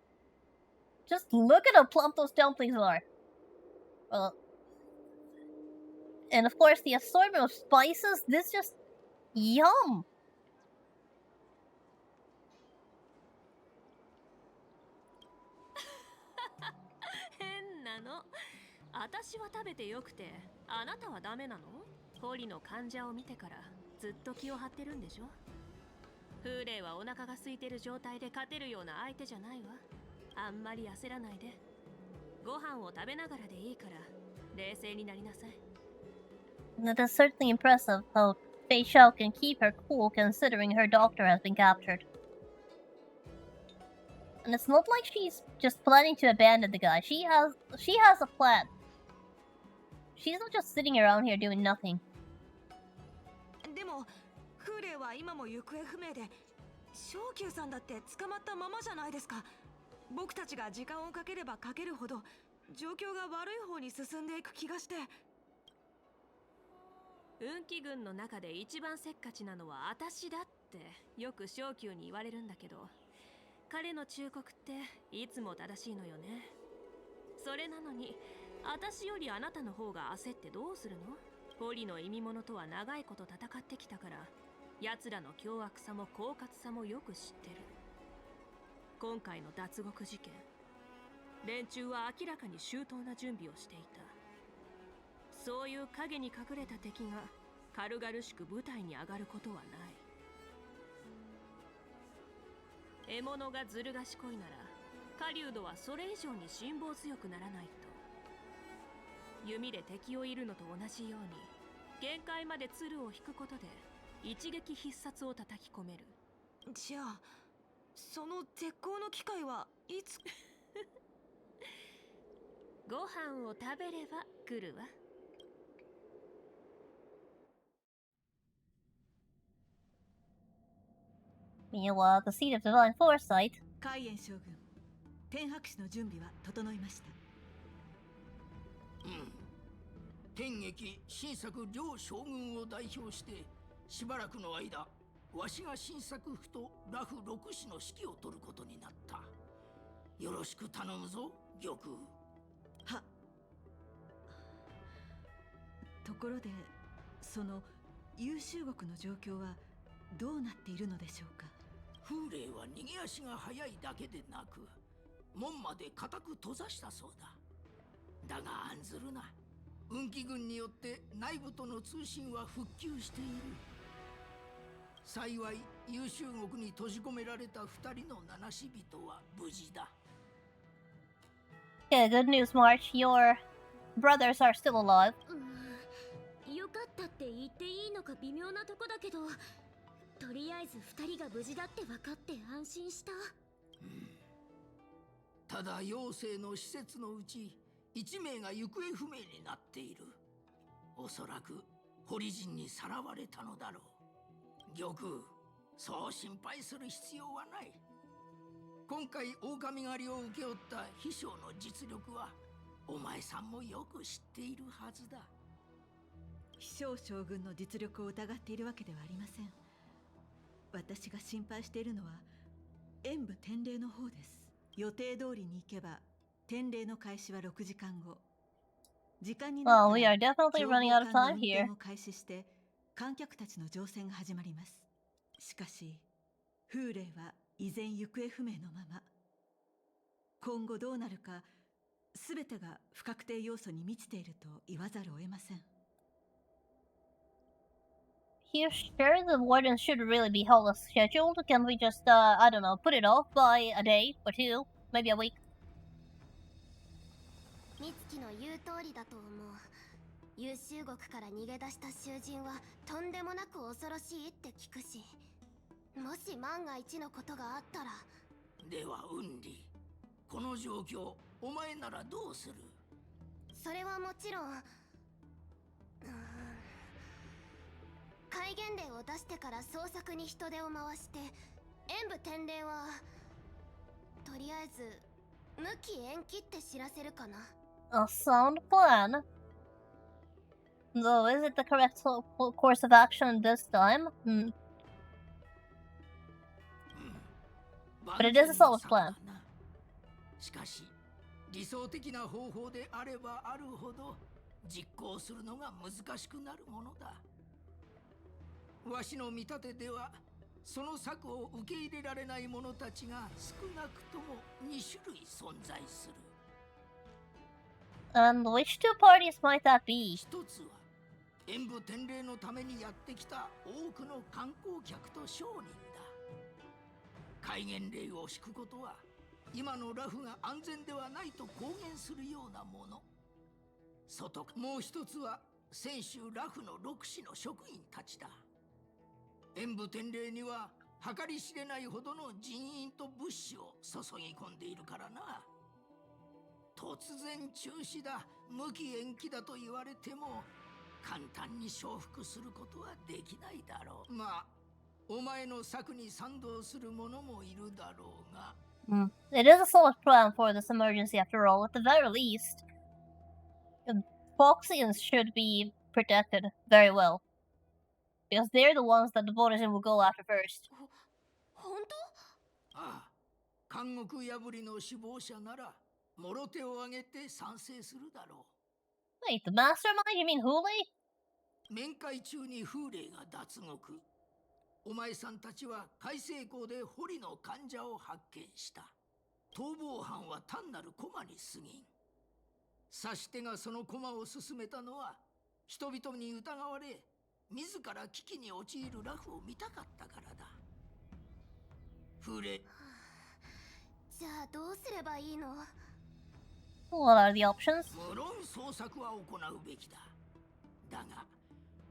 just look at how plump those dumplings are. Well, and of course the assortment of spices. This just yum.
変なの。私は食べてよくてあなたはダメなの？ポリの患者を見てからずっと気を張ってるんでしょ。風霊はお腹が空いてる状態で勝てるような相手じゃないわ。あんまり焦らないで。ご飯を食べながらでいいから冷静になりなさい。
It is certainly impressive how Fei Xiao can keep her cool considering her doctor has been captured. And it's not like she's just planning to abandon the guy. She has a plan. She's not just sitting around here doing nothing.
でも風霊は今も行方不明で、昇級さんだって捕まったままじゃないですか。
僕たちが時間をかければかけるほど状況が悪い方に進んでいく気がして。
運気軍の中で一番せっかちなのは私だってよく昇級に言われるんだけど、彼の忠告っていつも正しいのよね。それなのに私よりあなたの方が焦ってどうするの？ポリの意味物とは長いこと戦ってきたから、奴らの凶悪さも狡猾さもよく知ってる。今回の脱獄事件、連中は明らかに周到な準備をしていた。そういう影に隠れた敵が軽々しく舞台に上がることはない。獲物がずる賢いなら狩人はそれ以上に辛抱強くならないと。弓で敵を射るのと同じように限界まで鶴を引くことで一撃必殺を叩き込める。
じゃあその絶好の機会はいつ？
ご飯を食べれば来るわ。
Meanwhile, the seat of divine foresight.
海燕将軍、天白氏の準備は整いました。
天撃新作両将軍を代表してしばらくの間、わしが新作府とラフ六氏の指揮を取ることになった。よろしく頼むぞ、玉空。
は。ところで、その優秀国の状況はどうなっているのでしょうか。
風霊は逃げ足が速いだけでなく、門まで固く閉ざしたそうだ。だが案ずるな。運気軍によって内部との通信は復旧している。幸い優秀国に閉じ込められた2人の七死人は無事だ。
Yeah, good news, March. Your brothers are still alive.
よかったって言っていいのか微妙なとこだけど、とりあえず2人が無事だって分かって安心した。
ただ妖精の施設のうち1名が行方不明になっている。おそらく堀人にさらわれたのだろう。玉空、そう心配する必要はない。今回狼狩りを請け負った秘書の実力はお前さんもよく知っているはずだ。
秘書将軍の実力を疑っているわけではありません。私が心配しているのは演武典礼の方です。予定通りに行けば典礼の開始は6時間後。時間になったら
we are definitely running out of time here.
運転を開始して観客たちの乗船が始まります。しかし風霊は依然行方不明のまま。今後どうなるか全てが不確定要素に満ちていると言わざるを得ません。
You sure the warden should really be held as scheduled? Can we just, I don't know, put it off by a day or two, maybe a week?
美月の言う通りだと思う。優秀国から逃げ出した囚人はとんでもなく恐ろしいって聞くし、もし万が一のことがあったら。
ではウンリ、この状況お前ならどうする？
それはもちろん、戒厳令を出してから捜索に人手を回して、演武典礼はとりあえず無期延期って知らせるかな。
A sound plan. Though, is it the correct course of action this time? But it is a solid plan.
しかし理想的な方法であればあるほど実行するのが難しくなるものだ。わしの見立てではその策を受け入れられない者たちが少なくとも2種類存在する。
And which two parties might that be?
一つは演武典礼のためにやってきた多くの観光客と商人だ。戒厳令を敷くことは今のラフが安全ではないと公言するようなもの。もう一つは先週ラフの6市の職員たちだ。演武典礼には計り知れないほどの人員と物資を注ぎ込んでいるからな。突然中止だ、無期延期だと言われても簡単に承服することはできないだろう。まあお前の策に賛同する者もいるだろうが。
It is a solid plan for this emergency after all, at the very least. The Foxians should be protected very well. Because they're the ones that the Vortigen will go after first.
本当？ああ、監獄破りの首謀者なら、もろ手を挙げて賛成するだろ
う。Wait, the mastermind? You mean Hule?
面会中に風霊が脱獄。お前さんたちは海星港で堀の患者を発見した。逃亡犯は単なる駒に過ぎん。指し手がその駒を進めたのは、人々に疑われ、自ら危機に陥るラフを見たかったからだ。風霊。
じゃあどうすればいいの？
What are the options?
無論捜索は行うべきだ。だが、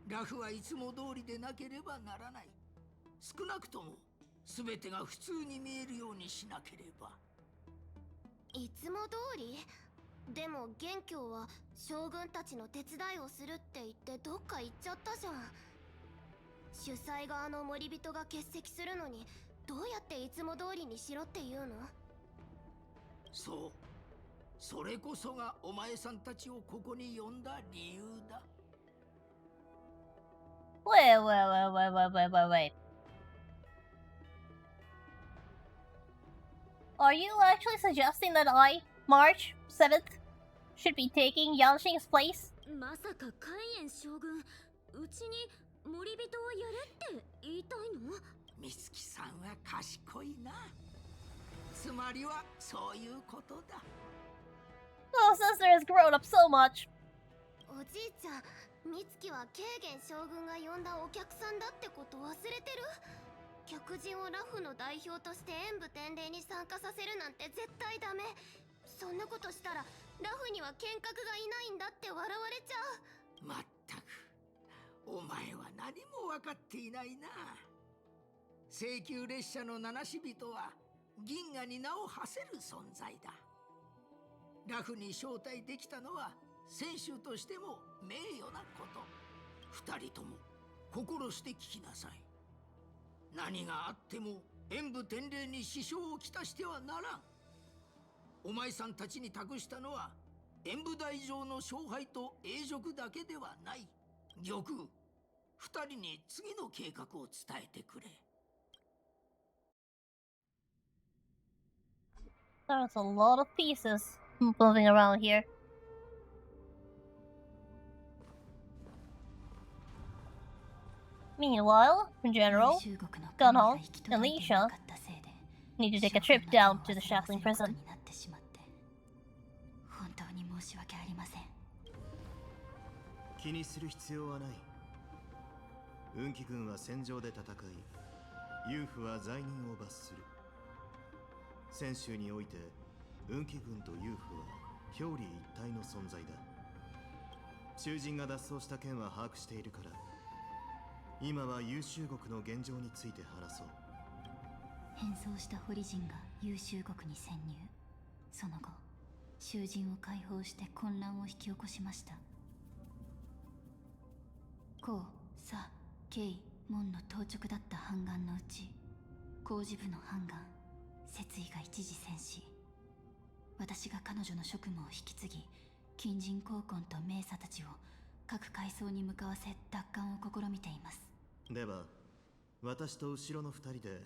ラフはいつも通りでなければならない。少なくとも全てが普通に見えるようにしなければ。
いつも通り？でも元凶は将軍たちの手伝いをするって言ってどっか行っちゃったじゃん。主催側の森人が欠席するのにどうやっていつも通りにしろって言うの？
そう。それこそがお前さんたちをここに呼んだ理由だ。
Wait. Are you actually suggesting that I, March 7th, should be taking Yanxing's place?
まさか海燕将軍、うちに森人をやれって言いたいの？
美月さんは賢いな。つまりはそういうことだ。
Oh, sister has grown up so much.
おじいちゃん、美月はケーゲン将軍が呼んだお客さんだってこと忘れてる？客人をラフの代表として演武天礼に参加させるなんて絶対ダメ。そんなことしたらラフには剣客がいないんだって笑われちゃう。
まったく、お前は何も分かっていないな。請求列車の七死人は銀河に名を馳せる存在だ。ラフに招待できたのは選手としても名誉なこと。二人とも心して聞きなさい。何があっても演武天礼に支障をきたしてはならん。お前さんたちに託したのは演武台上の勝敗と栄辱だけではない。玉、二人に次の計画を伝えてくれ。
There's a lot of pieces moving around here. Meanwhile, General, Gunhall, and Leisha need to take a trip down to the Shackling prison.
本当に申し訳ありません。
気にする必要はない。運気軍は戦場で戦い、ユーフは罪人を罰する。戦州において運気軍とユーフは表裏一体の存在だ。囚人が脱走した件は把握しているから、今は優秀国の現状について話そう。
変装した堀人が優秀国に潜入。その後、囚人を解放して混乱を引き起こしました。孔、左、慶、門の当直だった反乱のうち、工事部の反乱、摂意が一時戦死。私が彼女の職務を引き継ぎ、近人高官と名査たちを各階層に向かわせ奪還を試みています。
では、私と後ろの二人で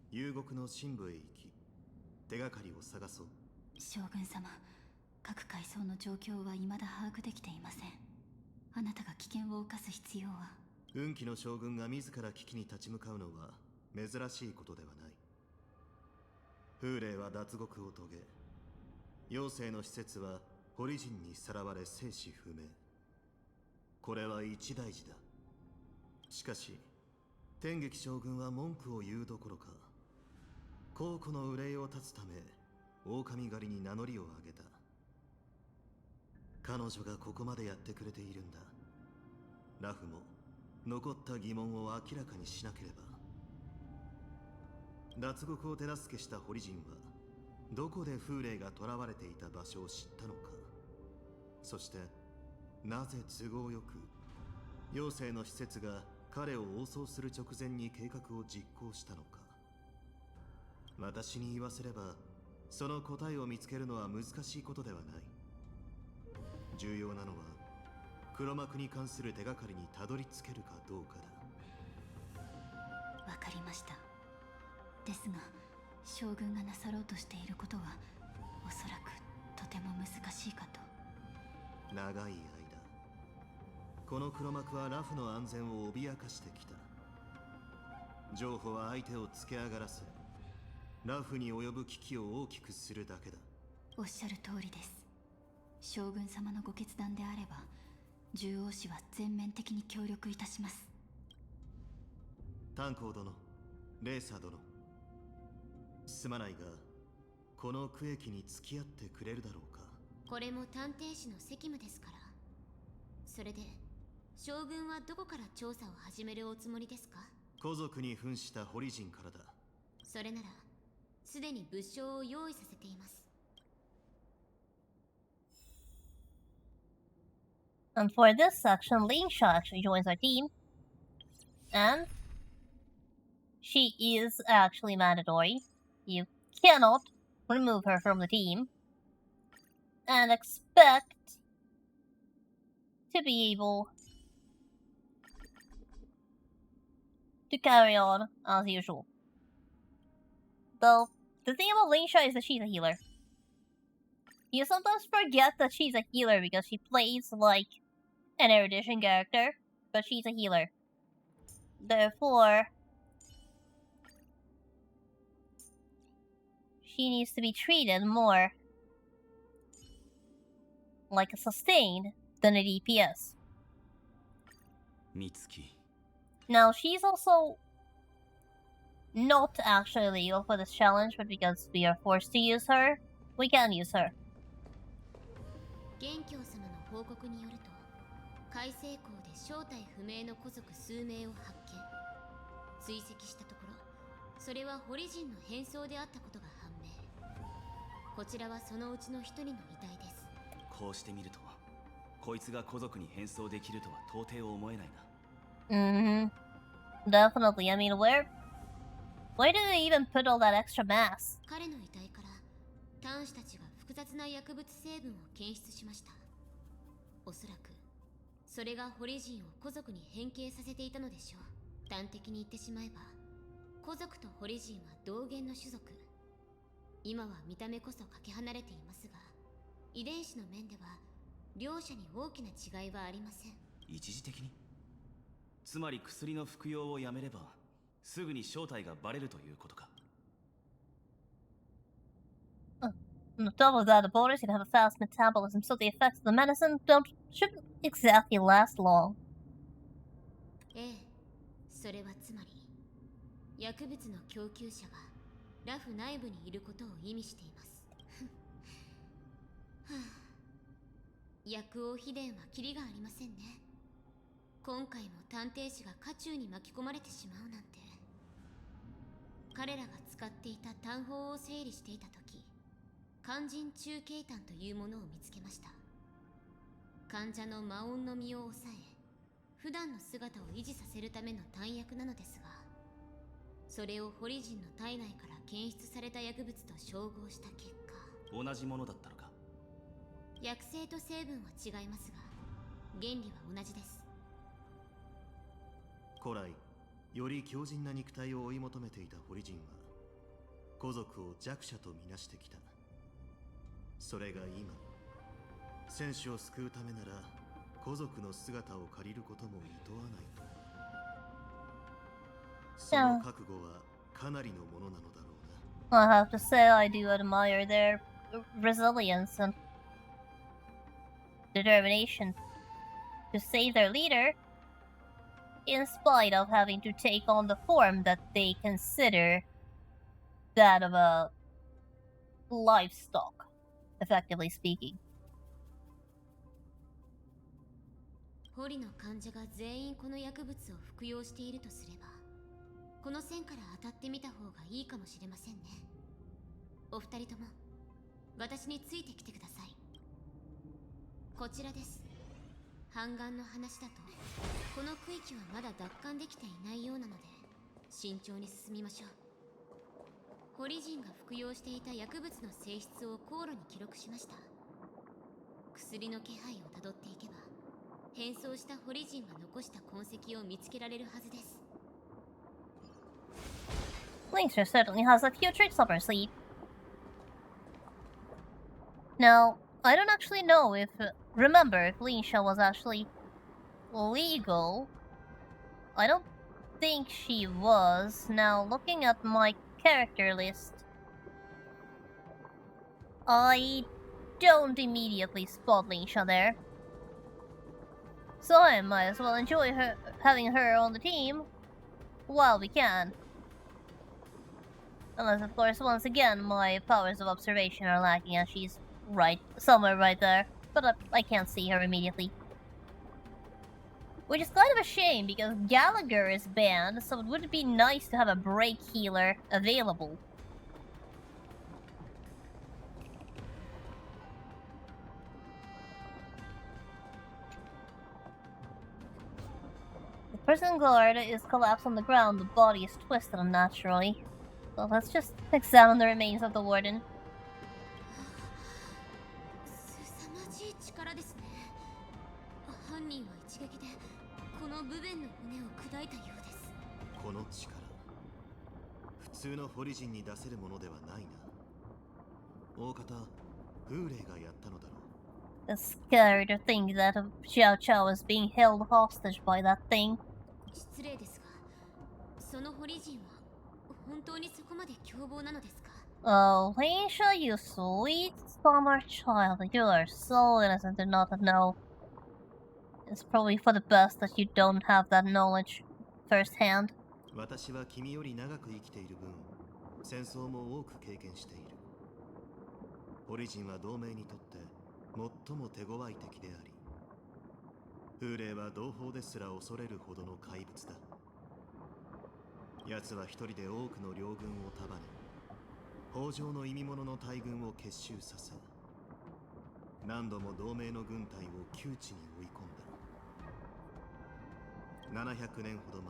遊牧の深部へ行き、手がかりを探そう。
将軍様、各階層の状況は未だ把握できていません。あなたが危険を冒す必要は。
運気の将軍が自ら危機に立ち向かうのは珍しいことではない。風霊は脱獄を遂げ、妖精の施設は堀人にさらわれ生死不明。これは一大事だ。しかし天撃将軍は文句を言うどころか、皇庫の憂いを断つため狼狩りに名乗りを上げた。彼女がここまでやってくれているんだ。ラフも残った疑問を明らかにしなければ。脱獄を手助けした堀人はどこで風霊が囚われていた場所を知ったのか。そしてなぜ都合よく妖精の施設が彼を応送する直前に計画を実行したのか。私に言わせれば
その答えを見つけるのは難しいことではない。重要なのは黒幕に関する手がかりにたどり着けるかどうかだ。
わかりました。ですが将軍がなさろうとしていることはおそらくとても難しいかと。
長い間この黒幕はラフの安全を脅かしてきた。情報は相手をつけ上がらせラフに及ぶ危機を大きくするだけだ。
おっしゃる通りです。将軍様のご決断であれば獣王氏は全面的に協力いたします。
炭鉱殿、レーサー殿、すまないがこの区域に付き合ってくれるだろうか。
これも探偵士の責務ですから。それで将軍はどこから調査を始めるおつもりですか？
古族に扮した堀人からだ。
それならすでに物証を用意させています。
And for this section, Lingsha actually joins our team. And she is actually mandatory. You cannot remove her from the team and expect to be able to carry on as usual. Though, the thing about Lingsha is that she's a healer. You sometimes forget that she's a healer because she plays like an erudition character, but she's a healer. Therefore, she needs to be treated more like a sustain than a DPS.
Mitsuki.
Now, she's also not actually legal for this challenge, but because we are forced to use her, we can use her.
元凶様の報告によると、海西港で正体不明の古族数名を発見。追跡したところ、それは堀人の変装であったことが判明。こちらはそのうちの一人の遺体です。
こうしてみると、こいつが古族に変装できるとは到底思えないな。
Definitely. I mean, where do they even put all that extra mass?
彼の遺体から端子たちが複雑な薬物成分を検出しました。おそらくそれが堀人を古族に変形させていたのでしょう。端的に言ってしまえば、古族と堀人は同源の種族。今は見た目こそかけ離れていますが、遺伝子の面では両者に大きな違いはありません。
一時的に？つまり薬の服用をやめればすぐに正体がバレるということか。
On top of that, the borders can have a fast metabolism, so the effects of the medicine shouldn't exactly last long.
ええ、それはつまり薬物の供給者がラフ内部にいることを意味しています。はあ、薬王秘伝はキリがありませんね。今回も探偵士が渦中に巻き込まれてしまうなんて。彼らが使っていた単法を整理していた時、肝心中継炭というものを見つけました。患者の魔音の身を抑え、普段の姿を維持させるための弾薬なのですが、それを堀人の体内から検出された薬物と照合した結果、
同じものだったのか。
薬性と成分は違いますが、原理は同じです。
古来より強靭な肉体を追い求めていた堀人は古族を弱者とみなしてきた。それが今、戦士を救うためなら古族の姿を借りることも厭わないと。その覚悟はかなりのものなのだろうな。
I have to say I do admire their resilience and determination to save their leader in spite of having to take on the form that they consider that of a livestock, effectively speaking.
堀の患者が全員この薬物を服用しているとすれば、この線から当たってみた方がいいかもしれませんね。お二人とも私についてきてください。こちらです。半眼の話だと、この区域はまだ奪還できていないようなので慎重に進みましょう。
ホリジンが服用していた薬物の性質を航路に記録しました。薬の気配をたどっていけば変装したホリジンが残した痕跡を見つけられるはずです。
Lingsha certainly has a few tricks up her sleeve. Now, I don't actually know if remember if Lingsha was actually legal. I don't think she was. Now, looking at my character list, I don't immediately spot Lingsha there. So I might as well enjoy having her on the team while we can. Unless, of course, once again, my powers of observation are lacking and she's somewhere right there. But I can't see her immediately. Which is kind of a shame, because Gallagher is banned, so it would be nice to have a break healer available. The prison guard is collapsed on the ground, the body is twisted unnaturally. So let's just examine the remains of the warden.
凄まじい力ですね。犯人は一撃でこの部分の骨を砕いたようです。
この力、普通のホリジンに出せるものではないな。大方、風霊がやったのだろう。
It's scary to think that Xiao Chao is being held hostage by that thing.
失礼ですが、そのホリジンは本当にそこまで凶暴なのですか?
Oh, Lingsha, you sweet summer child, you are so innocent to not know. It's probably for the best that you don't have that knowledge firsthand.
私は君より長く生きている分、戦争も多く経験している。ホリジンは同盟にとって最も手強い敵であり、風霊は同胞ですら恐れるほどの怪物だ。奴は一人で多くの両軍を束ね、北条の意味物の大軍を結集させ、何度も同盟の軍隊を窮地に追い込んだ。700年ほど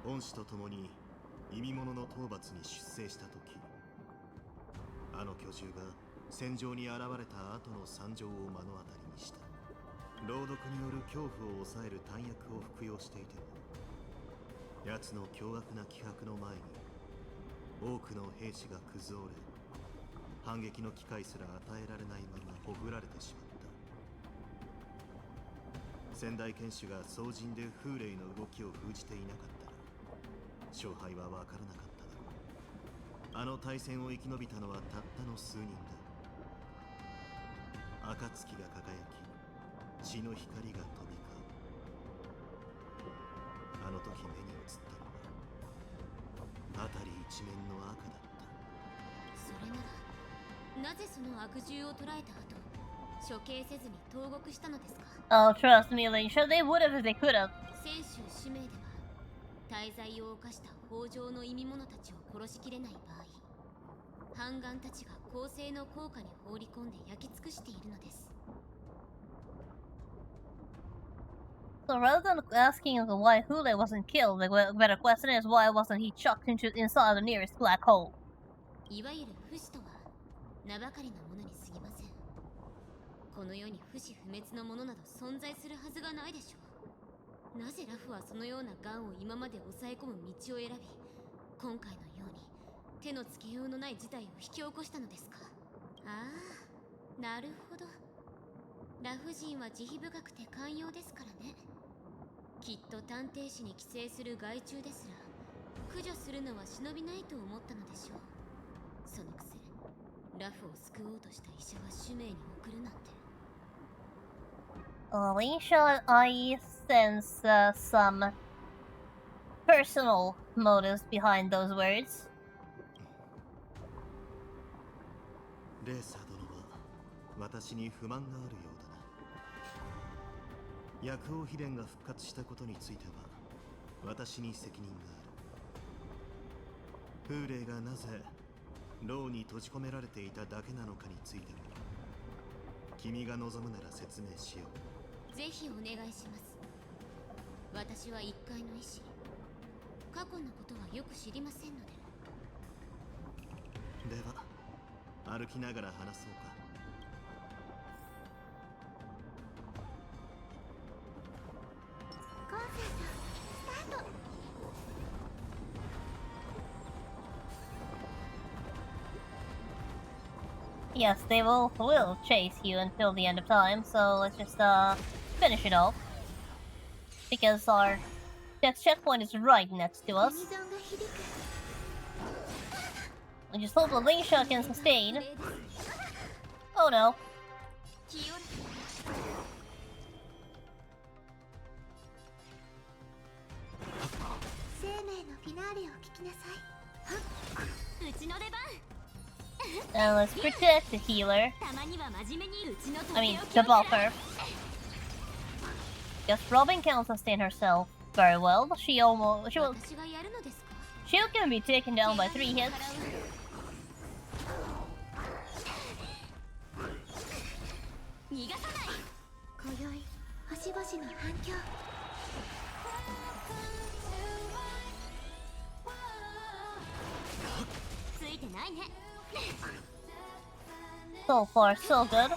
前、恩師と共に意味物の討伐に出征した時、あの巨獣が戦場に現れた後の惨状を目の当たりにした。朗読による恐怖を抑える弾薬を服用していても、奴の凶悪な気迫の前に多くの兵士が崩れ、反撃の機会すら与えられないままほぐられてしまった。先代剣士が総陣で風霊の動きを封じていなかったら勝敗は分からなかっただろう。あの大戦を生き延びたのはたったの数人だ。暁が輝き、血の光が飛び交う。あの時目に映ったのは辺り一面の赤だった。
それならなぜその悪獣を捕らえた後、処刑せずに投獄したのですか?
Oh, trust me, Lingsha, they would have if they could have.
戦州使命では大罪を犯した北条の意味者たちを殺しきれない場合、反乱たちが公正の効果に放り込んで焼き尽くしているのです。
So rather than asking why Hule wasn't killed, the better question is why wasn't he chucked inside the nearest black hole?
いわゆる不死とは名ばかりのものに過ぎません。この世に不死不滅のものなど存在するはずがないでしょう。なぜラフはそのような癌を今まで抑え込む道を選び、今回のように手のつけようのない事態を引き起こしたのですか? ああ、なるほど。ラフ人は慈悲深くて寛容ですからね。きっと探偵士に寄生する害虫ですら駆除するのは忍びないと思ったのでしょう。そのくせラフを救おうとした医者は使命に送るなんて。
Lingsha, I sense some personal motives behind those words.
レーサー殿は私に不満があるようだな。薬王秘伝が復活したことについては私に責任がある。風霊がなぜ牢に閉じ込められていただけなのかについても君が望むなら説明しよう。
ぜひお願いします。私は一介の医師、過去のことはよく知りませんので。
では歩きながら話そうか。
コンセントスタート。
Yes, they will chase you until the end of time, so let's just finish it off. Because our next checkpoint is right next to us. I just hope the link shot can sustain. Oh no.
生命のフィナーレを聞きなさい。うちの出番。
And let's protect the healer. I mean, the buffer. Yes, Robin can't sustain herself very well. She can be taken down by 3 hits. So far, so good.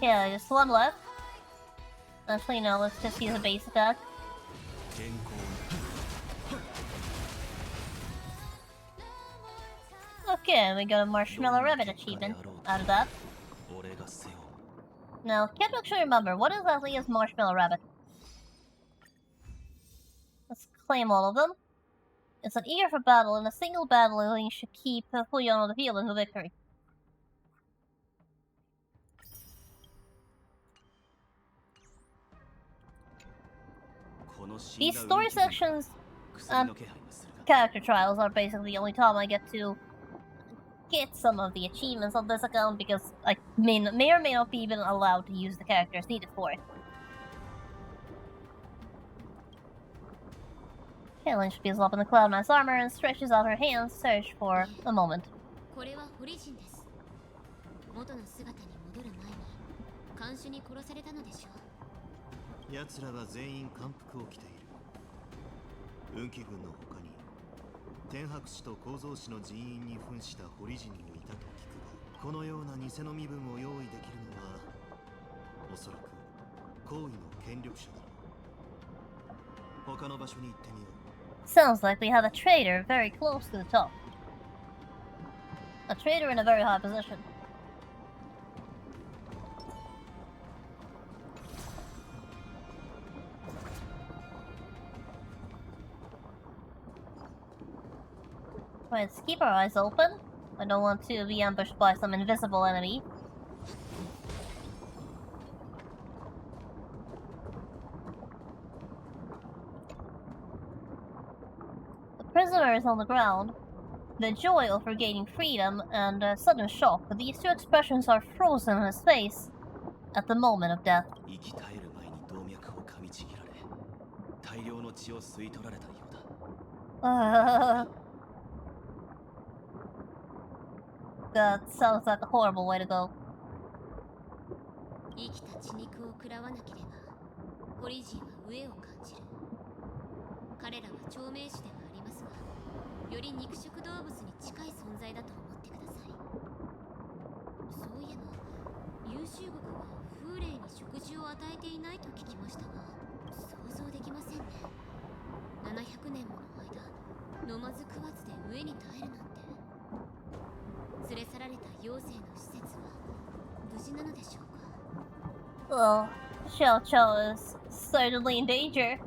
Yeah, just one left. Actually, no, let's just use a base attack. Okay, we got a Marshmallow Rabbit achievement out of that. Now, can't actually remember, what exactly is Marshmallow Rabbit? Let's claim all of them. It's an eager for battle, in a single battle you should keep Fuyon on the field until victory. These story sections and character trials are basically the only time I get to get some of the achievements on this account because I may or may not be even allowed to use the characters needed for it. Kaylin speeds up in the Cloud Knight's armor and stretches out her hands to search for a moment.
奴らは全員艦服を着ている。運気軍の他に天白氏と構造氏の人員に扮した堀人もいたと聞くが、このような偽の身分を用意できるのはおそらく高位の権力者だろう。他の場所に行ってみよう。
Sounds like we have a traitor very close to the top. A traitor in a very high position. Let's keep our eyes open. I don't want to be ambushed by some invisible enemy. The prisoner is on the ground. The joy of regaining freedom and a sudden shock, these two expressions are frozen on his face at the moment of death. That sounds like a horrible way to go.
生きた血肉を食らわなければホリジンは飢えを感じる。彼らは長命種ではありますが、より肉食動物に近い存在だと思ってください。そういえば優秀国は風霊に食事を与えていないと聞きましたが、想像できませんね。700年もの間飲まず食わずで飢えに耐えるなんて。 連れ去られた妖精の施設は無事なのでしょうか。
Well, Xiao Chao is certainly in danger.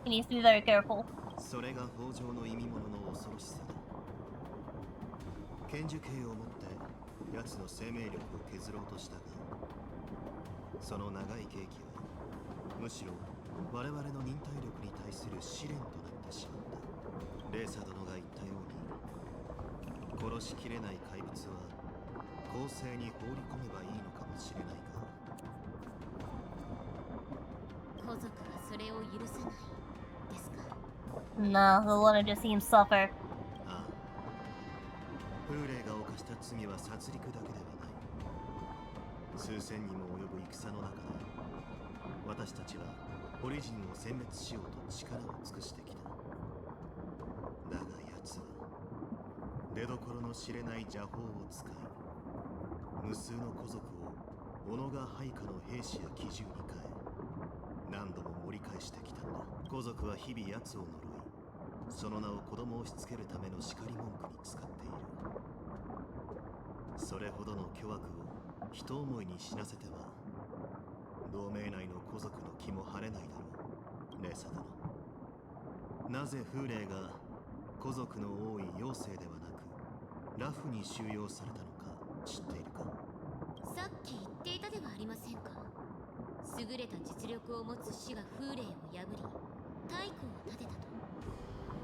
He needs to be very careful.
それが北条の意味物の恐ろしさだ。剣樹系を持って奴の生命力を削ろうとしたが、その長い刑期はむしろ我々の忍耐力に対する試練となってしまった。レーサ殿が言ったように。 殺しきれない怪物は公正に放り込めばいいのかもしれないが、
皇族はそれを許さないですか。
Nah, the one who just seems suffer.
ああ、フーレイが犯した罪は殺戮だけではない。数千にも及ぶ戦の中で私たちはオリジンを殲滅しようと力を尽くしてきた。だが奴は出どころの知れない邪法を使い、無数の古族を己が配下の兵士や騎従に変え、何度も盛り返してきたんだ。古族は日々奴を呪い、その名を子供を押し付けるための叱り文句に使っている。それほどの巨悪を一思いに死なせては同盟内の古族の気も晴れないだろう。レサ殿、なぜフーレイが古族の多い妖精ではなくラフに収容されたのか知っているか？
さっき言っていたではありませんか。優れた実力を持つ死が風霊を破り太鼓を立てたと。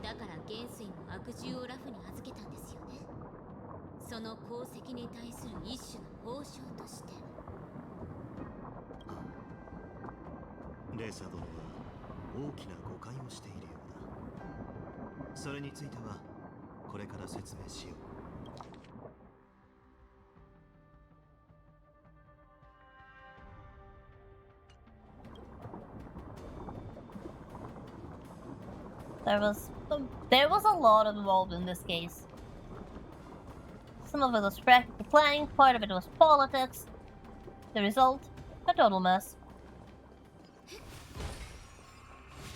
だから元帥も悪獣をラフに預けたんですよね。その功績に対する一種の報奨として。
レーサ殿は大きな誤解をしているようだ。それについてはこれから説明しよう。
There was a lot involved in this case. Some of it was practical planning, part of it was politics. The result, a total mess.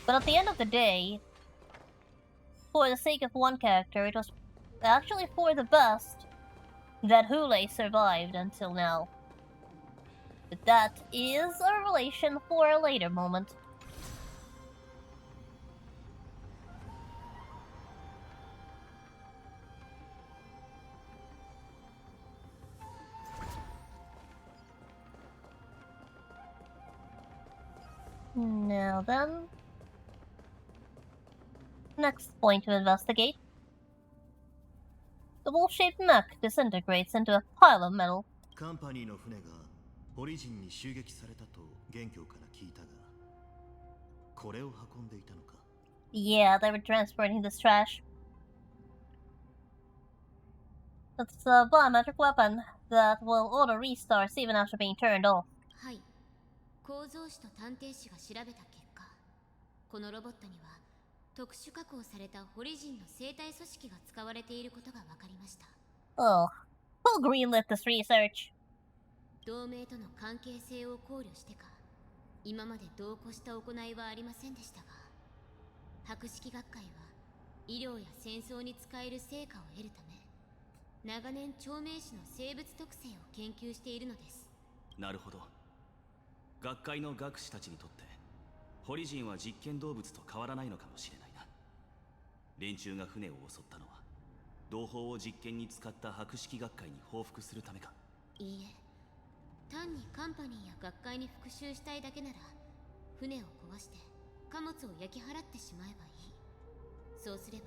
But at the end of the day, for the sake of one character, it was actually for the best that Hule survived until now. But that is a revelation for a later moment. Now then, next point to investigate. The wolf-shaped mech disintegrates into a pile of metal.
カンパニーの船がオリジンに襲撃されたと元凶から聞いたが、これを運んでいたのか？
Yeah, they were transporting this trash. It's a biometric weapon that will auto restarts even after being turned off.
はい。構造士と探偵士が調べた結果、このロボットには特殊加工されたホリジンの生体組織が使われていることが分かりました。
Oh, who greenlit this research?
同盟との関係性を考慮してか、今まで同行した行いはありませんでしたが、博識学会は医療や戦争に使える成果を得るため、長年長命種の生物特性を研究しているのです。
なるほど。学会の学士たちにとってホリジンは実験動物と変わらないのかもしれないな。連中が船を襲ったのは同胞を実験に使った博識学会に報復するためか？
いいえ、単にカンパニーや学会に復讐したいだけなら船を壊して貨物を焼き払ってしまえばいい。そうすれば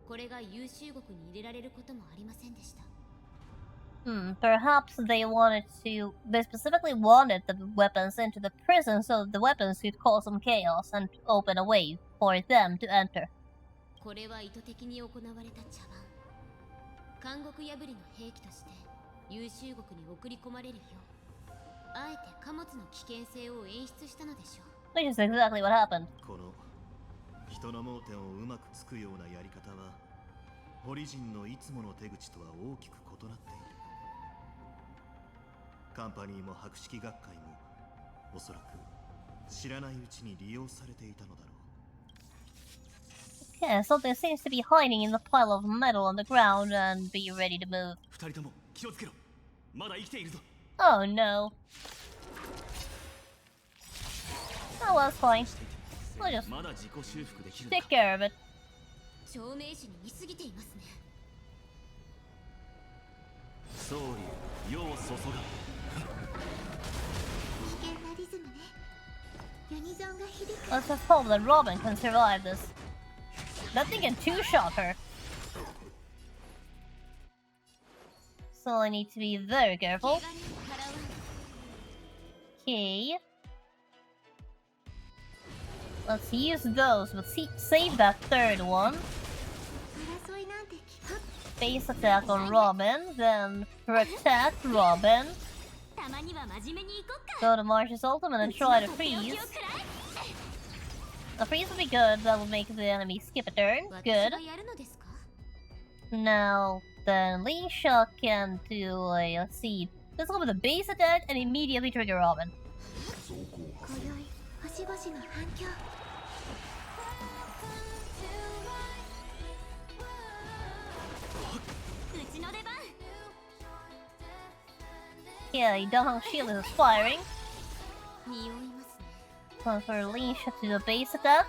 これが優秀国に入れられることもありませんでした。
Perhaps they specifically wanted the weapons into the prison so the weapons could cause some chaos and open a way for them to enter.
これは意図的に行われた茶番。監獄破りの兵器として優秀国に送り込まれるよう、あえて貨物の危険性を演出したのでしょう。
Which is exactly what happened.
この人の盲点をうまくつくようなやり方はホリジンのいつもの手口とは大きく異なっている。カンパニーも博識学会もおそらく知らないうちに利用されていたのだろう。
Yeah, something seems to be hiding in the pile of metal on the ground and be ready to move.
二人とも気をつけろ。まだ生きているぞ。
Oh no. Oh well, it's fine. We'll just
まだ自己修復できる。
take care of it.
長命種に似すぎていますね。
総理、世を注が。
危険なリズムね。ユニゾンが響く。
Let's just hope that Robin can survive this. That thing can two-shot her. So I need to be very careful. Okay. Let's use those, but save that third one. Base attack on Robin, then protect Robin. Go to Marsh's ultimate and try to freeze. A freeze would be good, that will make the enemy skip a turn. Good. Now, then Lingsha can do a, let's see, let's go with a base attack and immediately trigger Robin. Okay, Dahong Shield is firing. Time for Lingsha to do a base attack.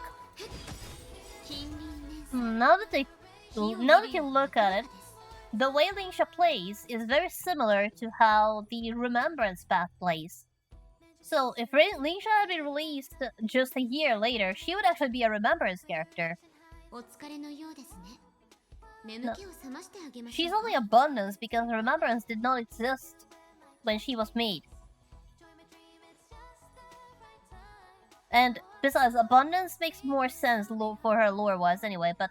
Now that you look at it, the way Lingsha plays is very similar to how the Remembrance Path plays. So if Lingsha had been released just a year later, she would actually be a Remembrance character. No. She's only Abundance because Remembrance did not exist when she was made. And besides, Abundance makes more sense for her lore-wise anyway, but...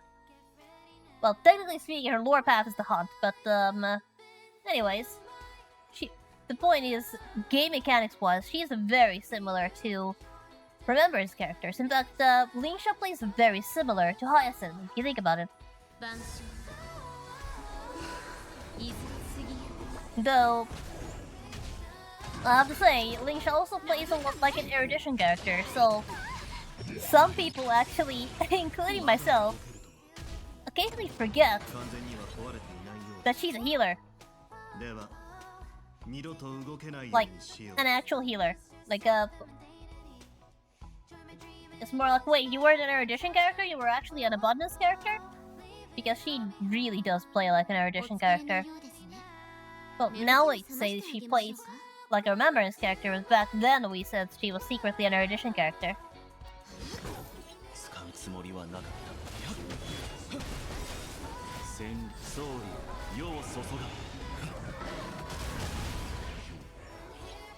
Well, technically speaking, her lore path is the hunt, but, anyways. The point is, game mechanics-wise, she's very similar to Remembrance characters. In fact, Lingsha plays very similar to Hyacinth, if you think about it. Though, I have to say, Lingsha also plays a lot like an erudition character, so some people actually, including myself, occasionally forget that she's a healer. Like, an actual healer. Like a... It's more like, wait, you weren't an erudition character? You were actually an Abundance character? Because she really does play like an erudition character. Well, now we say she plays like a Remembrance character, but back then we said she was secretly an erudition character.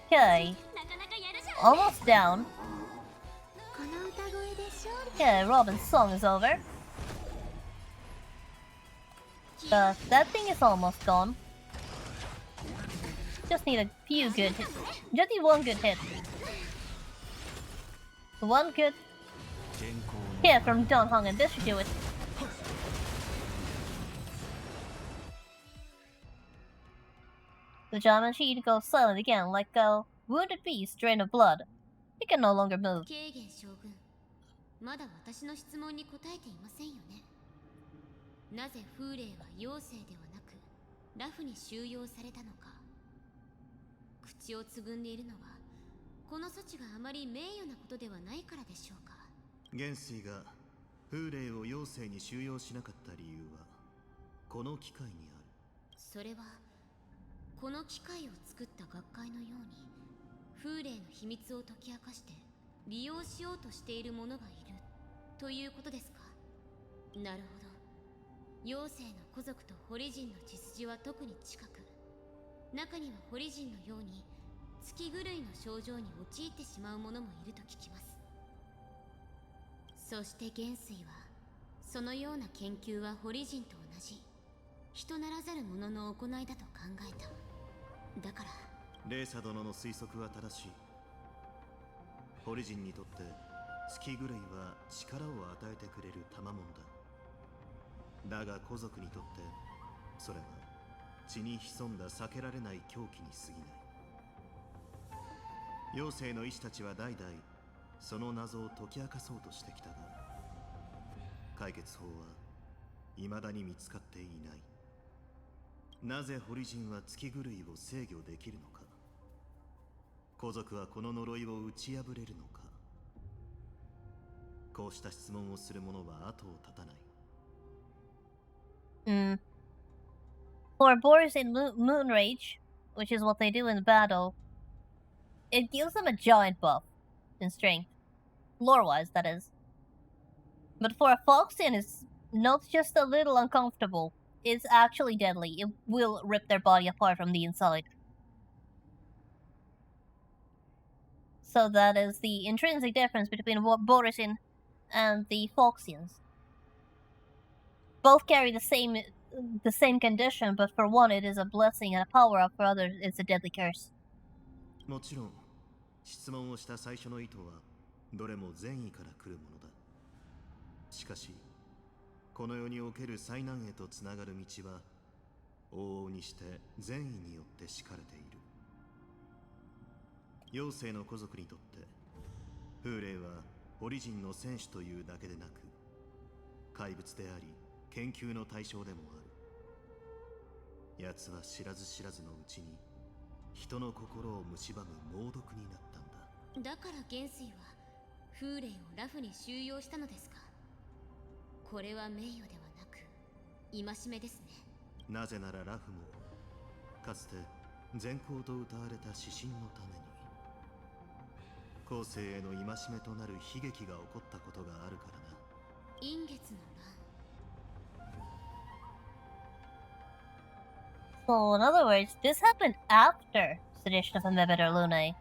Okay. Almost down. Okay, Robin's song is over. That thing is almost gone. Just need a few good hits. Just need one good hit. One good hit from Dahong and this should do it. The Shaman Sheet goes silent again, like a wounded beast drained of blood. He can no longer move.
まだ私の質問に答えていませんよね。なぜ風霊は妖精ではなくラフに収容されたのか。口をつぐんでいるのはこの措置があまり名誉なことではないからでしょうか。
元帥が風霊を妖精に収容しなかった理由はこの機械にある。
それはこの機械を作った学会のように風霊の秘密を解き明かして利用しようとしている者がいるということですか。なるほど。妖精の古族とホリジンの血筋は特に近く、中にはホリジンのように月狂いの症状に陥ってしまう者もいると聞きます。そして元帥はそのような研究はホリジンと同じ人ならざる者の行いだと考えた。だから
レーサ殿の推測は正しい。ホリジンにとって月狂いは力を与えてくれる賜物だ。だが古族にとってそれは血に潜んだ避けられない狂気に過ぎない。妖精の医師たちは代々その謎を解き明かそうとしてきたが、解決法は未だに見つかっていない。なぜホリジンは月狂いを制御できるのか。古族はこの呪いを打ち破れるのか。こうした質問をする者は後を絶たない。
For Boris in Moonrage, which is what they do in battle, it gives them a giant buff in strength. Lore-wise, that is. But for a Foxian, it's not just a little uncomfortable. It's actually deadly. It will rip their body apart from the inside. So that is the intrinsic difference between Borisin and the Foxians. Both carry the same condition, but for one it is a blessing and a power-up, for others it's a deadly curse.
もちろん質問をした最初の意図はどれも善意から来るものだ。しかしこの世における災難へとつながる道は往々にして善意によって敷かれている。妖精の古族にとって風霊はオリジンの戦士というだけでなく怪物であり研究の対象でもある。奴は知らず知らずのうちに人の心を蝕む猛毒になったんだ。
だから元帥は風霊をラフに収容したのですか。これは名誉ではなく戒めですね。
なぜならラフもかつて善行と謳われた指針のために後世への戒めとなる悲劇が起こったことがあるからな。
陰月の乱。
So, in other words, this happened after Sedition of Inhibitor Lunae.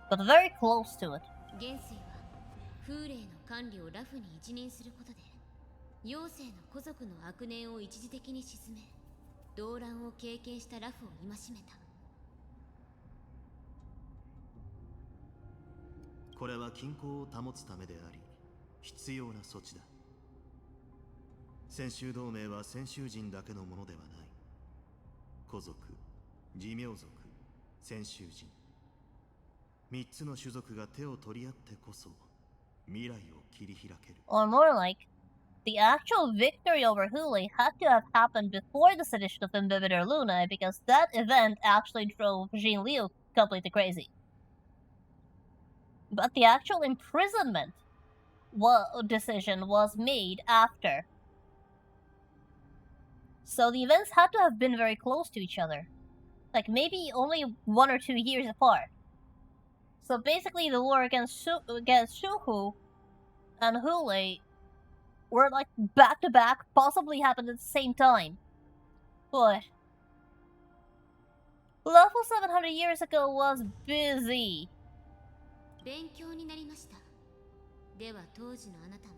But very close to it.
元帥は風霊の管理をラフに一任することで妖精の古族の悪念を一時的に鎮め動乱を経験したラフを戒めた。
これは均衡を保つためであり必要な措置だ。先州同盟は先州人だけのものではない。古族、寿命族、先州人3つの種族が手を取り合ってこそ未来を切り開ける。
Or more like, the actual victory over Huli had to have happened before the Sedition of Inhibitor Lunae, because that event actually drove Jin Liu completely crazy. But the actual imprisonment decision was made after. So the events had to have been very close to each other. Like maybe only 1 or 2 years apart. So basically the war against Shuhu and Huli were like back to back, possibly happened at the same time. But level 700 years ago was busy.
勉強になりました。では当時のあなたも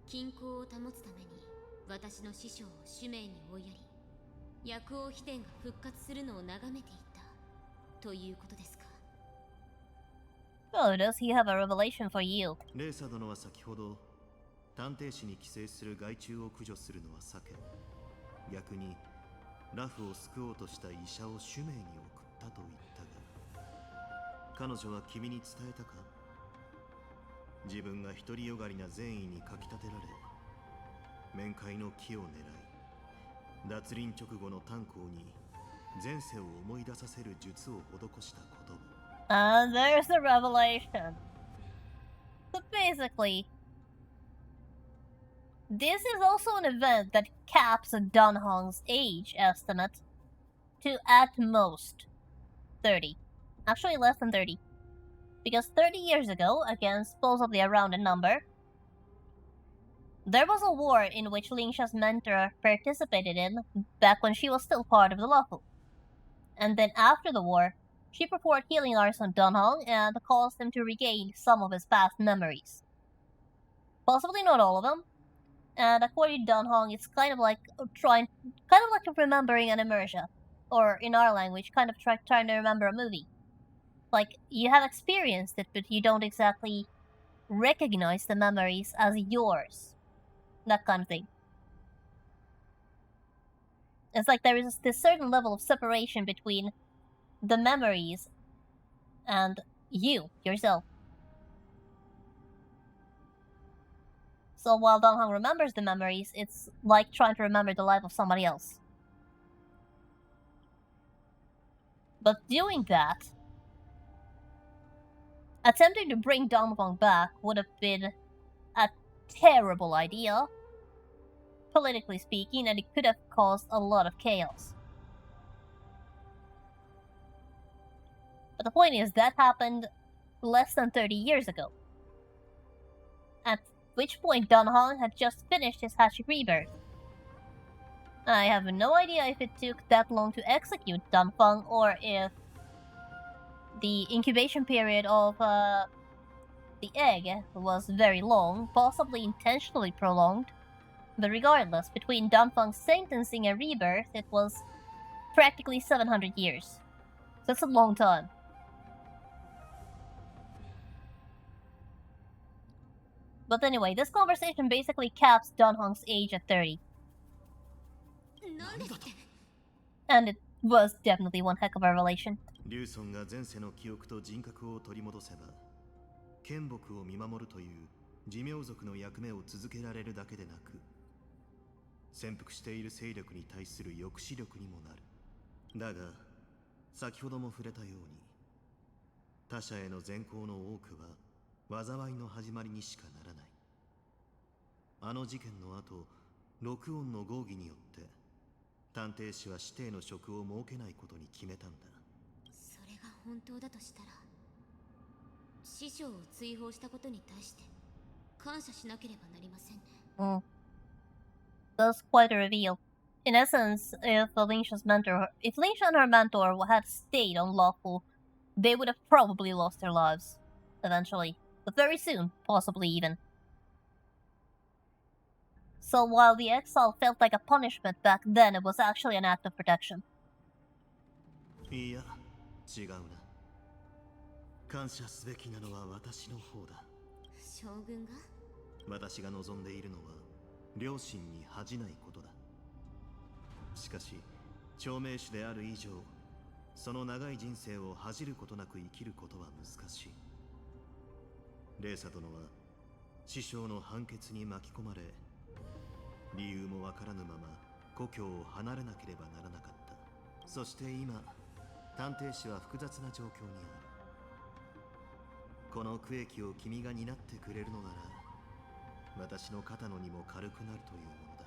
均衡を保つために私の師匠を使命に追いやり薬王秘伝が復活するのを眺めていたということですか。
Oh, does he have a revelation for you?
レーサ殿は先ほど探偵士に寄生する害虫を駆除するのは避け逆にラフを救おうとした医者を使命に送ったと言ったが彼女は君に伝えたか。自分が独りよがりな善意にかき立てられ面会の機を狙い脱輪直後の炭鉱に前世を思い出させる術を施したことも。
And there's the revelation. So basically, this is also an event that caps Dunhong's age estimate to at most 30. Actually less than 30. Because 30 years ago, again supposedly a rounded number, there was a war in which Lingsha's mentor participated in back when she was still part of the Luofu. And then after the war, she performed healing arts on Dunhong and caused him to regain some of his past memories. Possibly not all of them. And according to Dunhong, it's kind of like remembering an immersion. Or in our language, kind of trying to remember a movie. Like, you have experienced it, but you don't exactly recognize the memories as yours. That kind of thing. It's like there is this certain level of separation between the memories and you, yourself. So while Donghong remembers the memories, it's like trying to remember the life of somebody else. But doing that, attempting to bring Donghong back would have been a terrible idea, politically speaking, and it could have caused a lot of chaos. But the point is, that happened less than 30 years ago. At which point Dunhong had just finished his Hashi rebirth. I have no idea if it took that long to execute Dunfeng, or if the incubation period of the egg was very long, possibly intentionally prolonged. But regardless, between Dunfang's sentencing and rebirth, it was practically 700 years. That's a long time. But anyway, this conversation basically caps Dunhong's age at 30. And it was definitely one heck of a revelation.
リュウソンが前世の記憶と人格を取り戻せば、剣木を見守るという寿命族の役目を続けられるだけでなく、潜伏している勢力に対する抑止力にもなる。だが、先ほども触れたように、他者への善行の多くは災いの始まりにしかならない。あの事件の後、録音の合議によって探偵士は指定の職を設けないことに決めたんだ。
それが本当だとしたら、師匠を追放したことに対して感謝しなければなりませんね。
That's quite a reveal. In essence, if Linsha and her mentor had stayed unlawful, they would have probably lost their lives. Eventually. But very soon, possibly even. So while the exile felt like a punishment back then, it was actually an act of protection.
いや、違うな。感謝すべきなのは私の方だ。
将軍が？
私が望んでいるのは、両親に恥じないことだ。しかし、長命種である以上、その長い人生を恥じることなく生きることは難しい。レーサ殿は、師匠の判決に巻き込まれ、理由もわからぬまま故郷を離れなければならなかった。そして今、探偵士は複雑な状況にある。この区域を君が担ってくれるのなら、私の肩の荷も軽くなるというものだ。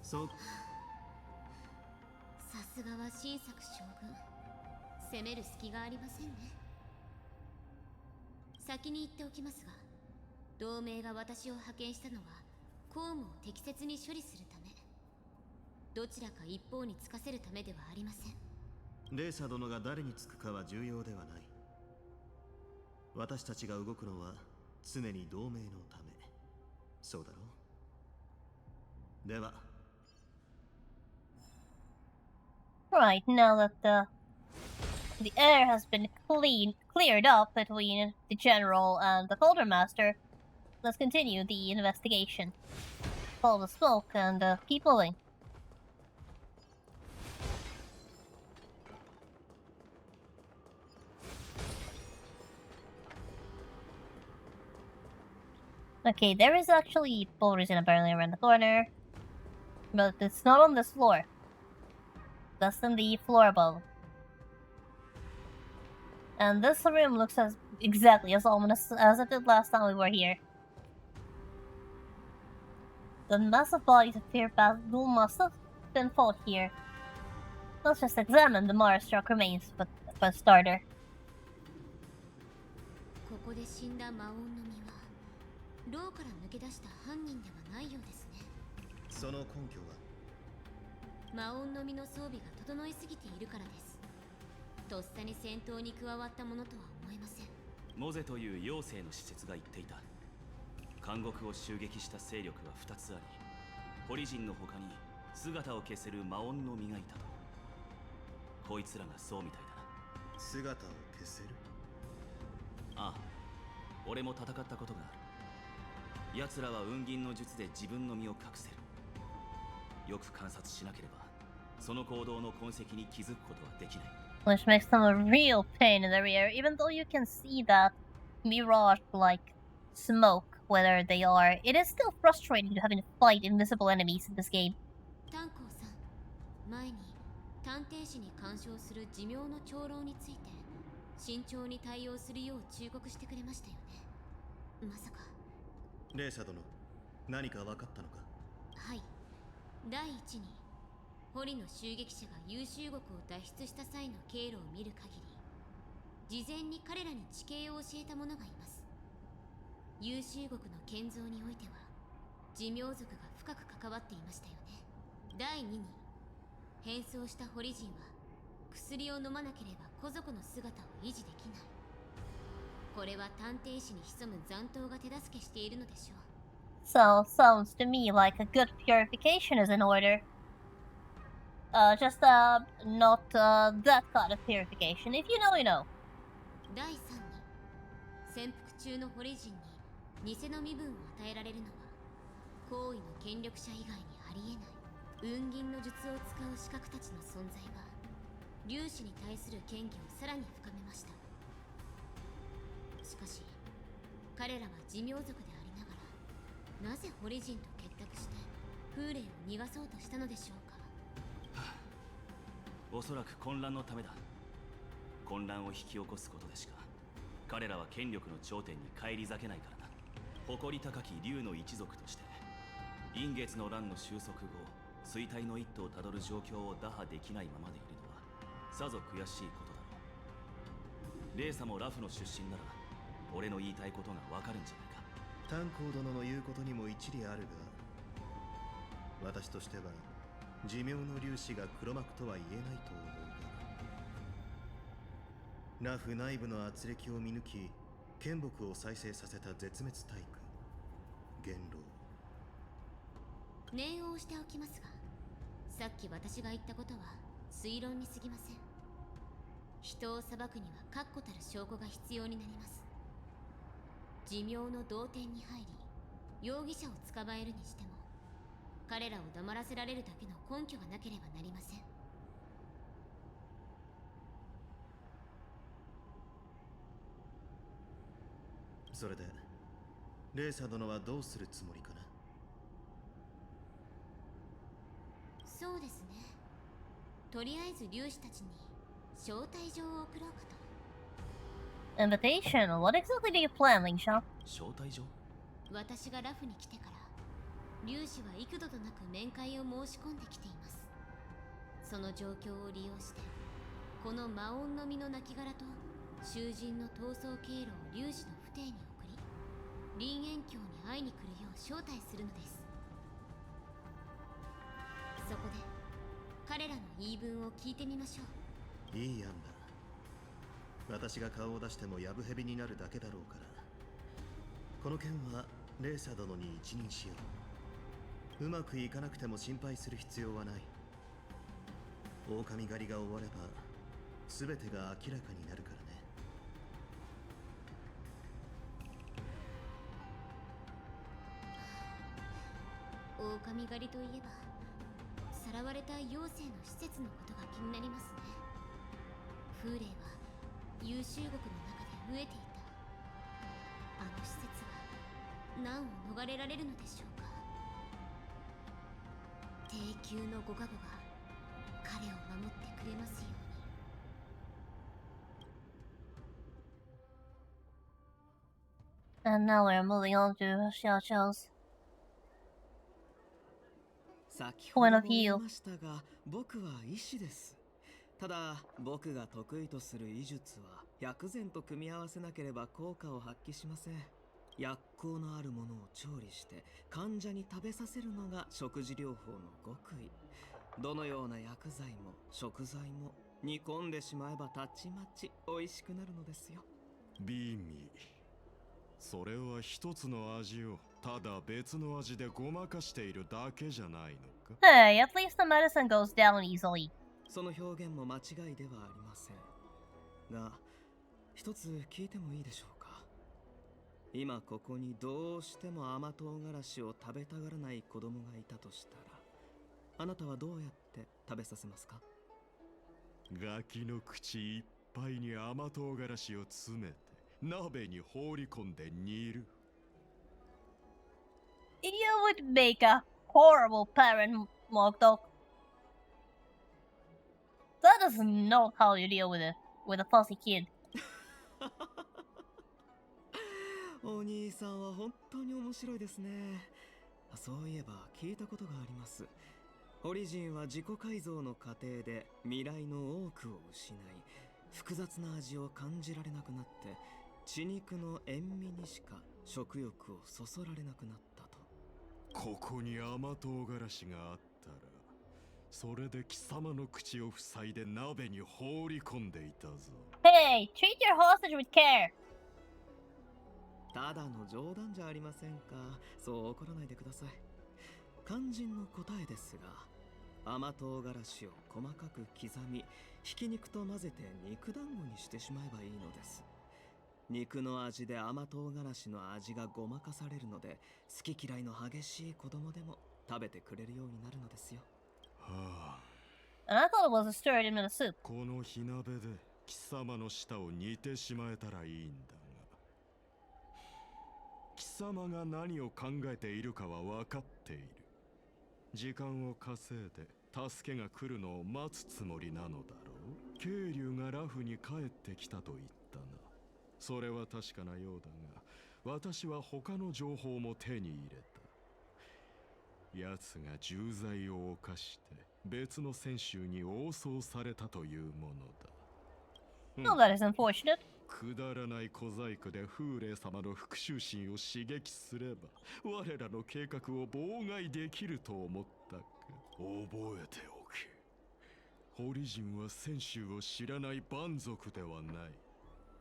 そう。
さすがは新作将軍。攻める隙がありませんね。先に言っておきますが、同盟が私を派遣したのは公務を適切に処理するため、どちらか一方につかせるためではありません。
レーサ殿が誰につくかは重要ではない。私たちが動くのは常に同盟のため。そうだろう。では。
Right, now that the air has been cleared up between the general and the quartermaster, let's continue the investigation. Follow the smoke and keep moving. Okay, there is actually Bull Resin apparently around the corner, but it's not on this floor. That's on the floor above. And this room looks exactly as ominous as it did last time we were here. The massive bodies of Fear Battle must have been fought here. Let's just examine the Mara-struck remains for a starter.
ここで死んだ魔王の実は、牢から抜け出した犯人ではないようですね。
その根拠は？
魔王の実の装備が整いすぎているからです。とっさに戦闘に加わったものとは思えません。
モゼという妖精の使節が言っていた。監獄を襲撃した勢力は2つあり、ポリジンの他に姿を消せる魔音の実がいたと。こいつらがそうみたいだな。
姿を消せる？
ああ、俺も戦ったことがある。奴らは雲銀の術で自分の身を隠せる。よく観察しなければ、その行動の痕跡に気づくことはできない。
Which makes them a real pain in the rear, even though you can see that mirage-like smoke whether they are. It is still frustrating to having to fight invisible enemies in this game.
炭鉱さん、前に探偵士に干渉する寿命の長老について慎重に対応するよう忠告してくれましたよね。まさか。
レーサ殿、何か分かったのか？
はい。第一に、堀の襲撃者が優秀国を脱出した際の経路を見る限り、事前に彼らに地形を教えた者がいます。優秀国の建造においては、寿命族が深く関わっていましたよね。第二に、変装した堀人は薬を飲まなければ古族の姿を維持できない。これは探偵士に潜む残党が手助けしているのでしょう。
So, sounds to me like a good purification is in order. Just, not, that kind of purification. If you know, you know.
第3に、潜伏中のホリジンに偽の身分を与えられるのは、高位の権力者以外にありえない雲銀の術を使う資格たちの存在は、粒子に対する嫌疑をさらに深めました。しかし、彼らは寿命族でありながら、なぜホリジンと結託して風霊を逃がそうとしたのでしょうか。
おそらく混乱のためだ。混乱を引き起こすことでしか彼らは権力の頂点に返り咲けないからな。誇り高き竜の一族として陰月の乱の収束後、衰退の一途をたどる状況を打破できないままでいるのはさぞ悔しいことだろう。レイサもラフの出身なら俺の言いたいことがわかるんじゃないか。
炭鉱殿の言うことにも一理あるが、私としては寿命の粒子が黒幕とは言えないと思うが、ラフ内部の圧力を見抜き剣木を再生させた絶滅体躯元老。
念を押しておきますが、さっき私が言ったことは推論に過ぎません。人を裁くには確固たる証拠が必要になります。寿命の同点に入り容疑者を捕まえるにしても、彼らを黙らせられるだけの根拠がなければなりません。
それでレイサ殿はどうするつもりかな。
そうですね、とりあえず粒子たちに招待状を送ろうかと。
Invitation? What exactly do you plan, Lingsha?
招待状？
私がラフに来てから粒子は幾度となく面会を申し込んできています。その状況を利用して、この魔音の実の亡骸と囚人の逃走経路を粒子の府邸に送り、林縁郷に会いに来るよう招待するのです。そこで彼らの言い分を聞いてみましょう。
いい案だ。私が顔を出してもヤブヘビになるだけだろうから、この件はレイサ殿に一任しよう。うまくいかなくても心配する必要はない。狼狩りが終われば全てが明らかになるからね。
狼狩りといえば、さらわれた妖精の施設のことが気になりますね。風霊は優秀国の中で飢えていた。あの施設は難を逃れられるのでしょうか。低級のご加護が彼を守ってくれますように。
And now we're moving on to Xiao's
先ほ
point
ど
of
も言い
view.
ましたが、僕は医師です。ただ僕が得意とする医術は薬膳と組み合わせなければ効果を発揮しません。薬効のあるものを調理して患者に食べさせるのが食事療法の極意。どのような薬剤も食材も煮込んでしまえばたちまち美味しくなるのですよ。
ビーミー、それは一つの味をただ別の味でごまかしているだけじゃないのか。
Hey, at least the medicine goes down easily.
その表現も間違いではありませんが、一つ聞いてもいいでしょうか。今ここにどうしても甘唐辛子を食べたがらない子供がいたとしたら、あなたはどうやって食べさせますか？
ガキの口いっぱいに甘唐辛子を詰めて鍋に放り込んで煮る。
You would make a horrible parent, Mogdog. That is not how you deal with a fussy kid.
お兄さんは本当に面白いですね。そういえば聞いたことがあります。オリジンは自己改造の過程で未来の多くを失い、複雑な味を感じられなくなって、血肉の塩味にしか食欲をそそられなくなったと。
ここに甘唐辛子があったら、それで貴様の口を塞いで鍋に放り込んでいたぞ。
Hey, treat your hostage with care.
ただの冗談じゃありませんか。そう怒らないでください。肝心の答えですが、甘唐辛子を細かく刻み、ひき肉と混ぜて肉団子にしてしまえばいいのです。肉の味で甘唐辛子の味がごまかされるので、好き嫌いの激しい子供でも食べてくれるようになるのですよ。
はあ。
And I thought it was stirred into the soup.
この火鍋で貴様の舌を煮てしまえたらいいんだが、貴様が何を考えているかは分かっている。時間を稼いで助けが来るのを待つつもりなのだろう。渓流がラフに帰ってきたと言ったな。それは確かなようだが、私は他の情報も手に入れた。奴が重罪を犯して別の選手に応送されたというものだ。
Well, that is unfortunate.
くだらない小細工で風霊様の復讐心を刺激すれば我らの計画を妨害できると思ったか。覚えておけ。ホリジンは選手を知らない蛮族ではない。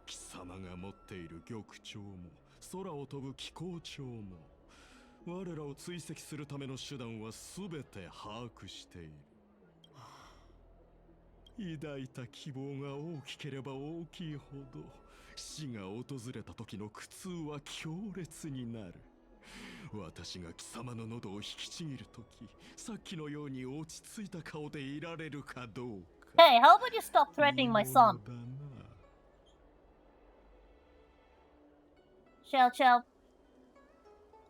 貴様が持っている玉鳥も空を飛ぶ気候鳥も我らを追跡するための手段は全て把握している。抱いた希望が大きければ大きいほど死が訪れた時の苦痛は強烈になる。私が貴様の喉を引きちぎる時、さっきのように落ち着いた顔でいられるかどうか。
Hey, how about you stop threatening my son? Chow Chow.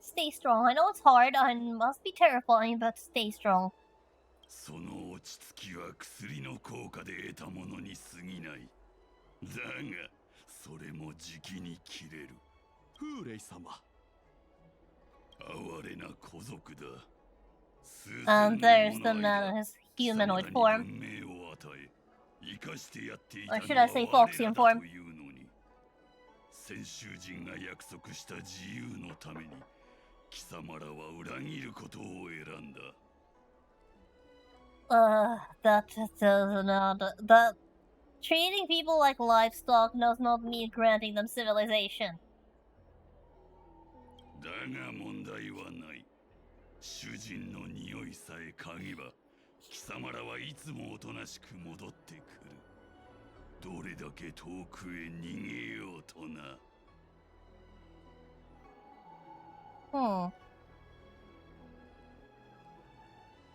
Stay strong. I know it's hard and must be terrifying, but stay strong.
その落ち着きは薬の効果で得たものに過ぎない。だがそれもじきに切れる。
風霊様。
哀れな小族だ。
And there's the man in his humanoid form. Or should I say Foxian form?
先衆人が約束した自由のために貴様らは裏切ることを選んだ。
That treating people like livestock does not mean granting them civilization.
だが問題はない。主人の匂いさえ嗅げば貴様らはいつもおとなしく戻ってくる。どれだけ遠くへ逃げようとな。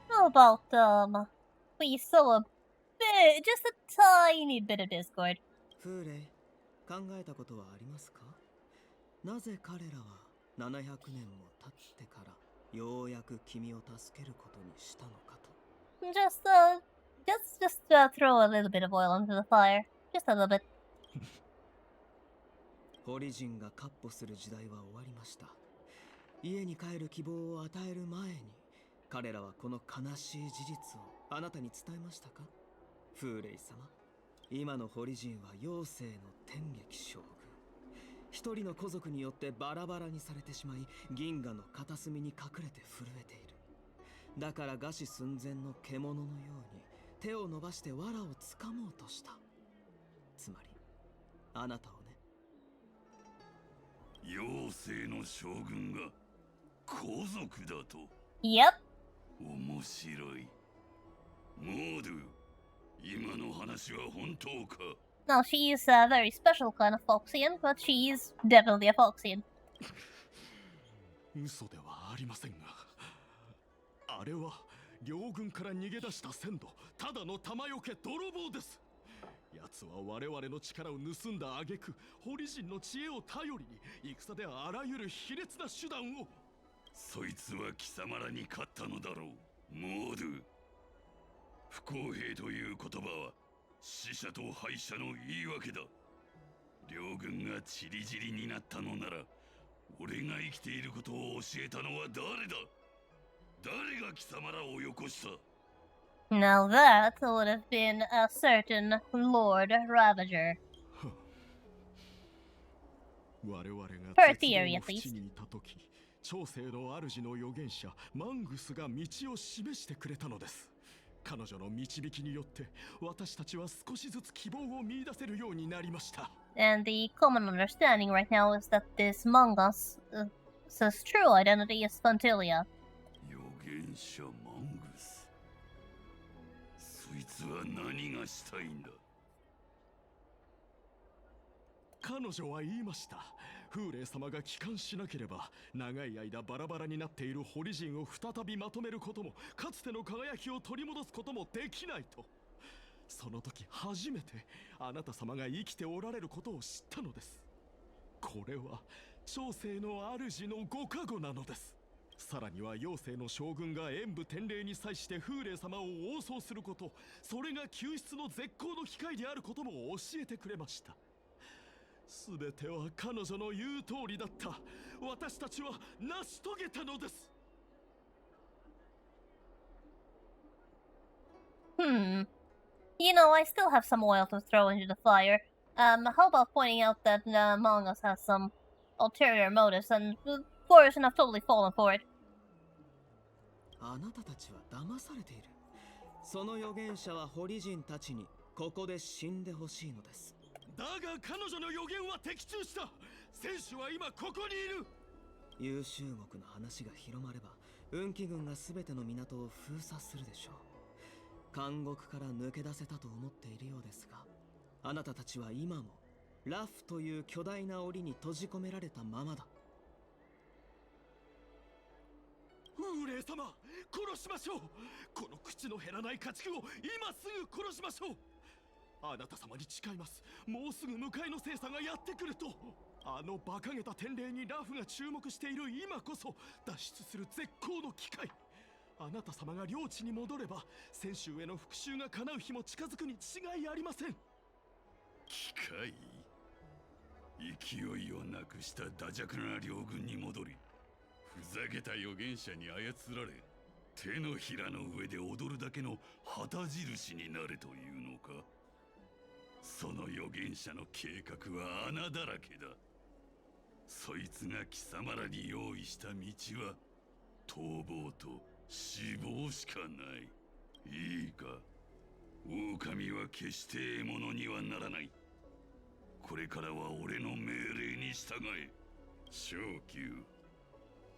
How about, we sow a bit, just a tiny bit of discord.
風霊、考えたことはありますか？なぜ彼らは700年も経ってからようやく君を助けることにしたのかと。
Just throw a little bit of oil onto the fire. Just a little bit.
ホリジンが闊歩する時代は終わりました。家に帰る希望を与える前に彼らはこの悲しい事実をあなたに伝えましたか？風霊様、今のホリジンは妖精の天撃将軍。一人の古族によってバラバラにされてしまい、銀河の片隅に隠れて震えている。だから餓死寸前の獣のように手を伸ばして藁をつかもうとした。つまりあなたをね。
妖精の将軍が皇族だと。
Yep.
面白い。モードゥ、今の話は本当か？
No, she's a very special kind of Foxian, but she's definitely a Foxian.
嘘ではありませんが、あれは両軍から逃げ出した先祖、ただの玉よけ泥棒です。奴は我々の力を盗んだ挙句、ホリジンの知恵を頼りに戦であらゆる卑劣な手段を。
そいつは貴様らに勝ったのだろう、モードゥ。不公平という言葉は死者と敗者の言い訳だ。両軍がチリジリになったのなら、俺が生きていることを教えたのは誰だ？誰が貴様らをよこした？
Now that would have been a certain Lord Ravager.
我々が
Per
絶
theory,
望
at
の淵
least.
にいた時、長生の主の預言者マングスが道を示してくれたのです。彼女の導きによって私たちは少しずつ希望を見出せるようになりました。
And the common understanding right now is that this Mongus' true identity is Fantilia.
預言者マングス。そいつは何がしたいんだ。
彼女は言いました。風霊様が帰還しなければ長い間バラバラになっているホリジンを再びまとめることもかつての輝きを取り戻すこともできないと。その時初めてあなた様が生きておられることを知ったのです。これは長生の主のご加護なのです。さらには妖精の将軍が演武天霊に際して風霊様を応送すること、それが救出の絶好の機会であることも教えてくれました。すべては彼女の言う通りだった。私たちは成し遂げたのです。
You know, I still have some oil to throw into the fire. How about pointing out that Among Us has some ulterior motives, and of course, I've totally fallen for it.
あなたたちは騙されている。その預言者はホリジンたちにここで死んでほしいのです。
だが彼女の予言は的中した。選手は今ここにいる。
優秀国の話が広まれば運気軍が全ての港を封鎖するでしょう。監獄から抜け出せたと思っているようですが、あなたたちは今もラフという巨大な檻に閉じ込められたままだ。
風霊様、殺しましょう。この口の減らない家畜を今すぐ殺しましょう。あなた様に誓います。もうすぐ迎えの精査がやってくると。あの馬鹿げた天霊にラフが注目している今こそ脱出する絶好の機会。あなた様が領地に戻れば先週への復讐が叶う日も近づくに違いありません。
機械？勢いをなくした惰弱な両軍に戻り、ふざけた預言者に操られ、手のひらの上で踊るだけの旗印になれというのか。その預言者の計画は穴だらけだ。そいつが貴様らに用意した道は逃亡と死亡しかない。いいか、狼は決して獲物にはならない。これからは俺の命令に従え。昇級、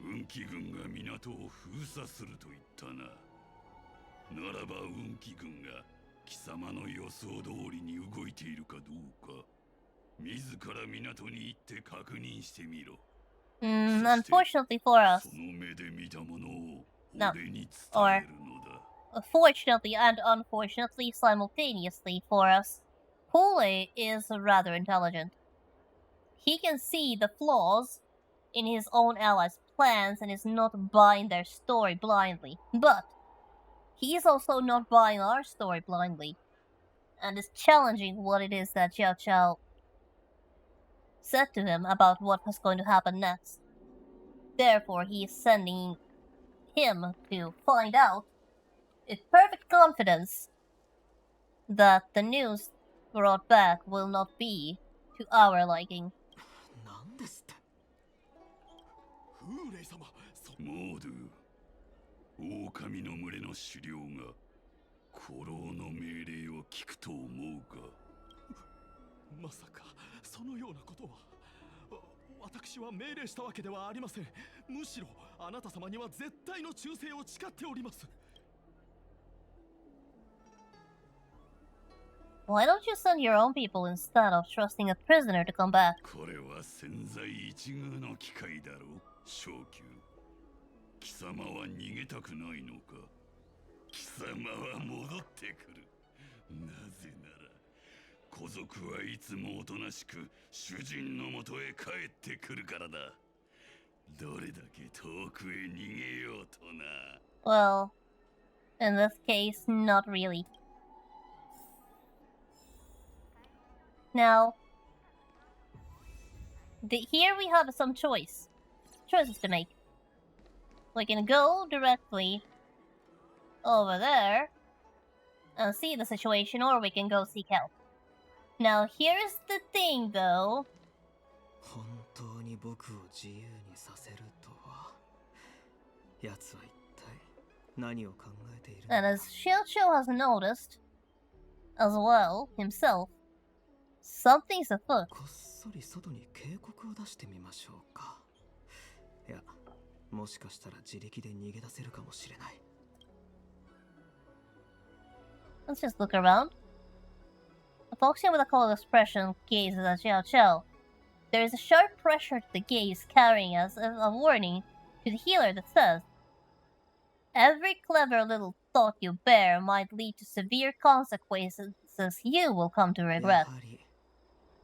運気軍が港を封鎖すると言ったな。ならば運気軍が貴様の予想通りに動いているかどうか、自ら港に行って確認してみろ。
Unfortunately for us.
その目で見たものを
No.
俺に伝
Or
えるのだ。
fortunately and unfortunately simultaneously for us, Pule is rather intelligent. He can see the flaws in his own allies' plans and is not buying their story blindly. But he is also not buying our story blindly, and is challenging what it is that Xiao Qiao said to him about what was going to happen next. Therefore, he is sending him to find out with perfect confidence that the news brought back will not be to our liking.
なんですって。
風霊様、
モードゥ、狼の群れの首領が古老の命令を聞くと思うか。
まさかそのようなことは。私は命令したわけではありません。むしろあなた様には絶対の忠誠を誓っております。
Why don't you send your own people instead of trusting a prisoner to come back?
これは千載一遇の機会だろう、昇級。貴様は逃げたくないのか。貴様は戻ってくる。なぜなら古族はいつもおとなしく主人のもとへ帰ってくるからだ。どれだけ遠くへ逃げようとな。
Well, in this case, not really. Now, here we have some choices to make. We can go directly over there and see the situation, or we can go seek help. Now, here's the thing, though.
本当に僕を自由にさせるとは。奴は一体何を考えているのか。
And as Xiao Qiao has noticed as well himself, Something's afoot.
こっそり外に警告を出してみましょうか。いや、もしかしたら自力で逃げ出せるかもしれない。
Let's just look around. A foxy with a cold expression gazes at Xiao Qiao. There is a sharp pressure to the gaze, carrying as a warning to the healer that says, "Every clever little thought you bear might lead to severe consequences you will come to regret."
やはり、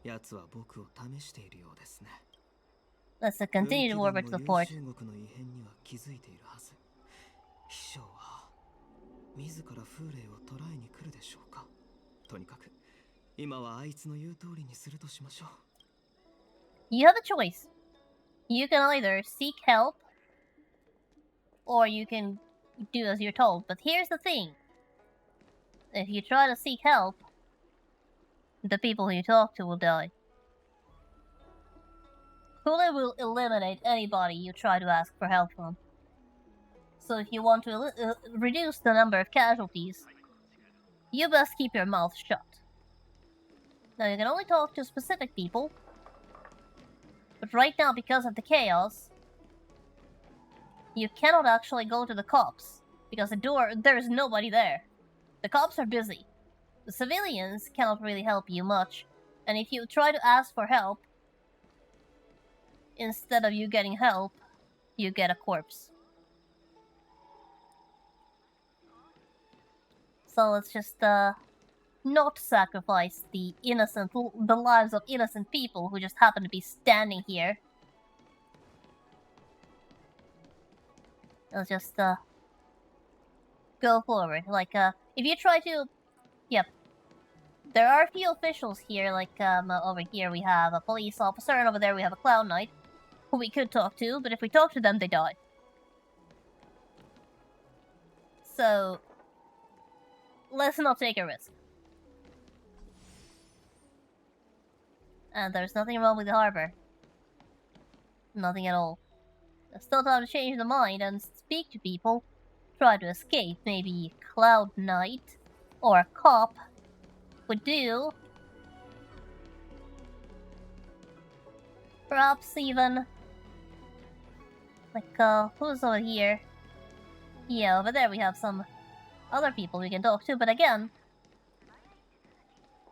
奴は僕を試しているようですね。
Let's continue to orbit to the port.
中国の異変には気づいているはず。秘書は自ら風霊を捕らえに来るでしょうか。とにかく今はあいつの言う通りにするとしましょう。
You have a choice. You can either seek help, or you can do as you're told. But here's the thing. If you try to seek help, the people who you talk to will die. Hule will eliminate anybody you try to ask for help from. So if you want to reduce the number of casualties, you best keep your mouth shut. Now you can only talk to specific people, but right now, because of the chaos, you cannot actually go to the cops, because there's nobody there. The cops are busy. The civilians cannot really help you much, and if you try to ask for help, instead of you getting help, you get a corpse. So let's just, not sacrifice the lives of innocent people who just happen to be standing here. Let's just, go forward. Like, if you try to... Yep. There are a few officials here, like, over here we have a police officer, and over there we have a Cloud Knight, who we could talk to, but if we talk to them, they die. So... let's not take a risk. And there's nothing wrong with the harbor. Nothing at all. There's still time to change the mind and speak to people. Try to escape. Maybe Cloud Knight or a cop would do. Perhaps even... like, who's over here? Yeah, over there we have some other people we can talk to, but again,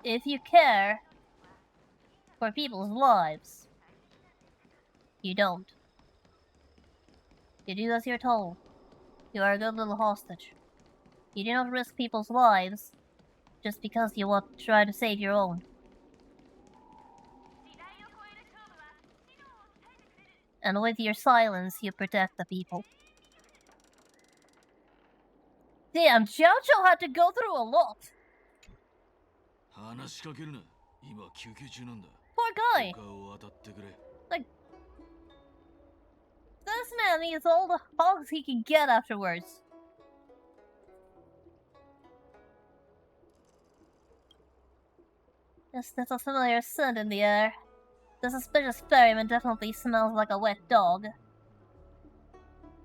if you care for people's lives, you don't. You do as you're told. You are a good little hostage. You do not risk people's lives just because you want to try to save your own. And with your silence, you protect the people. Damn, Xiao Qiao had to go through a lot. Poor guy. Like, this man needs all the hogs he can get afterwards. Yes, there's a familiar scent in the air. The suspicious ferryman definitely smells like a wet dog.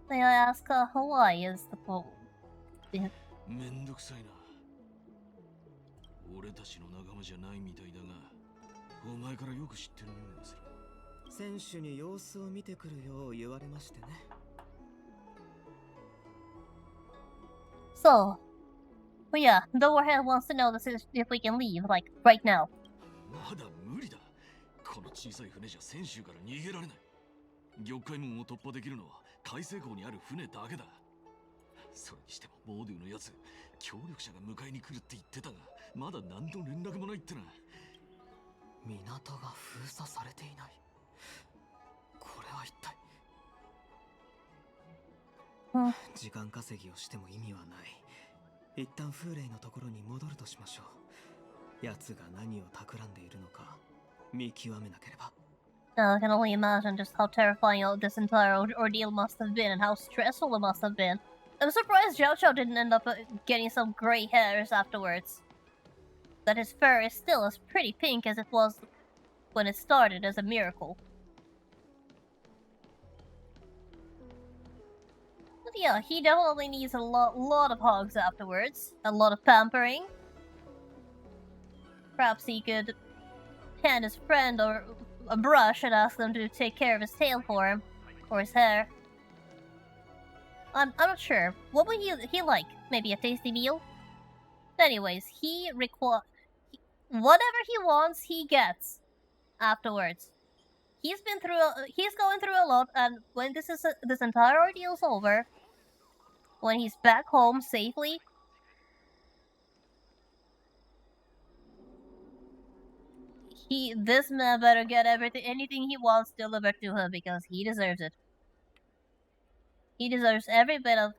May I ask, why is the pool?
めんどくさいな。俺たちの仲間じゃないみたいだが、お前からよく知ってる匂いがする。
選手に様子を見てくるよう言われましてね。
So, well, yeah, the warhead wants to know if we can leave, like, right now.
まだ無理だ。この小さい船じゃ船州から逃げられない。玉海門を突破できるのは海西港にある船だけだ。それにしてもボードゥのやつ、協力者が迎えに来るって言ってたが、まだ何の連絡もないってな。
港が封鎖されていない。これは一体。時間稼ぎをしても意味はない。一旦風霊のところに戻るとしましょう。奴が何を企んでいるのか見極めなければ。
I can only imagine just how terrifying this entire ordeal must have been and how stressful it must have been. I'm surprised Xiao Qiao didn't end up getting some gray hairs afterwards. That his fur is still as pretty pink as it was when it started as a miracle. But yeah, he definitely needs a lot of hogs afterwards. A lot of pampering. Perhaps he could hand his friend or a brush and ask them to take care of his tail for him, or his hair. I'm not sure. What would he like? Maybe a tasty meal? Anyways, whatever he wants, he gets afterwards. He's going through a lot, and when this entire ordeal's over, when he's back home safely, this man better get anything he wants delivered to him, because he deserves it. He deserves every bit of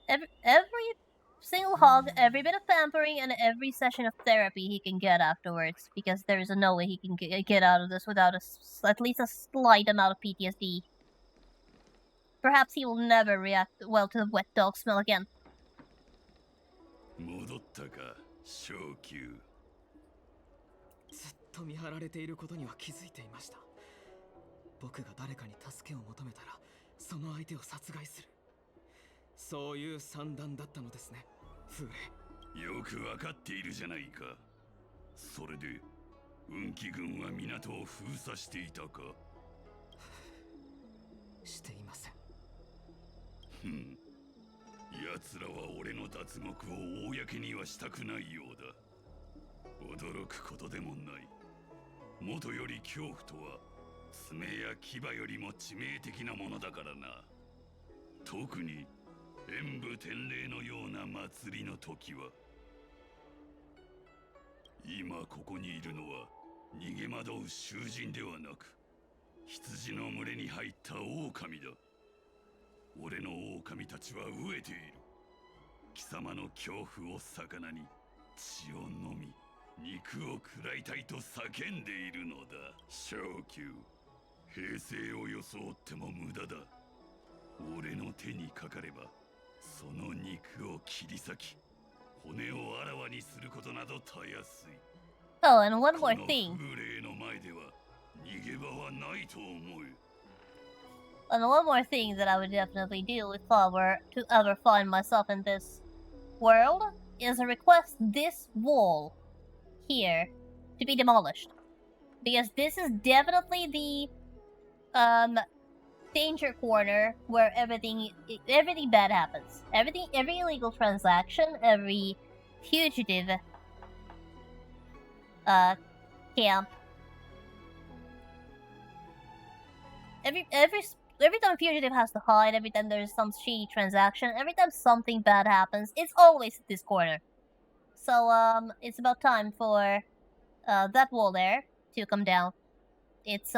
every single hug, every bit of pampering, and every session of therapy he can get afterwards, because there is no way he can get out of this without at least a slight amount of PTSD. Perhaps he will never react well to the wet dog smell again.
戻ったか、昇級。
ずっと見張られていることには気づいていました。僕が誰かに助けを求めたら、その相手を殺害する。そういう算段だったのですね、フーレ。
よくわかっているじゃないか。それで、運気軍は港を封鎖していたか。
していません。
奴らは俺の脱獄を公にはしたくないようだ。驚くことでもない。元より恐怖とは爪や牙よりも致命的なものだからな。特に演武天礼のような祭りの時は。今ここにいるのは逃げ惑う囚人ではなく、羊の群れに入った狼だ。俺の狼たちは飢えている。貴様の恐怖を魚に血を飲み、肉を食らいたいと叫んでいるのだ。昇級、平静を装っても無駄だ。俺の手にかかれば、その肉を切り裂き、骨をあらわにすることなどたやすい。
Oh, and one more thing.
この風霊の前では逃げ場はないと思う。
And one more thing that I would definitely do if I were to ever find myself in this world is request this wall here to be demolished. Because this is definitely the danger corner where everything bad happens. Every illegal transaction, every fugitive camp. Every time a fugitive has to hide, every time there's some shady transaction, every time something bad happens, it's always at this corner. So, it's about time for, that wall there to come down. It's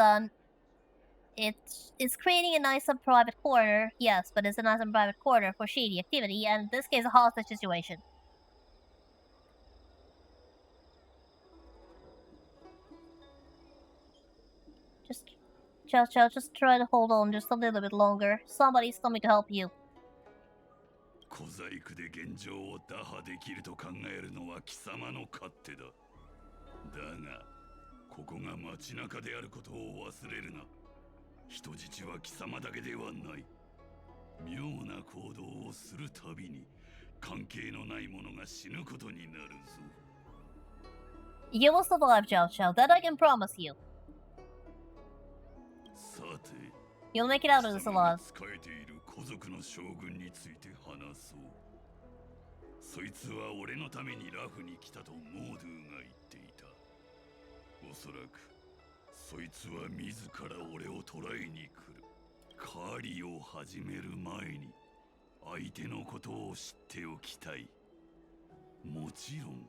creating a nice and private corner, yes, but it's a nice and private corner for shady activity, and in this case, a hostage situation. Just try to hold on just a little bit longer. Somebody's coming to help you.
小細工で現状を打破できると考えるのは貴様の勝手だ。だが、ここが街中であることを忘れるな。人質は貴様だけではない。妙な行動をするたびに、関係のない者が死ぬことになるぞ。
You will survive, Zhao Zhao. That I can promise you.
さて、
You'll make it out of this alive.
仕えている古族の将軍について話そう。そいつは俺のためにラフに来たとモードゥが言っていた。おそらく、そいつは自ら俺を捕らえに来る。狩りを始める前に、相手のことを知っておきたい。もちろん、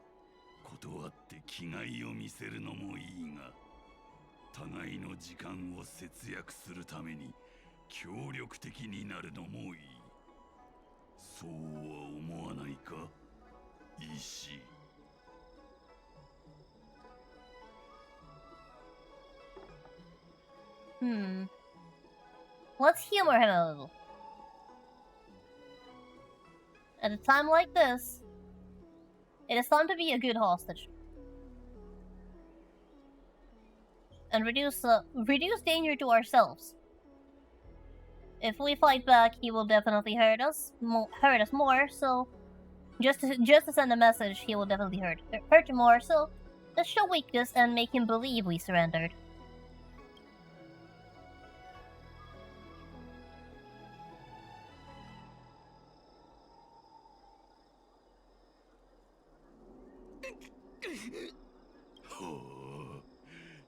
断って気概を見せるのもいいが、互いの時間を節約するために協力的になるのもいい。そうは思わないか、石。
Let's humor him a little. At a time like this, it is time to be a good hostage. And reduce danger to ourselves. If we fight back, he will definitely hurt us more. So, just to send a message, he will definitely hurt you more. So, Let's show weakness and make him believe we surrendered.
はあ、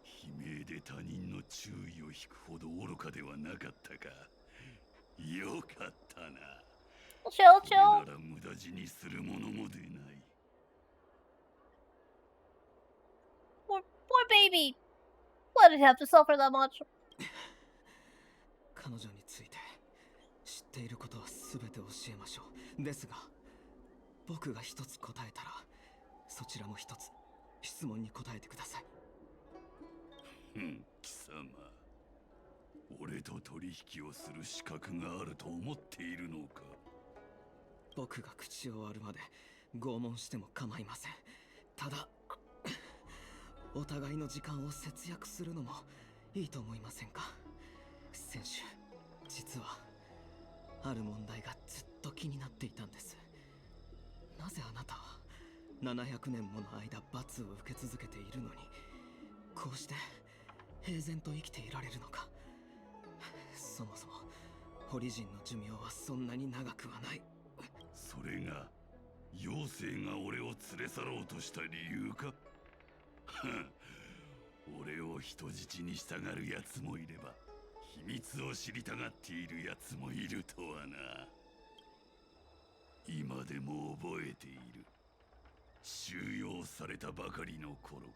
悲鳴で他人の注意を引くほど愚かではなかったか。よかったな。
Chill, chill.
これなら無駄死にするものも出ない。
Poor baby. Why did he have to suffer that much?
彼女について知っていることは全て教えましょう。ですが、僕が一つ答えたら、そちらも一つ質問に答えてください。
貴様、俺と取引をする資格があると思っているのか。
僕が口を割るまで拷問しても構いません。ただ、お互いの時間を節約するのもいいと思いませんか。選手、実はある問題がずっと気になっていたんです。なぜあなたは700年もの間罰を受け続けているのに、こうして平然と生きていられるのか。そもそもホリジンの寿命はそんなに長くはない。
それが妖精が俺を連れ去ろうとした理由か。俺を人質に従うやつもいれば、秘密を知りたがっているやつもいるとはな。今でも覚えている。収容されたばかりの頃、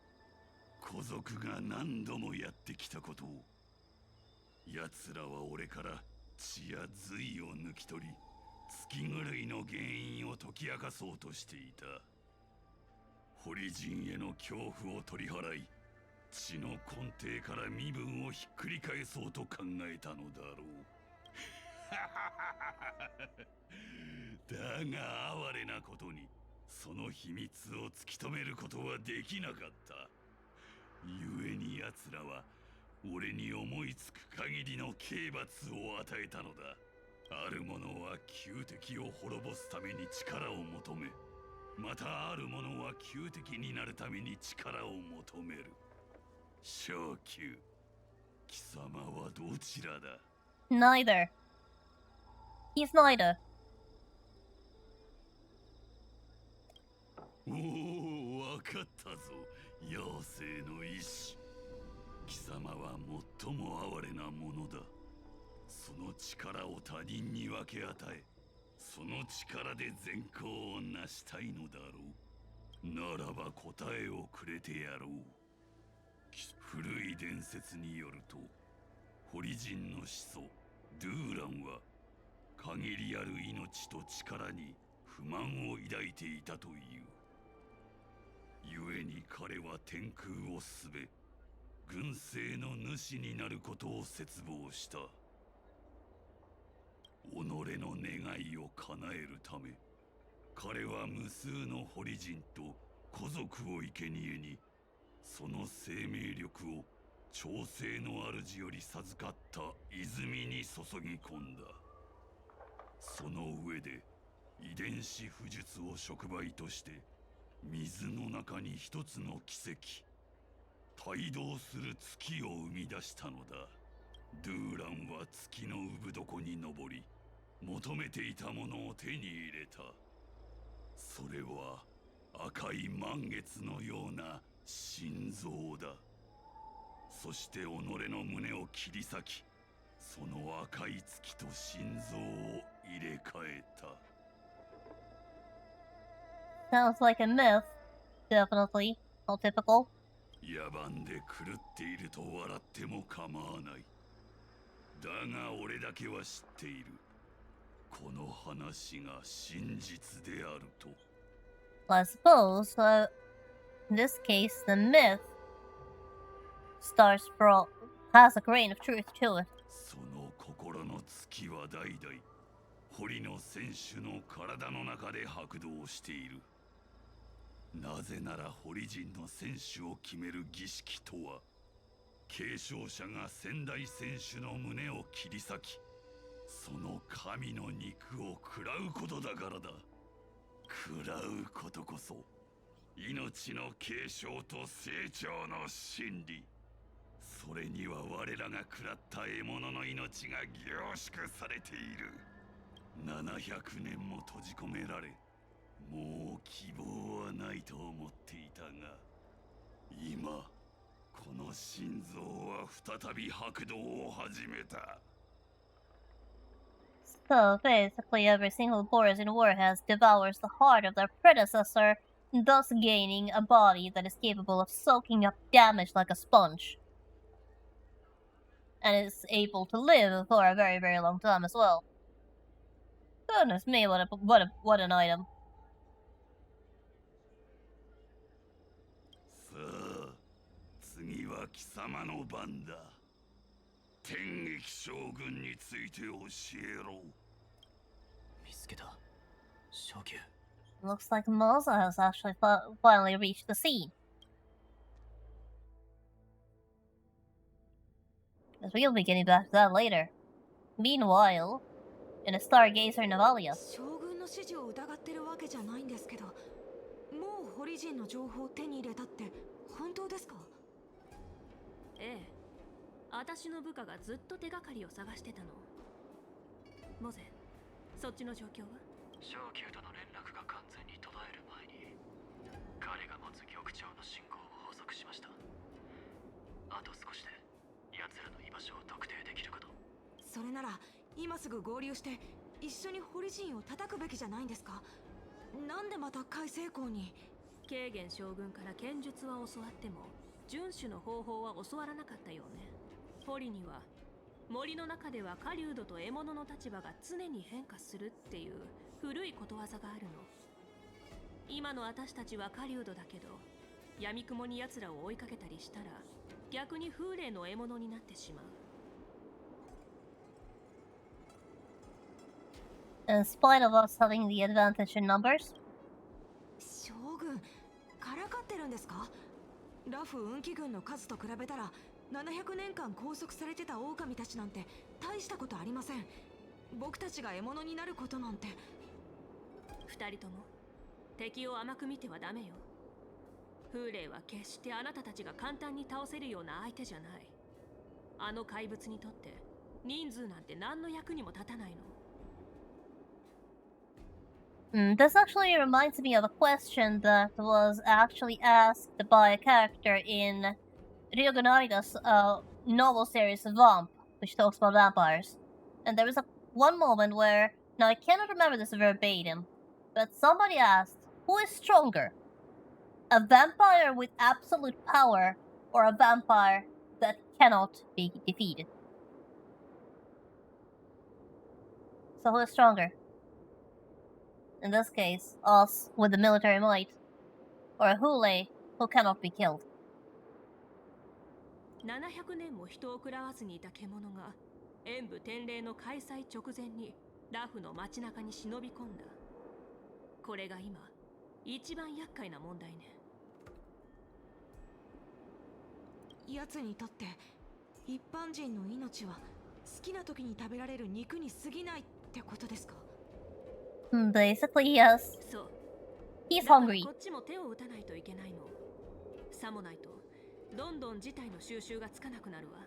古族が何度もやってきたことを。奴らは俺から血や髄を抜き取り、月狂いの原因を解き明かそうとしていた。ホリジンへの恐怖を取り払い、血の根底から身分をひっくり返そうと考えたのだろう。だが哀れなことに、その秘密を突き止めることはできなかった。故に奴らは俺に思いつく限りの刑罰を与えたのだ。ある者は旧敵を滅ぼすために力を求め、またある者は旧敵になるために力を求める。昇級、貴様はどちらだ？
Neither. He's neither.
おお、わかったぞ、妖精の意志。貴様は最も哀れなものだ。その力を他人に分け与え、その力で善行を成したいのだろう。ならば答えをくれてやろう。古い伝説によると、ホリジンの始祖ドゥーランは限りある命と力に不満を抱いていたという。故に彼は天空をすべ、軍政の主になることを切望した。己の願いを叶えるため、彼は無数のホリジンと古族を生贄に、その生命力を長生の主より授かった泉に注ぎ込んだ。その上で遺伝子不術を触媒として、水の中に一つの奇跡、帯同する月を生み出したのだ。ドゥーランは月の産床に登り、求めていたものを手に入れた。それは赤い満月のような心臓だ。そして己の胸を切り裂き、その赤い月と心臓を入れ替えた。
Sounds like a myth. Definitely. How typical.
野蛮で狂っていると笑っても構わない。だが俺だけは知っている。この話が真実であると。
I suppose, in this case, the myth has a grain of truth to it.
その心の月は代々、堀の選手の体の中で拍動している。なぜならホリジンの選手を決める儀式とは、継承者が先代選手の胸を切り裂き、その神の肉を食らうことだからだ。食らうことこそ命の継承と成長の真理、それには我らが食らった獲物の命が凝縮されている。700年も閉じ込められ、もう希望はないと思っていたが、今この心臓は再び拍動を始めた。
So basically, every single Boris in Warheads devours the heart of their predecessor, thus gaining a body that is capable of soaking up damage like a sponge. And is able to live for a very, very long time as well. Goodness me, what an item.
さあ、次は貴様の番だ。天撃将軍について教えろ。
見つけた。昇級。
Looks like Moza has actually finally reached the scene. As we'll be getting back to that later. Meanwhile, in a Stargazer Navalia.
将軍の指示を疑ってるわけじゃないんですけど、もうホリジンの情報を手に入れたって本当ですか？
ええ、私の部下がずっと手がかりを探してたの。モゼ、そっちの状況は？
昇級との連絡が完全に途絶える前に、彼が持つ局長の信号を捕捉しました。あと少しで奴らの居場所を特定できるかと。
それなら今すぐ合流して一緒にホリジンを叩くべきじゃないんですか？なんでまた海成功に？
ケーゲン将軍から剣術は教わっても遵守の方法は教わらなかったよね。ポリには森の中では狩人と獲物の立場が常に変化するっていう古いことわざがあるの。今の私たちは狩人だけど、闇雲に奴らを追いかけたりしたら逆に風霊の獲物になってしまう。
In spite of us having the advantage in numbers.
将軍、からかってるんですか？ラフ運気軍の数と比べたら700年間拘束されてた狼たちなんて大したことありません。僕たちが獲物になることなんて。
二人とも敵を甘く見てはダメよ。風霊は決してあなたたちが簡単に倒せるような相手じゃない。あの怪物にとって人数なんて何の役にも立たないの。
This actually reminds me of a question that was actually asked by a character in Ryoga Narita's novel series Vamp, which talks about vampires. And there was one moment where, now I cannot remember this verbatim, but somebody asked, who is stronger? A vampire with absolute power or a vampire that cannot be defeated? So who is stronger? In this case, us with the military might, or a Hule who cannot be killed.
700年も人を食らわずにいた獣が演武天霊の開催直前にラフの街中に忍び込んだ。これが今一番厄介な問題ね。
奴にとって一般人の命は好きな時に食べられる肉に過ぎないってことですか？
Basically, yes.
そう。
He's hungry.
こっちも手を打たないといけないの。さもないとどんどん事態の収拾がつかなくなるわ。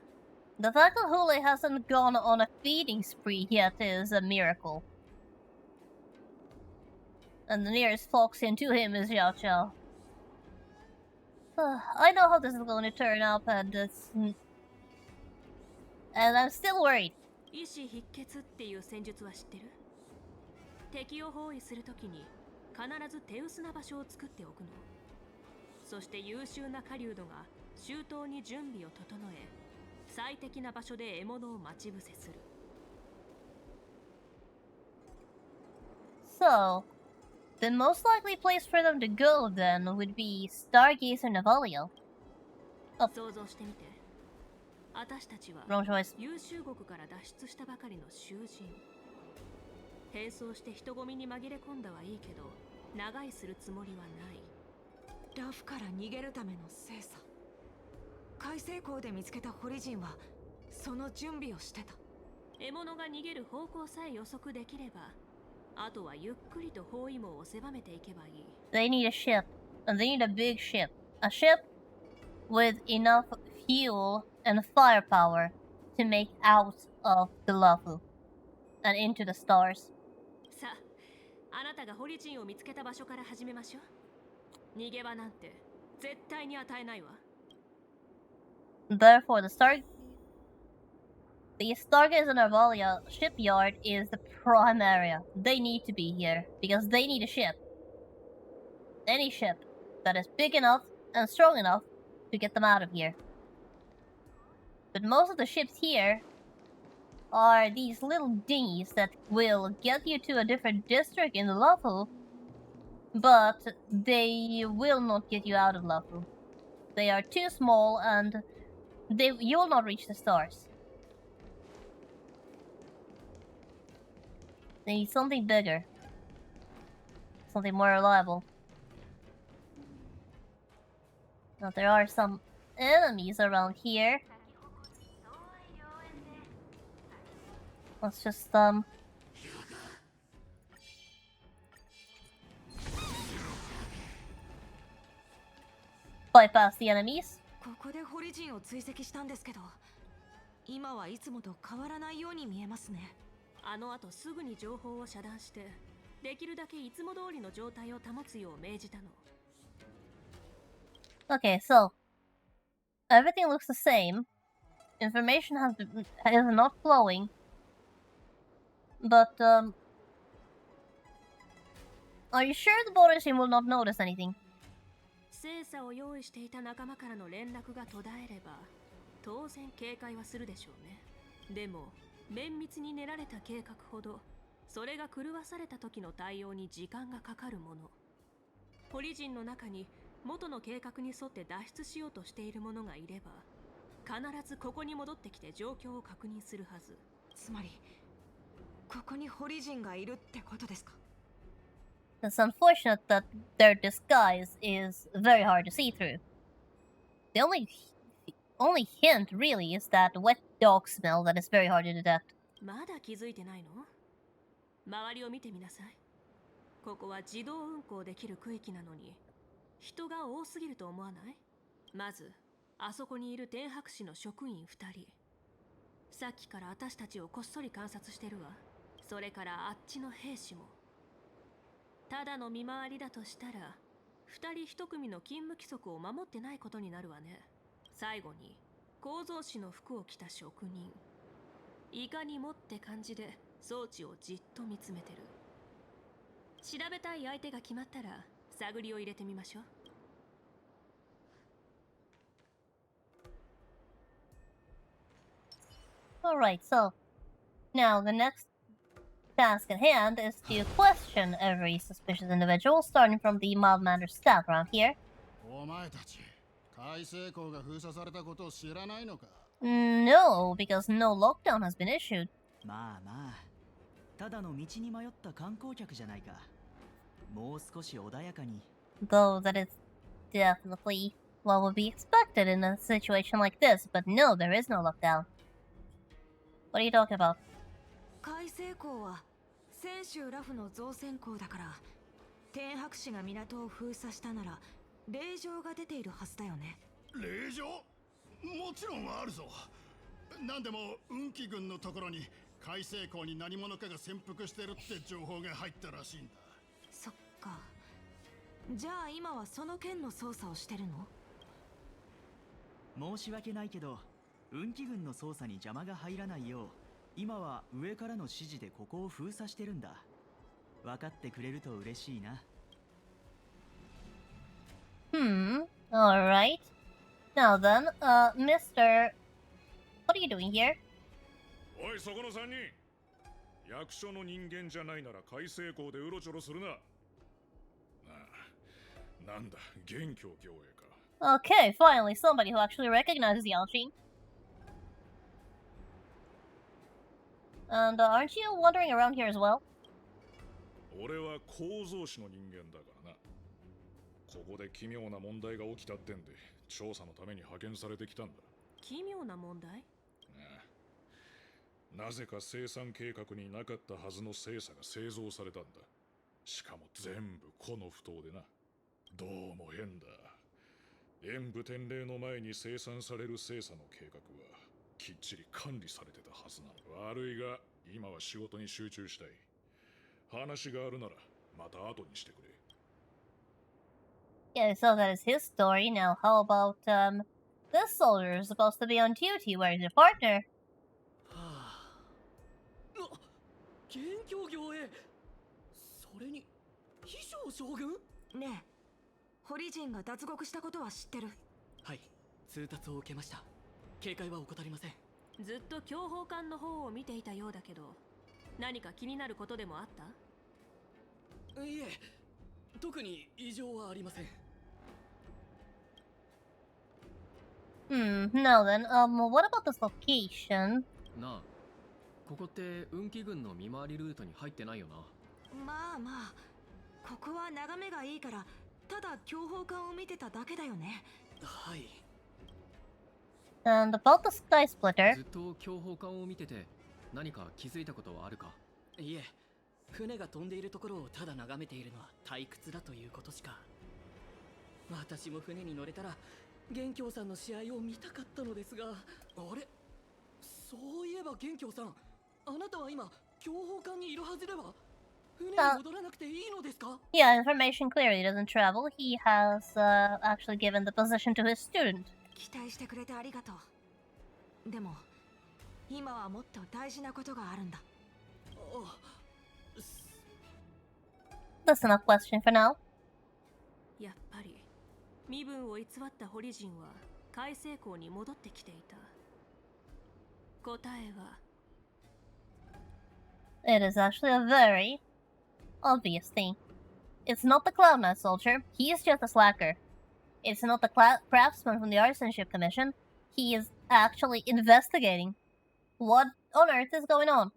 The fact that Hule hasn't gone on a feeding spree yet is a miracle. And the nearest fox in to him is Xiao Qiao. I know how this is going to turn up, and I'm still worried.
意志必決っていう戦術は知ってる？敵を包囲するときに必ず手薄な場所を作っておくの。そして優秀な狩人が周到に準備を整え、最適な場所で獲物を待ち伏せする。
So, the most likely place for them to go then would be Stargazer Navalia.
想像してみて。私たちは
Wrong choice.
優秀国から脱出したばかりの囚人。変装して人混みに紛れ込んだはいいけど、長居するつもりはない。
ラフから逃げるための精査。海成港で見つけたホリジンはその準備をしてた。
獲物が逃げる方向さえ予測できれば、あとはゆっくりと包囲網を狭めていけばいい。
They need a ship. And they need a big ship. A ship with enough fuel and firepower to make out of the Luffy and into the stars.
さあ、あなたがホリジンを見つけた場所から始めましょう。逃げ場なんて絶対に与えないわ。
Therefore, the Stargazer Narvalia shipyard is the prime area. They need to be here because they need a ship. Any ship that is big enough and strong enough to get them out of here. But most of the ships here are these little dinghies that will get you to a different district in the Luffy, but they will not get you out of Luffy. They are too small and you will not reach the stars. They need something bigger. Something more reliable. Now there are some enemies around here. Let's just bypass the enemies.
ここでホリジンを追跡したんですけど、今はいつもと変わらないように見えますね。
あの後すぐに情報を遮断して、できるだけいつも通りの状態を保つよう命じたの。
Okay, so everything looks the same. Information is not flowing, but are you sure the border team will not notice anything?
精査を用意していた仲間からの連絡が途絶えれば、当然警戒はするでしょうね。でも綿密に練られた計画ほど、それが狂わされた時の対応に時間がかかるもの。ホリジンの中に元の計画に沿って脱出しようとしている者がいれば、必ずここに戻ってきて状況を確認するはず。
つまり、ここにホリジンがいるってことですか？
It's unfortunate that their disguise is very hard to see through. The only hint really is that wet dog smell that is very hard to detect.
まだ気づいてないの？周りを見てみなさい。ここは自動運行できる区域なのに、人が多すぎると思わない？まず、あそこにいる天白市の職員2人。さっきから私たちをこっそり観察してるわ。それからあっちの兵士も。ただの見回りだとしたら、2人1組の勤務規則を守ってないことになるわね。最後に、構造士の服を着た職人。いかにもって感じで装置をじっと見つめてる。調べたい相手が決まったら探りを入れてみましょう。
Alright, so now the next task at hand is to question every suspicious individual, starting from the mild-mannered staff around here.
お前たち、開成港が封鎖されたことを知らないのか?
No, because no lockdown has been issued.
まあまあ、ただの道に迷った観光客じゃないか。もう少し穏やかに。
Though that is definitely what would be expected in a situation like this, but no, there is no lockdown. What are you talking about?
開成港は泉州ラフの造船港だから、天白市が港を封鎖したなら令状が出ているはずだよね。
令状？もちろんあるぞ。なんでも運気軍のところに開成港に何者かが潜伏してるって情報が入ったらしいんだ。
そっか。じゃあ今はその件の捜査をしてる
の？申し訳ないけど、運気軍の捜査に邪魔が入らないよう、今は上からの指示でここを封鎖してるんだ。分かってくれると嬉しいな。
Alright. Now then, Mr. What are you doing here?
おい、そこの3人。役所の人間じゃないなら開成港でうろちょろするな。なんだ、元凶行営か。
Okay, finally somebody who actually recognizes Yalchin. And aren't you wandering around here as well?
俺は構造士の人間だからな。ここで奇妙な問題が起きたってんで、調査のために派遣されてきたんだ。
奇妙な問題？
なぜか生産計画になかったはずの精査が製造されたんだ。しかも全部この不当でな。どうも変だ。演武天礼の前に生産される精査の計画はきっちり管理されてたはずなの。悪いが今は仕事に集中したい。話があるならまた後にしてくれ。
Yeah, so that is his story. Now, how about, this soldier is supposed to be on duty. Where's your partner?
元凶行へ。それに秘書将軍。
ねえ、堀人が脱獄したことは知ってる？
はい、通達を受けました。警戒は怠りません。
ずっと強砲艦の方を見ていたようだけど、何か気になることでもあった？
いえ、特に異常はありません。
Now then, what about this location?
なあ、ここって運気軍の見回りルートに入ってないよな。
まあまあ、ここは眺めがいいからただ強砲艦を見てただけだよね。
はい。
And about the Sky Splitter.
ずっと強砲艦を見てて何か気づいたことはあるか？
いえ、船が飛んでいるところをただ眺めているのは退屈だということしか。私も船に乗れたら元凶さんの試合を見たかったのですが。あれ、そういえば元凶さん、あなたは今強砲艦にいるはずでは？船に戻らなくていいのですか？
Yeah, information clearly doesn't travel. He has actually given the position to his student.
期待してくれてありがとう。でも今はもっと大事なことがあるんだ。
That's enough question for now.
やっぱり身分を偽った堀人は海星港に戻ってきていた。答えは
It is actually a very obvious thing. It's not the Cloud Knight soldier. He is just a slacker. It's not the craftsman from the Artisanship Commission. He is actually investigating what on earth is going on.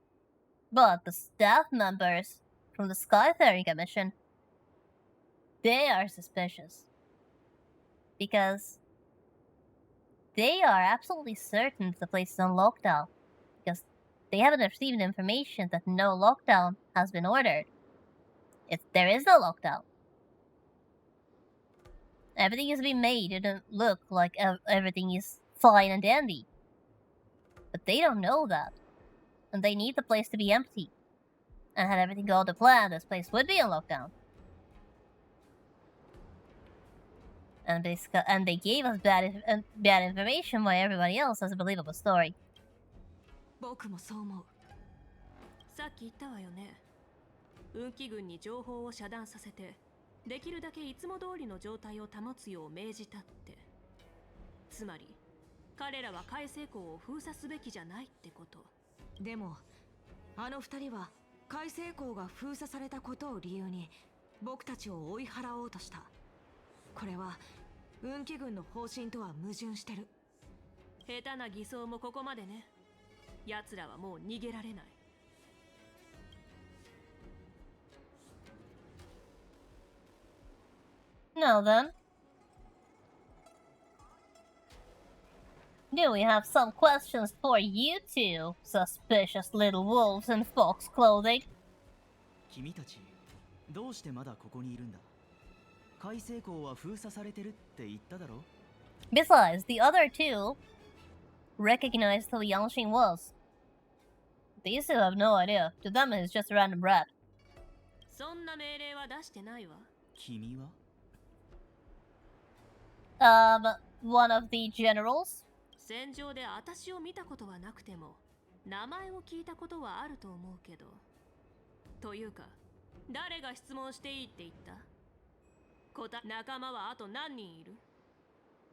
But the staff members from the Skyfaring Commission, they are suspicious. Because they are absolutely certain the place is on lockdown. Because they haven't received information that no lockdown has been ordered. There is no lockdown. Everything is being made. It doesn't look like everything is fine and dandy. But they don't know that. And they need the place to be empty. And had everything go to plan, this place would be on lockdown. And they gave us bad information while everybody else has a believable story.
僕もそう思う。
さっき言ったわよね。運気軍に情報を遮断させて、できるだけいつも通りの状態を保つよう命じたって。つまり、彼らは海星港を封鎖すべきじゃないってこと。
でも、あの二人は海星港が封鎖されたことを理由に僕たちを追い払おうとした。これは運気軍の方針とは矛盾してる。
下手な偽装もここまでね。奴らはもう逃げられない。
Now then, do we have some questions for you two, suspicious little wolves in fox clothing?
君たち、どうしてまだここにいるんだ？海星港は封鎖されてるって言っただろ？
Besides, the other two recognized who Yangshin was. They still have no idea. To them, it's just a random rat.
そんな命令は出してないわ。
君は
？One of the generals?
戦場で私を見たことはなくても、名前を聞いたことはあると思うけど。というか、誰が質問していいって言った？仲間はあと何人いる？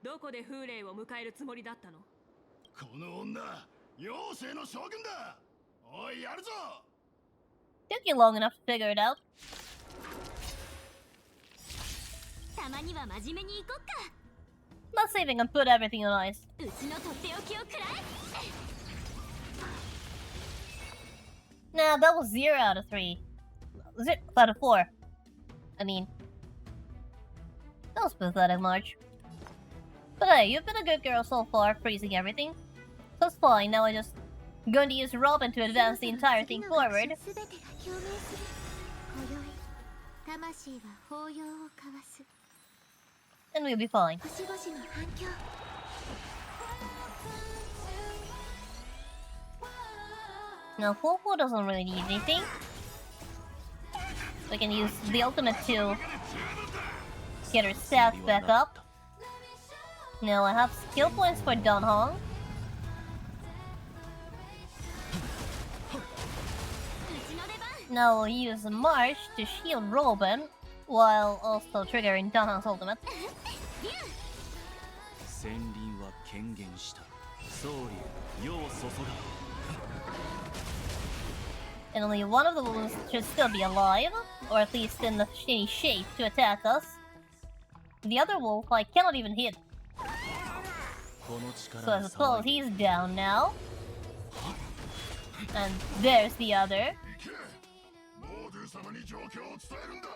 どこで風霊を迎えるつもりだったの？
この女、妖精の将軍だ！おい、やるぞ！
Took you long enough to figure it out.
たまには真面目に行こっか。
Let's see if we can put everything on ice.
うちのとっておきをくらえ。
Nah, that was 0 out of 3. 0 out of 4. I mean, that was pathetic, March. But hey, you've been a good girl so far, freezing everything. So it's fine, now I'm just going to use Robin to advance the entire thing forward.
魂は抱擁を交わす。
and we'll be fine.
星々の反響
Now, Fufu doesn't really need anything. We can use the ultimate to get her stats back up. Now I have skill points for Dunhong. Now we'll use March to shield Robin, while also triggering Dunhong's ultimate.
戦輪は権限した総理世を注が
And only one of the wolves should still be alive, or at least in the shitty shape to attack us. The other wolf I cannot even hit.
この力
So I
に
suppose
騒い
he's down now. And there's the other.
モードゥ様に状況を伝えるんだ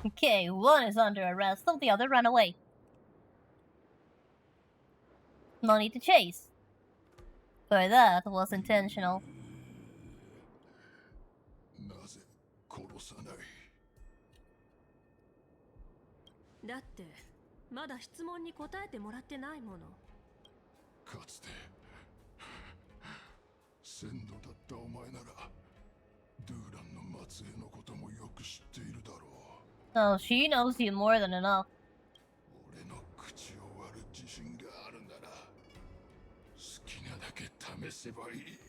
Okay, one is under arrest, so the other ran away. No need to chase. For that was intentional.
なぜ殺さない
だってまだ質問に答えてもらってないもの。
かつて先祖だったお前ならドゥーランの末裔のこともよく知っているだろう
Oh, she knows you more than enough.
俺の口を割る自信があるなら好きなだけ試せばいい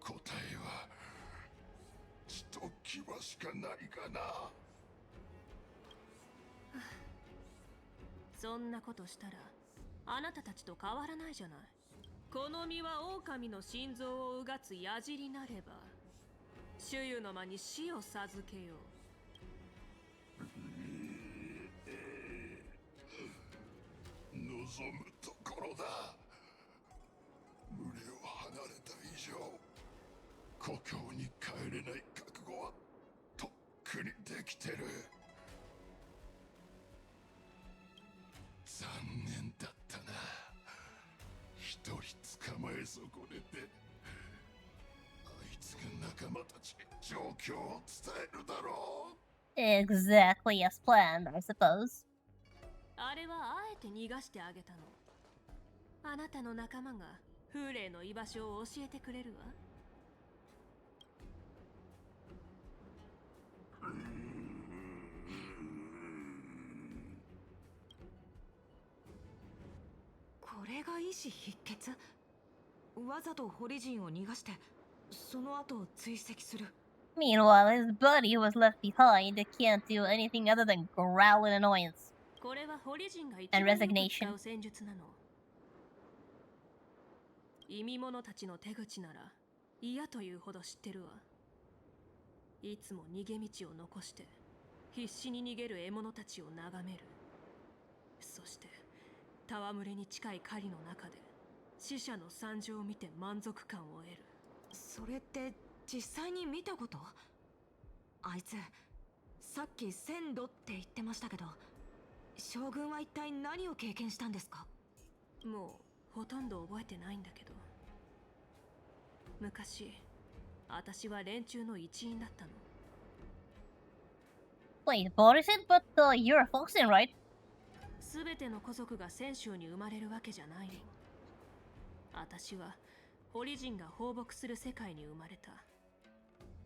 答えは血と牙しかないかな
そんなことしたらあなたたちと変わらないじゃない。この身は狼の心臓をうがつ矢尻なれば主湯の間に死を授けよう。
望むところだ群れを離れた以上故郷に帰れない覚悟はとっくにできてる残念だったな一人捕まえ損ねてあいつが仲間たちに状況を伝えるだろう
Exactly as planned, I suppose.
あれはあえて逃がしてあげたの。あなたの仲間が風霊の居場所を教えてくれるわ。
これが意志必決？わざとホリジンを逃がしてその後を追跡する。
Meanwhile, his buddy who was left behind can't do anything other than growl in annoyance.
これはホリジンが一
And
番よく
resignation.
使う戦術なの。意味者たちの手口なら嫌というほど知ってるわ。いつも逃げ道を残して必死に逃げる獲物たちを眺める。そして戯れに近い狩りの中で死者の惨状を見て満足感を得る。
それって実際に見たこと？あいつさっき鮮度って言ってましたけど将軍は一体何を経験したんですか？
もうほとんど覚えてないんだけど昔私は連中の一員だったの。
Wait, Boris it? But you're a Foxen, right?
すべての古族が泉州に生まれるわけじゃないの。私はオリジンが放牧する世界に生まれた。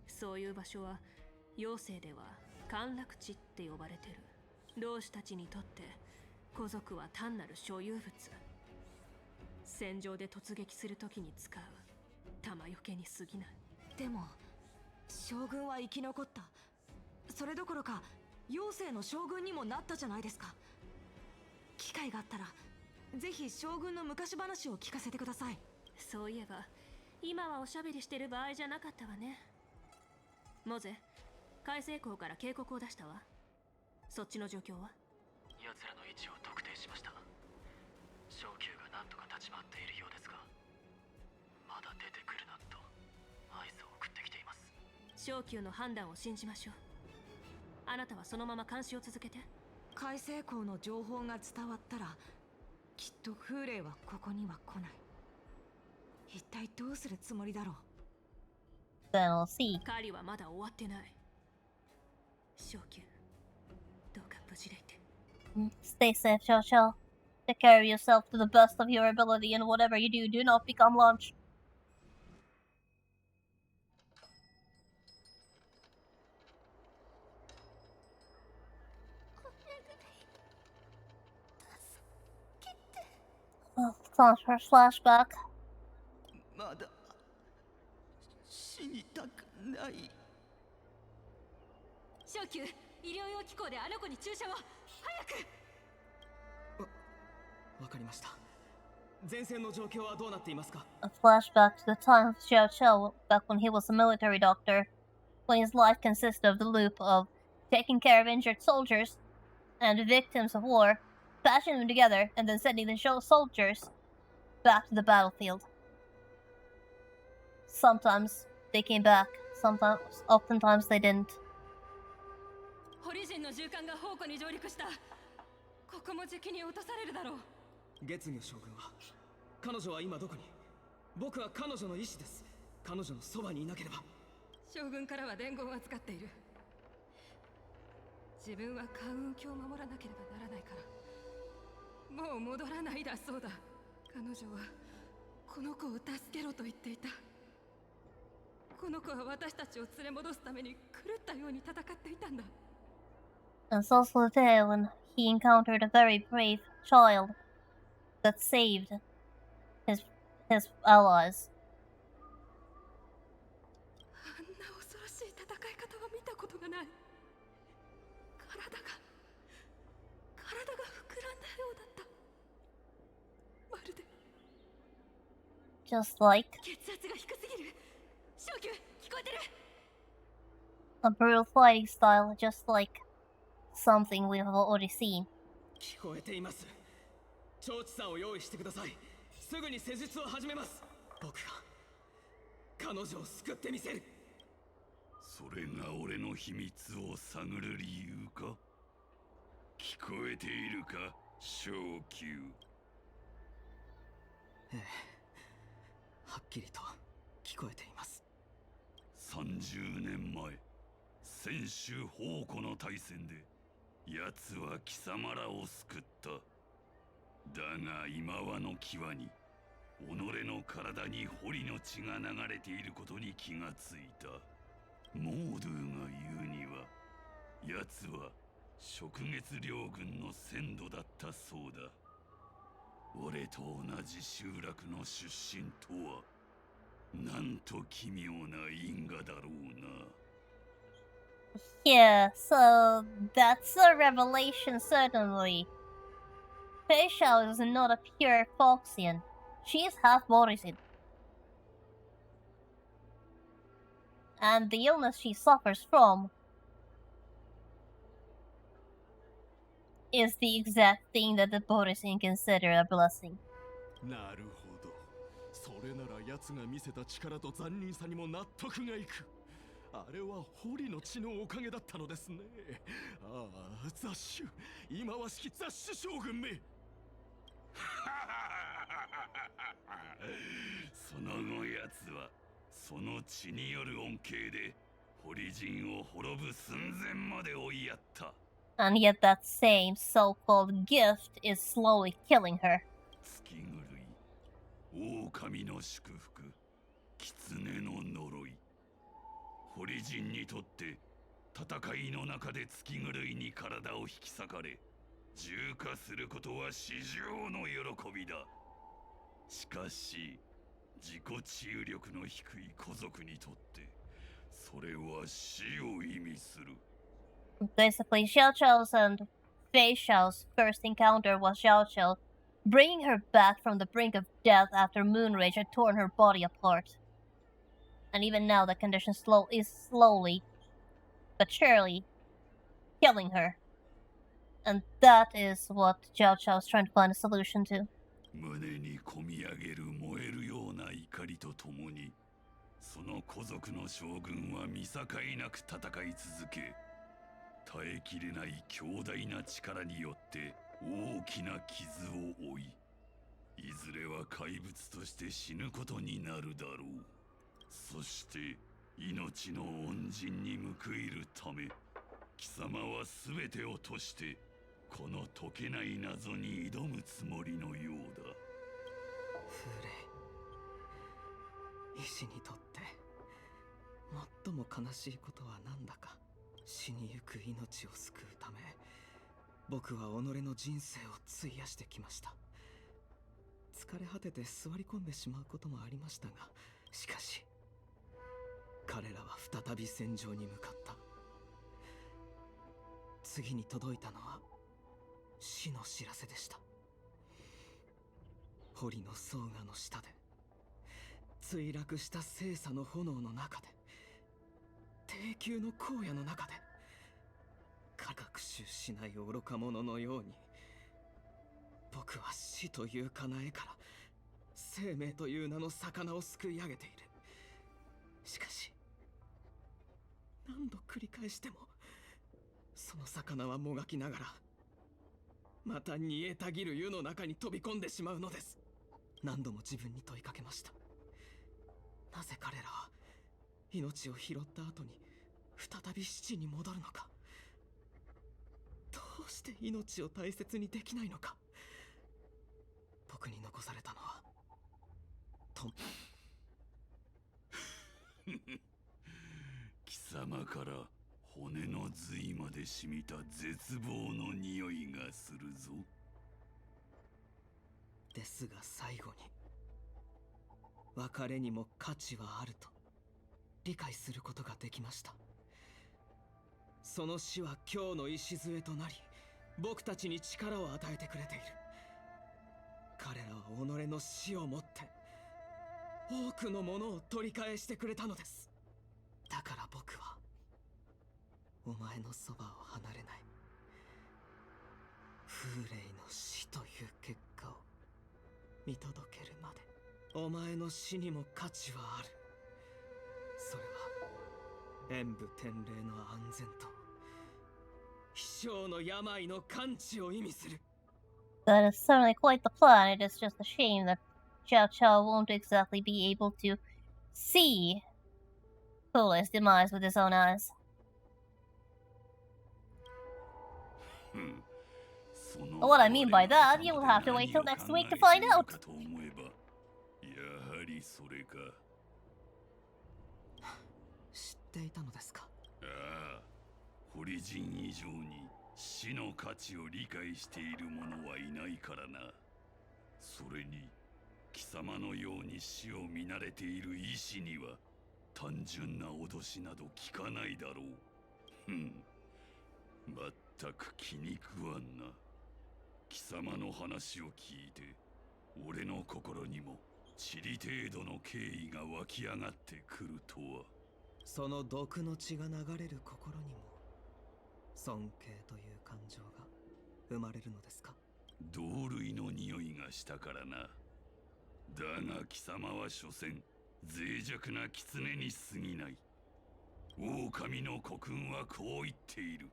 そういう場所は妖精では陥落地って呼ばれてる。老子たちにとって古族は単なる所有物。戦場で突撃するときに使う弾よけに過ぎない。
でも将軍は生き残った。それどころか妖精の将軍にもなったじゃないですか。機会があったらぜひ将軍の昔話を聞かせてください。
そういえば今はおしゃべりしてる場合じゃなかったわね。モゼ、海星港から警告を出したわ。そっちの状況は？
奴らの位置を特定しました。小宮が何とか立ち回っているようですがまだ出てくるなと合図を送ってきています。
小宮の判断を信じましょう。あなたはそのまま監視を続けて。
海星港の情報が伝わったらきっと風霊はここには来ない。一体どうするつもりだろう。
Then we'll see.
狩りはまだ終わってない。昇級どうか無事でいて。
Stay safe, Xiao Xiao. Take care of yourself to the best of your ability, and whatever you do, do not become lunch. Oh, it's her flashback.
まだ死にたくない。
昇級、医療用機構であの子に注射を早く。
わかりました。前線の状況はどうなっていますか？
A flashback to the time of Xiao Xiao back when he was a military doctor, when his life consisted of the loop of taking care of injured soldiers and victims of war, patching them together, and then sending the soldiers back to the battlefield. Sometimes they came back, oftentimes they didn't.
ホリジンの銃艦が宝庫に上陸した。ここも敵に落とされるだろう。
月魚将軍は、彼女は今どこに？僕は彼女の意志です。彼女のそばにいなければ。
将軍からは伝言を預かっている。自分は関運卿を守らなければならないから、もう戻らないだそうだ。彼女はこの子を助けろと言っていた。この子は私たちを連れ戻すために狂ったように戦っていたんだ。
And it's also the day when he encountered a very brave child that saved his allies.
あんな恐ろしい戦い方は見たことがない。体が膨らんだようだった。まるで
Just like
血圧が低すぎる。昇級、聞こえてる？
a brutal fighting style, just like something we have already seen.
聞こえています。長知さんを用意してください。すぐに施術を始めます。僕が彼女を救ってみせる。
それが俺の秘密を探る理由か？聞こえているか、昇級？
ええ、はっきりと聞こえています。
30年前、先週宝庫の大戦で奴は貴様らを救った。だが今はの際に己の体に堀の血が流れていることに気がついた。モードゥが言うには、奴は食月両軍の先祖だったそうだ。俺と同じ集落の出身とは、なんと奇妙な因果だろうな。
Yeah, so that's a revelation, certainly. Fei Xiao is not a pure Foxian. She is half Borisin. And the illness she suffers from is the exact thing that the Borisin consider a blessing.
なるほど。それなら奴が見せた力と残忍さにも納得がいく。あれは堀の血のおかげだったのですね。ああ、雑種。今はしき雑種将軍め。
その後奴はその血による恩恵で堀人を滅ぶ寸前まで追いやった。
And yet that same so-called gift is slowly killing her.
月狂い、狼の祝福、狐の呪い。堀人にとって戦いの中で月狂いに体を引き裂かれ重化することは至上の喜びだ。しかし自己治癒力の低い古族にとってそれは死を意味する。
Basically, Xiao Xiao's and Fei Xiao's first encounter was Xiao Xiao bringing her back from the brink of death after Moonrage had torn her body apart. And even now the condition is slowly but surely killing her. And that is what Xiao Xiao is trying to find a solution to.
胸にこみ上げる燃えるような怒りとともにその古族の将軍は見境なく戦い続け耐えきれない強大な力によって大きな傷を負いいずれは怪物として死ぬことになるだろう。そして命の恩人に報いるため貴様は全てを賭してこの解けない謎に挑むつもりのようだ。
風霊、医師にとって最も悲しいことは何だか。死にゆく命を救うため、僕は己の人生を費やしてきました。疲れ果てて座り込んでしまうこともありましたが、しかし彼らは再び戦場に向かった。次に届いたのは死の知らせでした。堀の宗我の下で墜落した聖査の炎の中で、低級の荒野の中で、学習しない愚か者のように、僕は死というかなえから生命という名の魚をすくい上げている。しかし何度繰り返してもその魚はもがきながらまた煮えたぎる湯の中に飛び込んでしまうのです。何度も自分に問いかけました。なぜ彼らは命を拾った後に再び死に戻るのか。どうして命を大切にできないのか。僕に残されたのは
貴様から骨の髄まで染みた絶望の匂いがするぞ。
ですが最後に、別れにも価値はあると理解することができました。その死は今日の礎となり、僕たちに力を与えてくれている。彼らは己の死をもって多くのものを取り返してくれたのです。だから僕はお前のそばを離れない。風霊の死という結果を見届けるまでお前の死にも価値はある。それは演武天霊の安全と飛翔の病の完治を意味する。
That is certainly quite the plan. It is just a shame that Xiao Qiao won't exactly be able to see Fule's demise with his own eyes. But what I mean by that, you'll have to wait till next week to find out.
やはりそれか。
知っていたのですか。
ああ、堀人以上に死の価値を理解している者はいないからな。それに貴様のように死を見慣れている医師には単純な脅しなど効かないだろう。まったく気に食わんな。貴様の話を聞いて俺の心にも塵程度の敬意が湧き上がってくるとは。
その毒の血が流れる心にも尊敬という感情が生まれるのですか。
同類の匂いがしたからな。だが貴様は所詮脆弱な狐に過ぎない。狼の国君はこう言っている。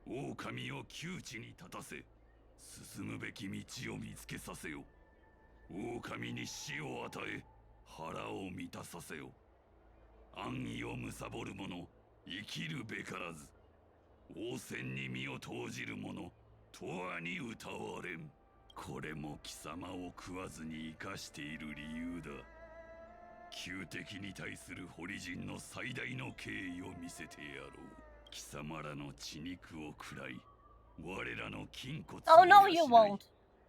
狼を窮地に立たせ、進むべき道を見つけさせよ。狼に死を与え、腹を満たさせよ。安易を貪る者、生きるべからず。王戦に身を投じる者、永遠に歌われん。これも貴様を食わずに生かしている理由だ。旧敵に対する堀人の最大の敬意を見せてやろう。貴様らの血肉を食らい、我らの筋骨を
Oh no, you won't.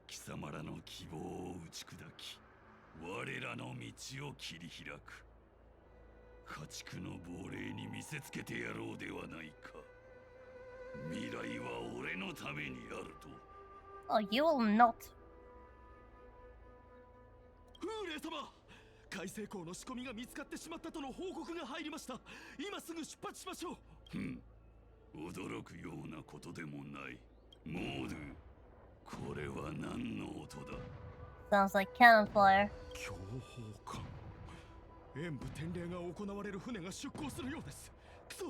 貴様らの希望を打ち砕き、我らの道を切り開く。家畜の亡霊に見せつけてやろうではないか。未来は俺のためにあると。
Oh, you will not.
風霊様、海星港の仕込みが見つかってしまったとの報告が入りました。今すぐ出発しましょう。
驚くようなことでもない。モード、これは何の音だ。
Sounds like cannon fire.
強砲艦。演武天霊が行われる船が出港するようです。くそ、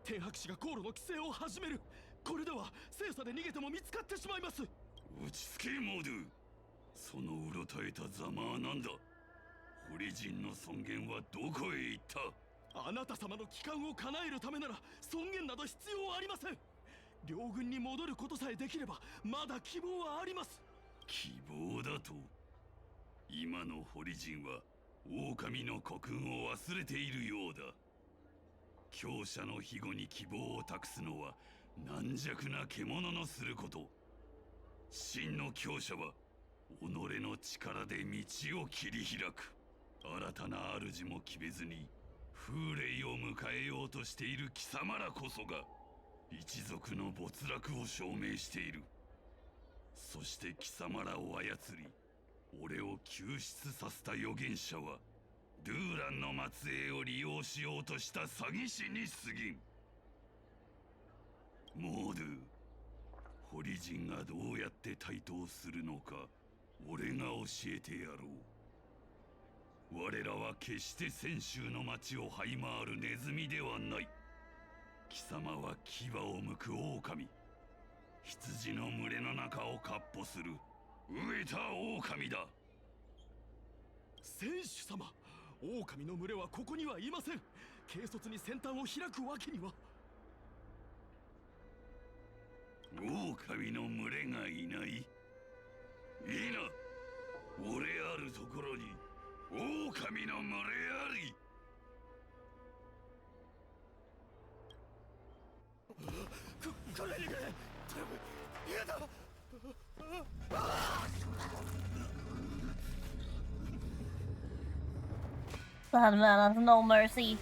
天白氏が航路の規制を始める。これでは聖査で逃げても見つかってしまいます。
落ち着けモード。そのうろたえたざまは何だ。堀人の尊厳はどこへ行った。
あなた様の帰還を叶えるためなら尊厳など必要ありません。ません。両軍に戻ることさえできればまだ希望はあります。
希望だと？今の堀人は狼の国運を忘れているようだ。強者の庇護に希望を託すのは軟弱な獣のすること。真の強者は己の力で道を切り開く。新たな主も決めずに風霊を迎えようとしている貴様らこそが一族の没落を証明している。そして貴様らを操り俺を救出させた預言者はドゥーランの末裔を利用しようとした詐欺師に過ぎん。モードゥ、堀人がどうやって台頭するのか俺が教えてやろう。我らは決して泉州の町を這い回るネズミではない。貴様は牙を剥く狼、羊の群れの中を闊歩する飢えた狼だ。
選手様、狼の群れはここにはいません。軽率に先端を開くわけには。
狼の群れがいない。いいな、俺あるところに狼の群れあり。
これにくれ。やだ。
That man has no mercy.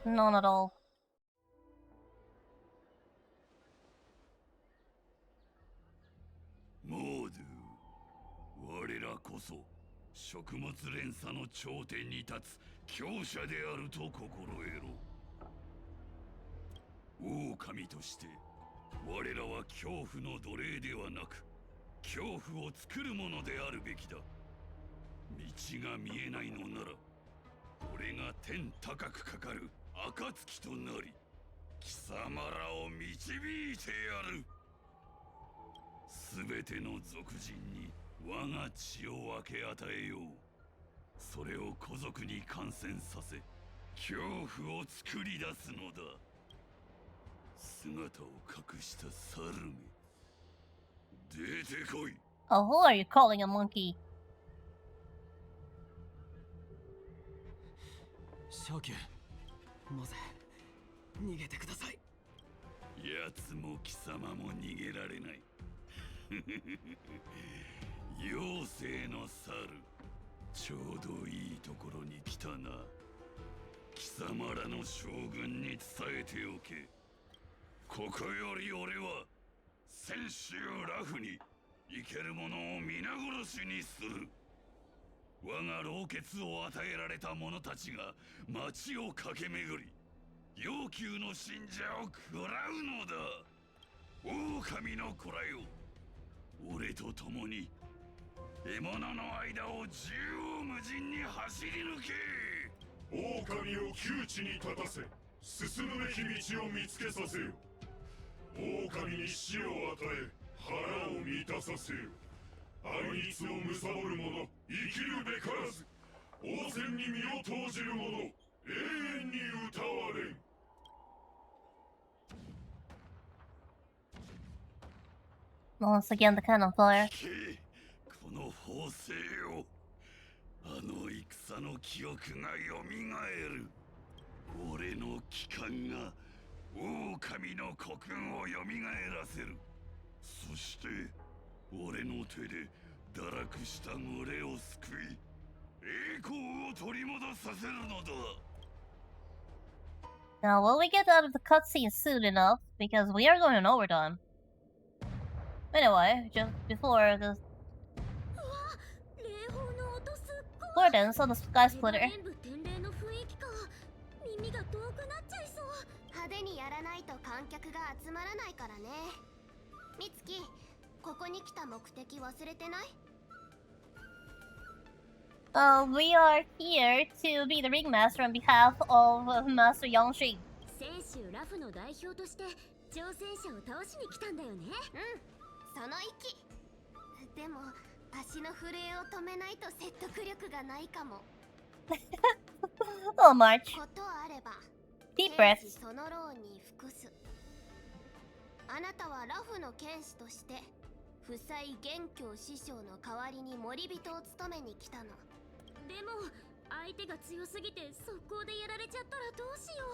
None at all.
モードゥ、我らこそ食物連鎖の頂点に立つ強者であると心得ろ。狼として我らは恐怖の奴隷ではなく恐怖を作るものであるべきだ。道が見えないのなら俺が天高くかかる暁となり貴様らを導いてやる。すべての族人に我が血を分け与えよう。それを古族に感染させ恐怖を作り出すのだ。姿を隠した猿め、出てこい。
Oh, who are you calling a monkey?
将軍、モゼ、逃げてください。
奴も貴様も逃げられない。妖精の猿、ちょうどいいところに来たな。貴様らの将軍に伝えておけ。ここより俺は泉州ラフに生ける者を皆殺しにする。我が老血を与えられた者たちが町を駆け巡り要求の信者を食らうのだ。狼の子らよ、俺と共に獲物の間を縦横無尽に走り抜け。狼を窮地に立たせ進むべき道を見つけさせよ。狼に死を与え腹を満たさせよ。暗逸を貪る者生きるべからず、王戦に身を投じる者永遠に歌われん。
Once again, the cannon fire.
この砲声よ、あの戦の記憶がよみがえる。俺の機関が狼の国運をよみがえらせる。そして俺の手で堕落した群れを救い栄光を取り戻させるのだ。
Now, will we get out of the cutscene soon enough? Because we are going on overtime. Anyway, just before the... Before then, so the Sky Splitter.
派手にやらないと観客が集まらないからね。美月、ここに来た目的忘れてない？
We are here to be the ringmaster on behalf of Master Yangshi.
選手ラフの代表として挑戦者を倒しに来たんだよね。
その息。でも足の震えを止めないと説得力がないかも。
Oh, March.
ことあれば
Deep
剣
breaths.
士そのローンに服す。あなたはラフの剣士として夫妻元凶師匠の代わりに森人を務めに来たの。
でも相手が強すぎて速攻でやられちゃったらどうしよ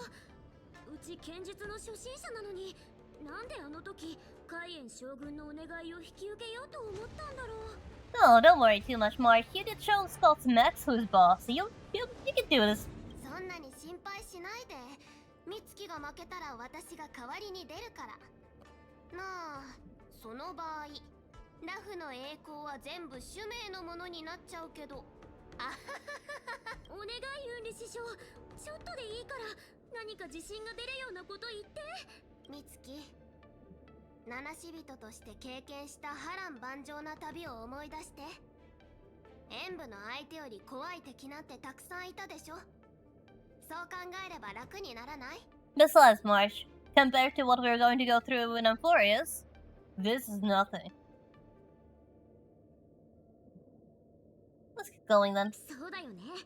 う。うち剣術の初心者なのに、なんであの時海燕将軍のお願いを引き受けようと思ったんだろう。
Oh, don't worry too much, Marsh. You did show Scott's Max who's boss. You can do this.
そんなに心配しないで。美月が負けたら私が代わりに出るから。なあ、その場合ラフの栄光は全部主命のものになっちゃうけど。あはははは。お願いユンリ師匠、ちょっとでいいから何か自信が出るようなこと言って。美月、七死人として経験した波乱万丈な旅を思い出して。演武の相手より怖い敵なんてたくさんいたでしょ。そう考えれば楽にならない？
Besides, Marsh, compared to what we're going to go through in Amphorius, this is nothing. Let's get going then.
そうだよね。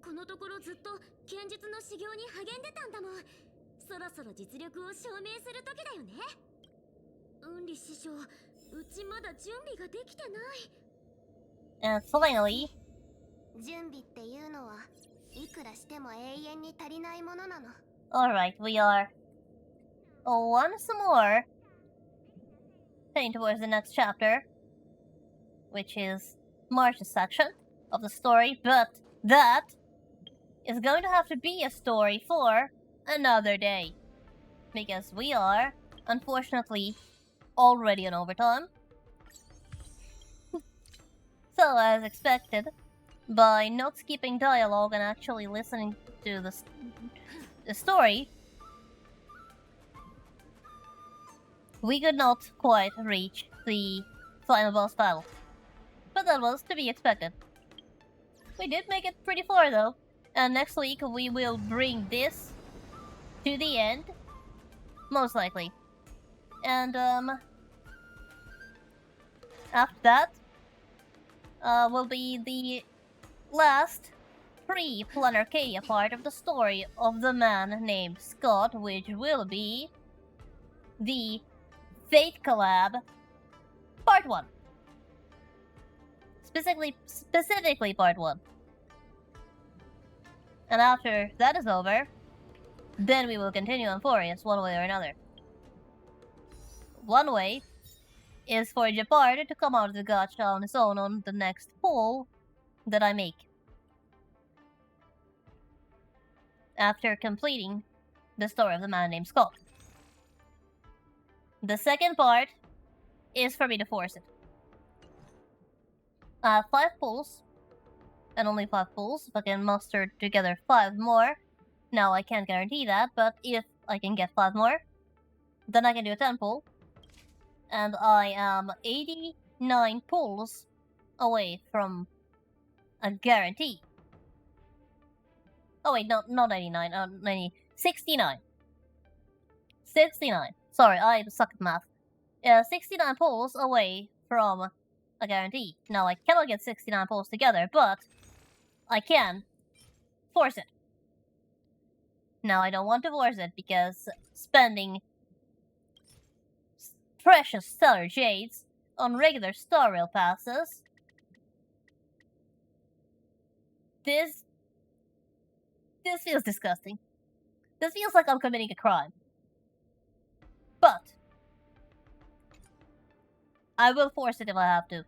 このところずっと剣術の修行に励んでたんだもん。そろそろ実力を証明する時だよね。ウンリ師匠、うちまだ準備ができてない。
And finally,
準備っていうのはいくらしても永遠に足りないものなの。
alright, we are once more heading towards the next chapter, which is Marsh's section of the story, but that is going to have to be a story for another day, because we are, unfortunately, already in overtime. So, as expected, by not skipping dialogue and actually listening to the story, we could not quite reach the final boss battle. But that was to be expected. We did make it pretty far though, and next week we will bring this to the end, most likely. And after that will be the last pre-Plan Arcadia part of the story of the man named Scott, which will be the Fate Collab Part 1. Specifically Part 1. And after that is over, then we will continue on Amphorius one way or another. One way is for Japard to come out of the gacha on his own on the next poll that I make. After completing the story of the man named Scott. The second part is for me to force it. I have 5 pulls, and only 5 pulls. If I can muster together 5 more, now I can't guarantee that, but if I can get 5 more, then I can do a 10 pull. And I am 89 pulls away from a guarantee. Oh wait, no, not 89, 69. 69. Sorry, I suck at math. 69 pulls away from a guarantee. Now, I cannot get 69 pulls together, but I can force it. Now, I don't want to force it because spending precious stellar jades on regular Star Rail passes, this feels disgusting. This feels like I'm committing a crime. But I will force it if I have to.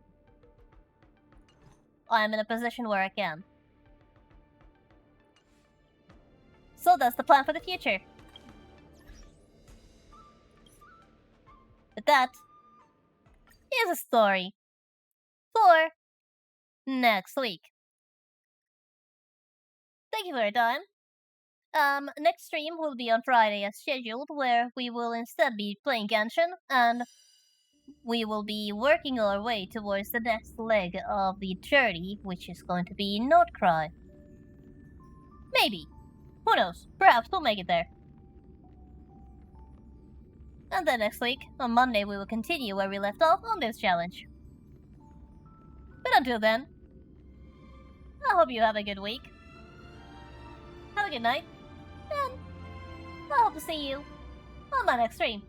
I am in a position where I can. So that's the plan for the future. But that is a story for next week. Thank you for your time. Next stream will be on Friday as scheduled, where we will instead be playing Genshin, and we will be working our way towards the next leg of the journey, which is going to be Nordcry. Maybe. Who knows? Perhaps we'll make it there. And then next week, on Monday, we will continue where we left off on this challenge. But until then, I hope you have a good week. Have a good night, and I hope to see you on my next stream.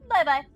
Bye bye.